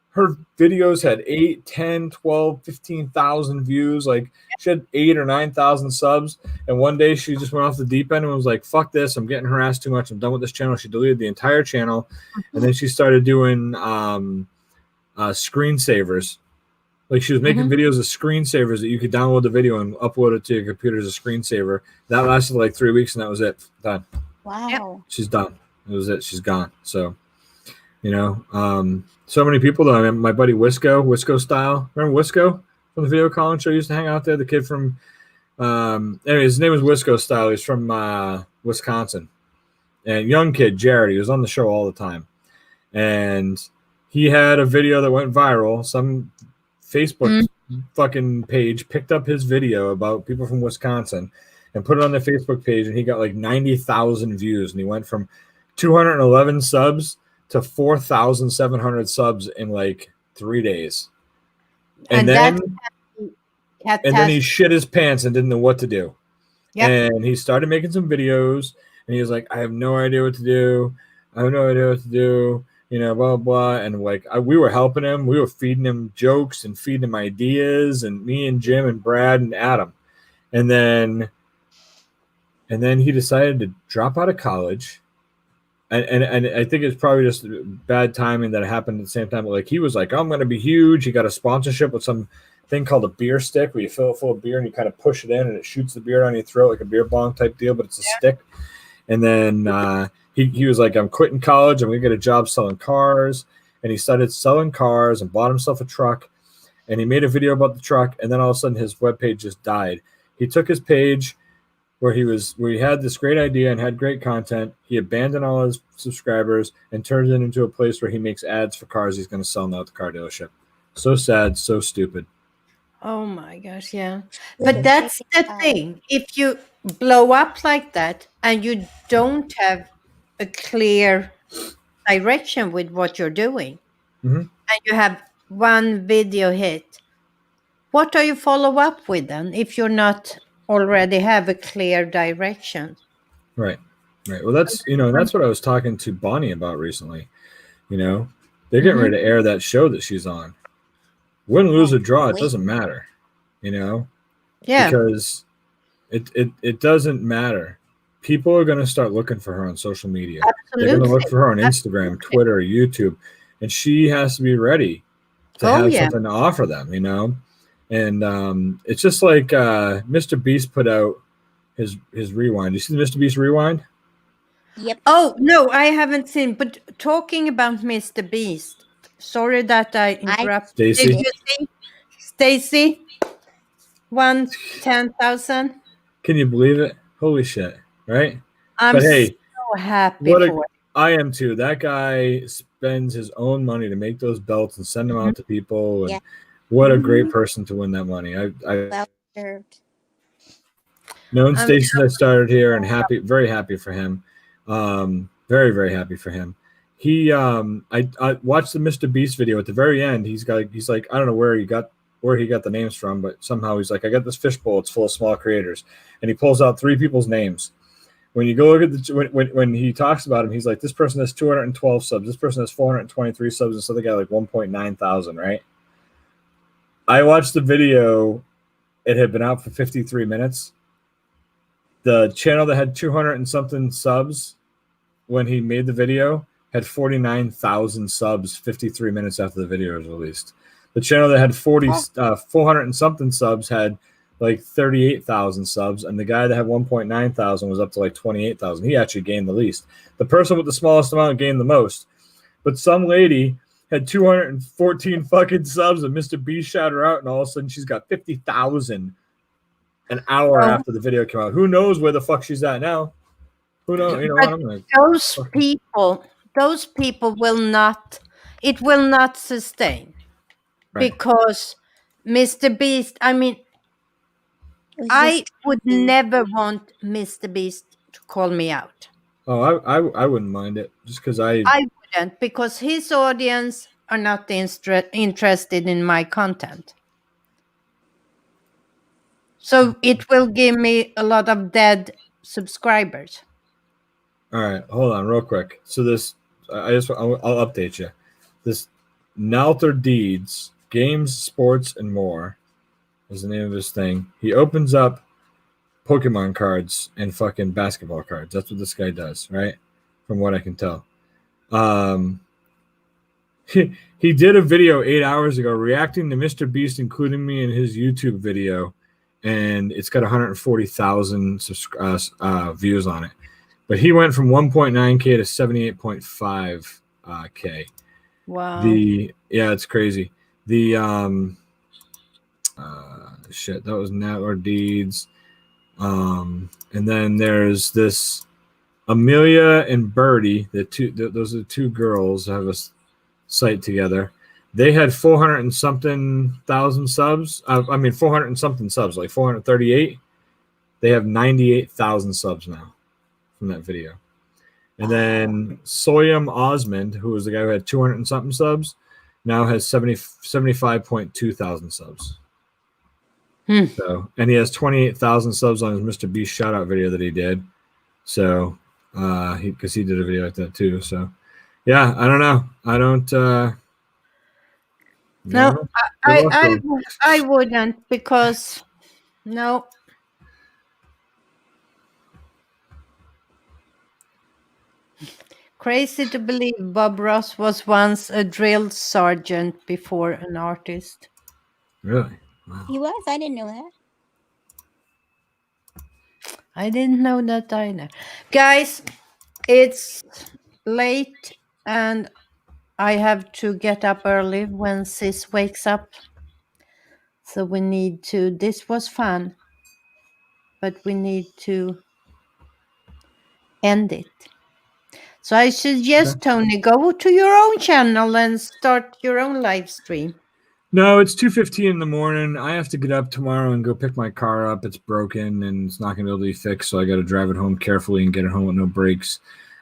her videos had 8, 10, 12, 15,000 views. She had 8 or 9,000 subs. And one day she just went off the deep end and was like, fuck this. I'm getting harassed too much. I'm done with this channel. She deleted the entire channel. And then she started doing screensavers. She was making videos of screensavers that you could download the video and upload it to your computer as a screensaver. That lasted 3 weeks, and that was it. Done. Wow. She's done. That was it. She's gone. So, so many people, though. I mean, my buddy Wisco Style. Remember Wisco from the video calling show? Used to hang out there. The kid from, anyway, his name was Wisco Style. He's from Wisconsin. And young kid, Jared, he was on the show all the time. And he had a video that went viral. Some Facebook fucking page picked up his video about people from Wisconsin and put it on their Facebook page, and he got 90,000 views, and he went from 211 subs to 4,700 subs in 3 days. And then he shit his pants and didn't know what to do. Yep. And he started making some videos, and he was like, I have no idea what to do. Blah, blah. And we were helping him. We were feeding him jokes and feeding him ideas, and me and Jim and Brad and Adam. And then he decided to drop out of college. And I think it's probably just bad timing that it happened at the same time. But he was like, I'm going to be huge. He got a sponsorship with some thing called a beer stick, where you fill it full of beer and you kind of push it in and it shoots the beer down your throat like a beer bong type deal, but it's a stick. And then he was like, I'm quitting college. I'm going to get a job selling cars. And he started selling cars and bought himself a truck. And he made a video about the truck. And then all of a sudden his webpage just died. He took his page where he had this great idea and had great content. He abandoned all his subscribers and turned it into a place where he makes ads for cars he's going to sell now at the car dealership. So sad, so stupid. Oh my gosh, yeah. With But a that's chicken the pie. thing. If you blow up like that and you don't have a clear direction with what you're doing, Hmm. and you have one video hit, what do you follow up with then if you're not already have a clear direction? Right. Right. Well, that's what I was talking to Bonnie about recently. You know, they're getting Mm-hmm. ready to air that show that she's on. Win, Oh, lose, or draw, it wait. doesn't matter. You know, Yeah, because it doesn't matter. People are going to start looking for her on social media. They're going to absolutely. look for her on Instagram, Absolutely. Twitter, YouTube, and she has to be ready to Oh have yeah. something to offer them. And it's just like Mr. Beast put out his rewind. You see the Mr. Beast rewind? Yep. Oh no, I haven't seen. But talking about Mr. Beast, sorry that I I interrupt. Did Stacy, did. you see Stacy won 10,000? can you believe it? Holy shit! Right? I'm But so hey, happy what a for I am too. That guy spends his own money to make those belts and send them it. out to people. And Yeah. what a great Mhm. person to win that money. I've Well served. known I'm Stacy since I started here, and very happy for him. Very very happy for him. I watched the Mr. Beast video at the very end. He's like, I don't know where he got the names from, but somehow he's like, I got this fishbowl. It's full of small creators, and he pulls out three people's names. When you go look at when he talks about him, he's like, this person has 212 subs, this person has 423 subs, and this other guy like 1.9 thousand, right? I watched the video. It had been out for 53 minutes. The channel that had 200 and something subs when he made the video had 49,000 subs 53 minutes after the video was released. The channel that had 400 and something subs had like 38,000 subs, and the guy that had 1.9 thousand was up to like 28,000. He actually gained the least. The person with the smallest amount gained the most. But some lady had 214 fucking subs, and Mr. B shouted her out, and all of a sudden she's got 50,000 an hour Oh, after the video came out. Who knows where the fuck she's at now? Who knows? You know what? but I'm gonna those fucking people, those people will not. It will not sustain right. because Mr. Beast. I mean, It was I just would timing. never want Mr. Beast to call me out. Oh, I wouldn't mind it just because I wouldn't because his audience are not interested in my content. So it will give me a lot of dead subscribers. all right. Hold on, real quick. So I'll update you. This Nalther Deeds Games, Sports, and More is the name of this thing. He opens up Pokemon cards and fucking basketball cards. That's what this guy does, right? From what I can tell. Um, he did a video 8 hours ago reacting to Mr. Beast, including me in his YouTube video, and it's got 140,000 views on it. But he went from 1.9K to 78.5K. Wow. It's crazy. The shit, that was Network Deeds. And then there's this Amelia and Birdie, those are the two girls that have a site together. They had 400 and something thousand subs. 400 and something subs, like 438. They have 98,000 subs now from that video. And then Soyam Osmond, who was the guy who had 200 and something subs, now has 75.2 thousand subs. Hmm. So, and he has 28,000 subs on his Mr. Beast shout out video that he did. So, because he did a video like that too. So, yeah, I don't know. I don't. No, Good I, luck to I, him. I wouldn't because no. Crazy to believe Bob Ross was once a drill sergeant before an artist. Really? Wow. He was. I didn't know that. I didn't know that either. Guys, it's late and I have to get up early when Sis wakes up. So we need to, this was fun, but we need to end it. So I suggest, Okay. Tony, go to your own channel and start your own live stream. No, it's 2:15 in the morning. I have to get up tomorrow and go pick my car up. It's broken and it's not going to be able to be fixed, so I got to drive it home carefully and get it home with no brakes.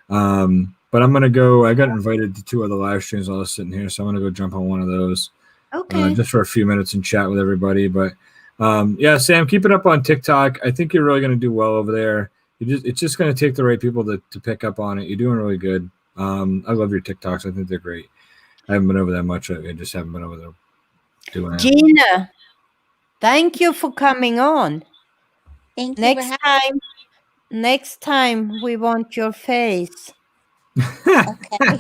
But I'm gonna go. I got invited to 2 other live streams while I was sitting here, so I'm gonna go jump on one of those Okay. just for a few minutes and chat with everybody. But yeah, Sam, keep it up on TikTok. I think you're really gonna do well over there. It's just gonna take the right people to pick up on it. You're doing really good. I love your TikToks. I think they're great. I haven't been over that much. I just haven't been over there doing it. Gina, thank you for coming on. Thank you Next for time, next time we want your face. Okay.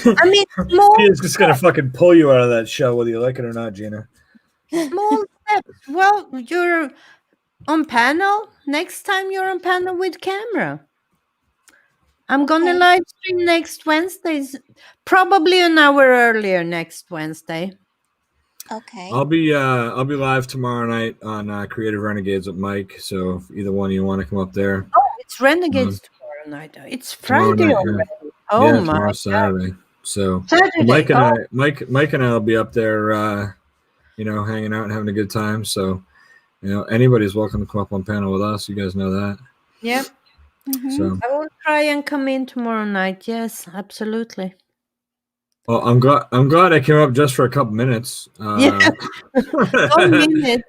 I mean, small, Pia's just gonna fucking pull you out of that shell, whether you like it or not, Gina. small steps. Well, you're on panel. Next time you're on panel with camera. I'm gonna Okay. live stream next Wednesdays, probably an hour earlier next Wednesday. Okay. I'll be live tomorrow night on Creative Renegades with Mike. So if either one of you want to come up there Oh, it's Renegades tomorrow night. It's tomorrow Friday night, already. Oh yeah, my tomorrow's God. Saturday. So Saturday. Oh, Mike and I'll be up there, hanging out and having a good time. So anybody's welcome to come up on panel with us. You guys know that. yeah. Mhm. So I will try and come in tomorrow night. Yes, absolutely. well, I'm glad I came up just for a couple minutes. Yeah, 1 minute.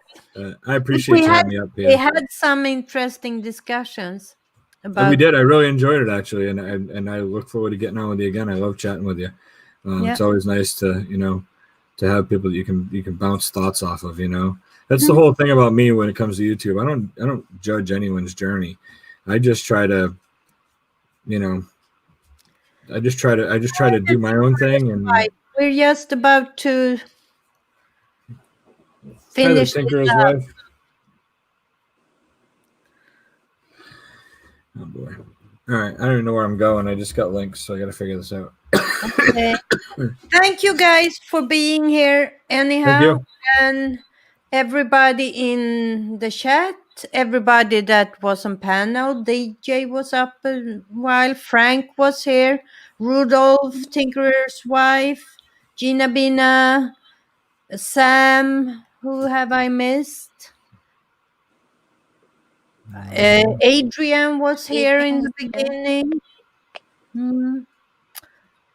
I appreciate you having me up We here. had some interesting discussions And about. we did. I really enjoyed it actually, and I look forward to getting on with you again. I love chatting with you. Yeah. It's always nice to to have people that you can bounce thoughts off of. That's the Mhm. whole thing about me when it comes to YouTube. I don't judge anyone's journey. I just try to I just try to do my own thing and Right. We're just about to try to finish tinker this his up. wife. Oh boy. All right. I don't even know where I'm going. I just got links, so I got to figure this out. Okay. Thank you guys for being here anyhow. Thank you. And everybody in the chat, everybody that was on panel, DJ was up a while, Frank was here, Rudolph, Tinkerer's wife, Gina Bina, Sam, who have I missed? Adrian was here in the beginning. Hmm.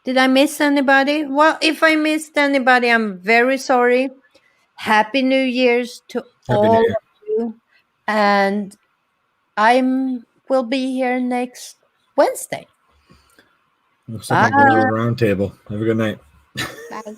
Did I miss anybody? Well, if I missed anybody, I'm very sorry. Happy New Year's to Happy New all Year. of you. And will be here next Wednesday. Looks like I'm going to the round table. Have a good night. Bye.